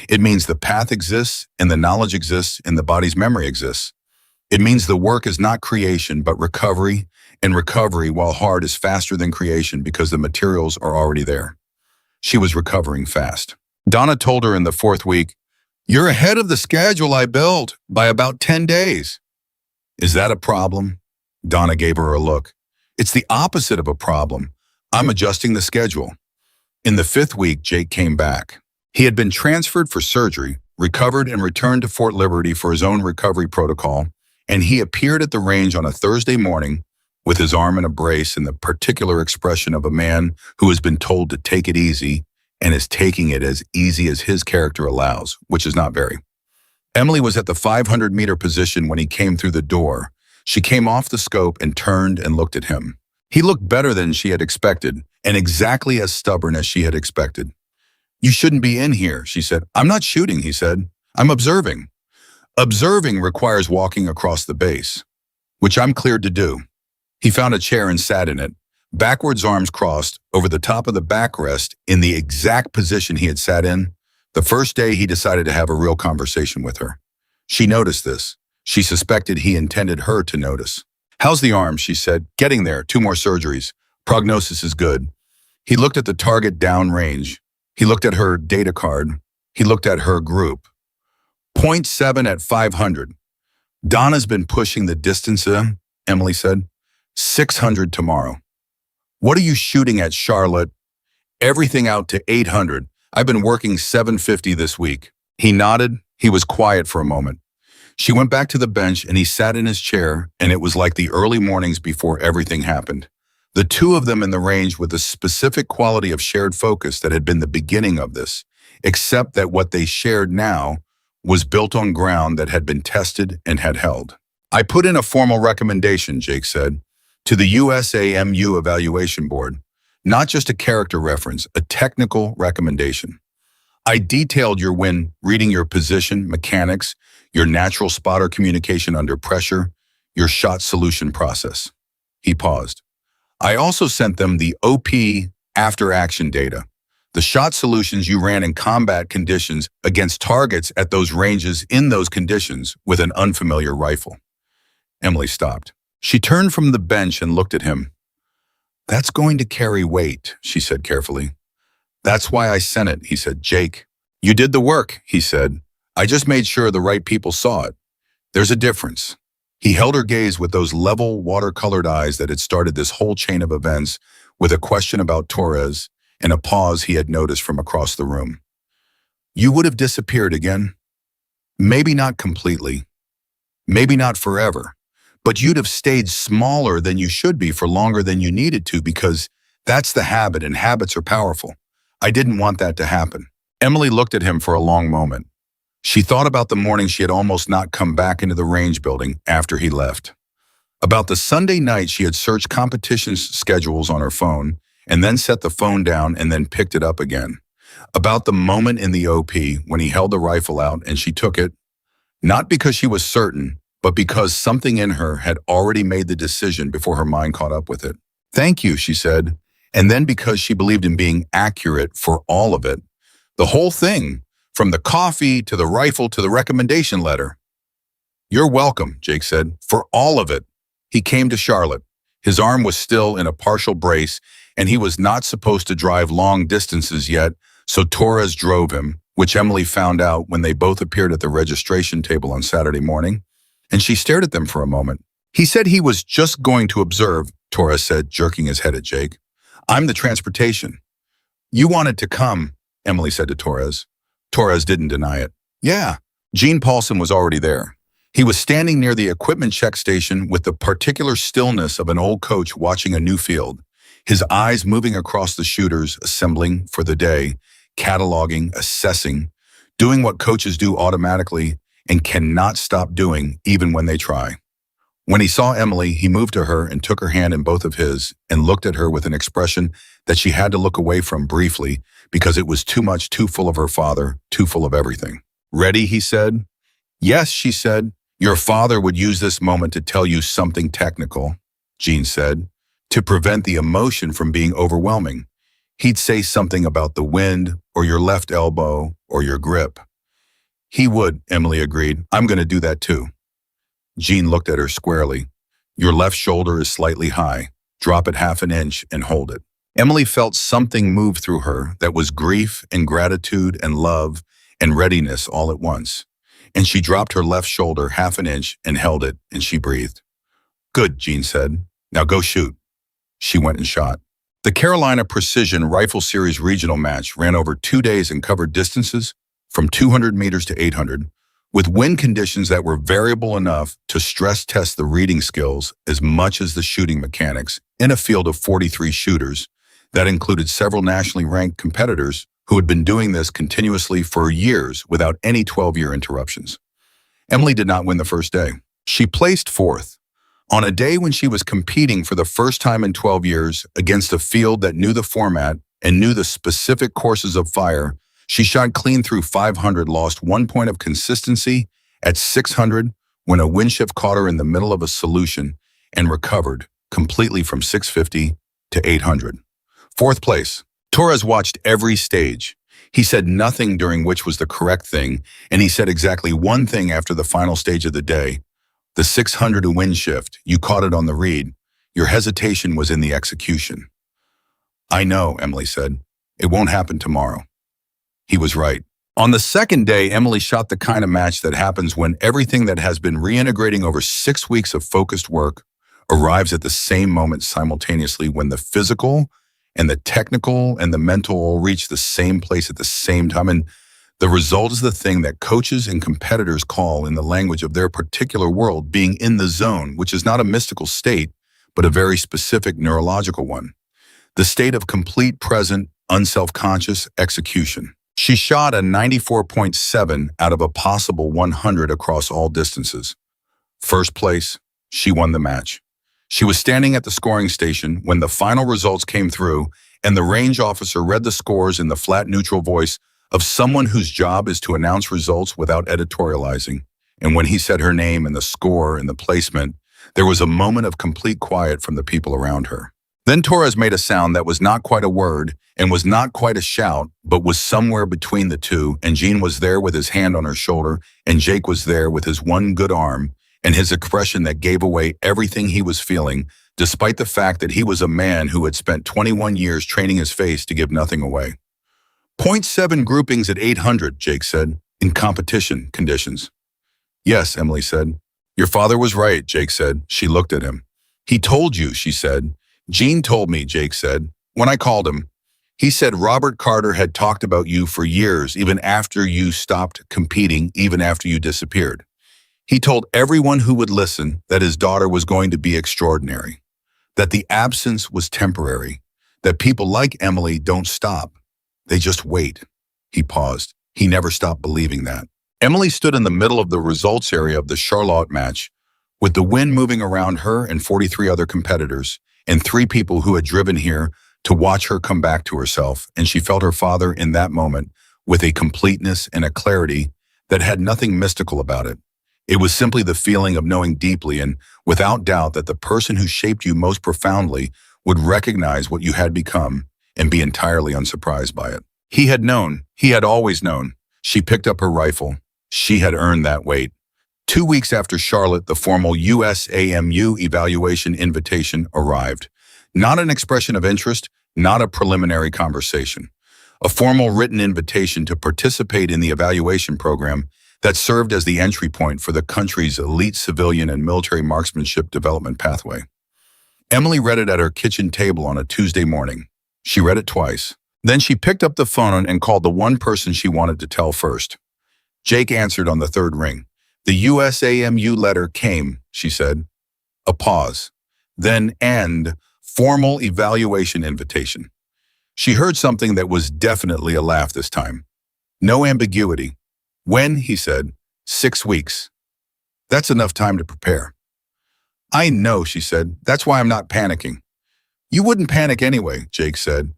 It means the path exists, and the knowledge exists, and the body's memory exists. It means the work is not creation, but recovery, and recovery, while hard, is faster than creation because the materials are already there. She was recovering fast. Donna told her in the fourth week, "You're ahead of the schedule I built by about 10 days. Is that a problem? Donna gave her a look. It's the opposite of a problem. I'm adjusting the schedule. In the fifth week, Jake came back. He had been transferred for surgery, recovered, and returned to Fort Liberty for his own recovery protocol, and he appeared at the range on a Thursday morning with his arm in a brace and the particular expression of a man who has been told to take it easy and is taking it as easy as his character allows, which is not very. Emily was at the 500-meter position when he came through the door. She came off the scope and turned and looked at him. He looked better than she had expected, and exactly as stubborn as she had expected. "You shouldn't be in here," she said. "I'm not shooting," he said. "I'm observing." Observing requires walking across the base, which I'm cleared to do. He found a chair and sat in it, backwards, arms crossed, over the top of the backrest, in the exact position he had sat in. The first day he decided to have a real conversation with her. She noticed this. She suspected he intended her to notice. "How's the arm?" she said. "Getting there. 2 more surgeries. Prognosis is good." He looked at the target down range. He looked at her data card. He looked at her group. .7 at 500. "Donna's been pushing the distance," Emily said. 600 tomorrow. "What are you shooting at, Charlotte?" "Everything out to 800. I've been working 750 this week." He nodded. He was quiet for a moment. She went back to the bench and he sat in his chair, and it was like the early mornings before everything happened. The two of them in the range with the specific quality of shared focus that had been the beginning of this, except that what they shared now was built on ground that had been tested and had held. "I put in a formal recommendation," Jake said, "to the USAMU Evaluation Board. Not just a character reference, a technical recommendation. I detailed your win, reading your position, mechanics, your natural spotter communication under pressure, your shot solution process." He paused. "I also sent them the OP after-action data, the shot solutions you ran in combat conditions against targets at those ranges in those conditions with an unfamiliar rifle." Emily stopped. She turned from the bench and looked at him. "That's going to carry weight," she said carefully. "That's why I sent it," he said. "Jake, you did the work," he said. "I just made sure the right people saw it. There's a difference." He held her gaze with those level, watercolored eyes that had started this whole chain of events, with a question about Torres and a pause he had noticed from across the room. "You would have disappeared again. Maybe not completely. Maybe not forever. But you'd have stayed smaller than you should be for longer than you needed to, because that's the habit, and habits are powerful. I didn't want that to happen." Emily looked at him for a long moment. She thought about the morning she had almost not come back into the range building after he left. About the Sunday night she had searched competition schedules on her phone and then set the phone down and then picked it up again. About the moment in the OP when he held the rifle out and she took it, not because she was certain, but because something in her had already made the decision before her mind caught up with it. "Thank you," she said, and then because she believed in being accurate for all of it. The whole thing, from the coffee to the rifle to the recommendation letter. "You're welcome," Jake said, "for all of it." He came to Charlotte. His arm was still in a partial brace, and he was not supposed to drive long distances yet, so Torres drove him, which Emily found out when they both appeared at the registration table on Saturday morning, and she stared at them for a moment. "He said he was just going to observe," Torres said, jerking his head at Jake. "I'm the transportation." "You wanted to come," Emily said to Torres. Torres didn't deny it. "Yeah." Gene Paulson was already there. He was standing near the equipment check station with the particular stillness of an old coach watching a new field, his eyes moving across the shooters, assembling for the day, cataloging, assessing, doing what coaches do automatically and cannot stop doing even when they try. When he saw Emily, he moved to her and took her hand in both of his and looked at her with an expression that she had to look away from briefly because it was too much, too full of her father, too full of everything. "Ready?" he said. "Yes," she said. Your father would use this moment to tell you something technical, Jean said, to prevent the emotion from being overwhelming. He'd say something about the wind, or your left elbow, or your grip. He would, Emily agreed. I'm going to do that too. Jean looked at her squarely. Your left shoulder is slightly high. Drop it half an inch and hold it. Emily felt something move through her that was grief and gratitude and love and readiness all at once. And she dropped her left shoulder half an inch and held it, and she breathed. Good, Jean said. Now go shoot. She went and shot. The Carolina Precision Rifle Series regional match ran over 2 days and covered distances from 200 meters to 800, with wind conditions that were variable enough to stress test the reading skills as much as the shooting mechanics in a field of 43 shooters that included several nationally ranked competitors who had been doing this continuously for years without any 12-year interruptions. Emily did not win the first day. She placed fourth. On a day when she was competing for the first time in 12 years against a field that knew the format and knew the specific courses of fire, she shot clean through 500, lost 1 point of consistency at 600 when a wind shift caught her in the middle of a solution, and recovered completely from 650 to 800. Fourth place. Torres watched every stage. He said nothing during which was the correct thing, and he said exactly one thing after the final stage of the day. The 600 wind shift, you caught it on the read. Your hesitation was in the execution. I know, Emily said. It won't happen tomorrow. He was right. On the second day, Emily shot the kind of match that happens when everything that has been reintegrating over 6 weeks of focused work arrives at the same moment simultaneously, when the physical and the technical and the mental all reach the same place at the same time. And the result is the thing that coaches and competitors call, in the language of their particular world, being in the zone, which is not a mystical state, but a very specific neurological one. The state of complete present, unself-conscious execution. She shot a 94.7 out of a possible 100 across all distances. First place, she won the match. She was standing at the scoring station when the final results came through, and the range officer read the scores in the flat, neutral voice of someone whose job is to announce results without editorializing. And when he said her name and the score and the placement, there was a moment of complete quiet from the people around her. Then Torres made a sound that was not quite a word and was not quite a shout, but was somewhere between the two, and Jean was there with his hand on her shoulder, and Jake was there with his one good arm, and his expression that gave away everything he was feeling, despite the fact that he was a man who had spent 21 years training his face to give nothing away. .7 groupings at 800, Jake said, in competition conditions. Yes, Emily said. Your father was right, Jake said. She looked at him. He told you, she said. Jean told me, Jake said, when I called him. He said Robert Carter had talked about you for years, even after you stopped competing, even after you disappeared. He told everyone who would listen that his daughter was going to be extraordinary, that the absence was temporary, that people like Emily don't stop. They just wait. He paused. He never stopped believing that. Emily stood in the middle of the results area of the Charlotte match, with the wind moving around her and 43 other competitors, and 3 people who had driven here to watch her come back to herself, and she felt her father in that moment with a completeness and a clarity that had nothing mystical about it. It was simply the feeling of knowing deeply and without doubt that the person who shaped you most profoundly would recognize what you had become and be entirely unsurprised by it. He had known. He had always known. She picked up her rifle. She had earned that weight. 2 weeks after Charlotte, the formal USAMU evaluation invitation arrived. Not an expression of interest, not a preliminary conversation. A formal written invitation to participate in the evaluation program that served as the entry point for the country's elite civilian and military marksmanship development pathway. Emily read it at her kitchen table on a Tuesday morning. She read it twice. Then she picked up the phone and called the one person she wanted to tell first. Jake answered on the 3rd ring. The USAMU letter came, she said. A pause. Then and formal evaluation invitation. She heard something that was definitely a laugh this time. No ambiguity. When, he said. 6 weeks. That's enough time to prepare. I know, she said. That's why I'm not panicking. You wouldn't panic anyway, Jake said.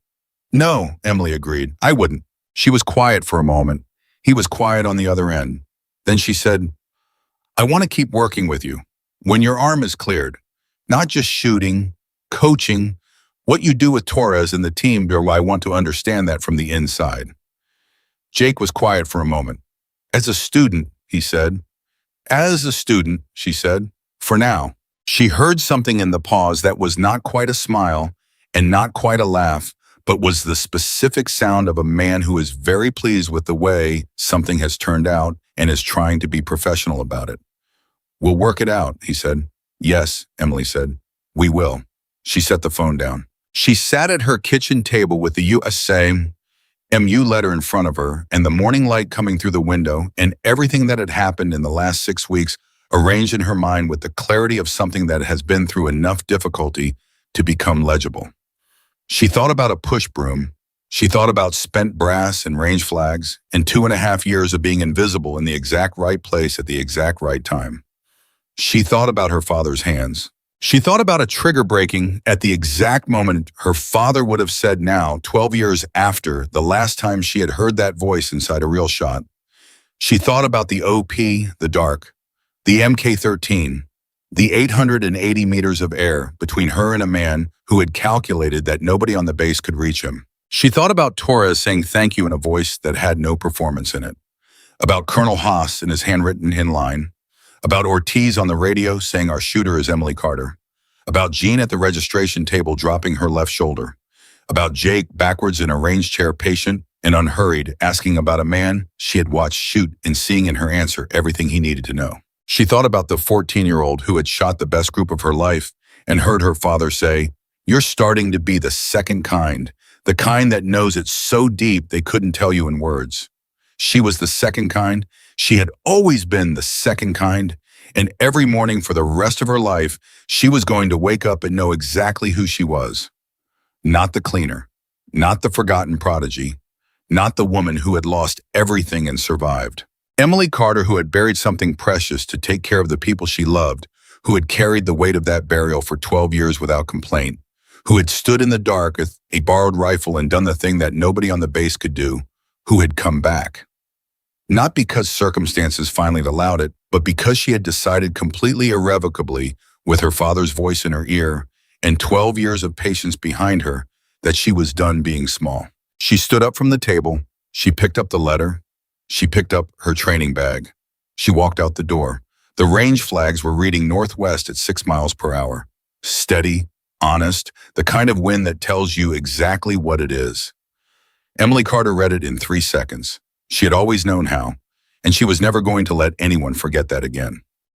No, Emily agreed. I wouldn't. She was quiet for a moment. He was quiet on the other end. Then she said, I want to keep working with you. When your arm is cleared, not just shooting, coaching, what you do with Torres and the team, I want to understand that from the inside. Jake was quiet for a moment. As a student, he said. As a student, she said. For now. She heard something in the pause that was not quite a smile and not quite a laugh, but was the specific sound of a man who is very pleased with the way something has turned out and is trying to be professional about it. We'll work it out, he said. Yes, Emily said. We will. She set the phone down. She sat at her kitchen table with the USA-MU letter in front of her and the morning light coming through the window and everything that had happened in the last 6 weeks arranged in her mind with the clarity of something that has been through enough difficulty to become legible. She thought about a push broom. She thought about spent brass and range flags and 2.5 years of being invisible in the exact right place at the exact right time. She thought about her father's hands. She thought about a trigger breaking at the exact moment her father would have said now, 12 years after the last time she had heard that voice inside a real shot. She thought about the OP, the dark, the MK-13, the 880 meters of air between her and a man who had calculated that nobody on the base could reach him. She thought about Torres saying thank you in a voice that had no performance in it, about Colonel Haas in his handwritten inline, about Ortiz on the radio saying our shooter is Emily Carter, about Jean at the registration table dropping her left shoulder, about Jake backwards in a range chair, patient and unhurried, asking about a man she had watched shoot and seeing in her answer everything he needed to know. She thought about the 14-year-old who had shot the best group of her life and heard her father say, "You're starting to be the second kind, the kind that knows it so deep they couldn't tell you in words." She was the second kind. She had always been the second kind, and every morning for the rest of her life, she was going to wake up and know exactly who she was. Not the cleaner, not the forgotten prodigy, not the woman who had lost everything and survived. Emily Carter, who had buried something precious to take care of the people she loved, who had carried the weight of that burial for 12 years without complaint, who had stood in the dark with a borrowed rifle and done the thing that nobody on the base could do, who had come back. Not because circumstances finally allowed it, but because she had decided completely irrevocably, with her father's voice in her ear and 12 years of patience behind her, that she was done being small. She stood up from the table. She picked up the letter. She picked up her training bag. She walked out the door. The range flags were reading northwest at 6 miles per hour. Steady, honest, the kind of wind that tells you exactly what it is. Emily Carter read it in 3 seconds. She had always known how, and she was never going to let anyone forget that again.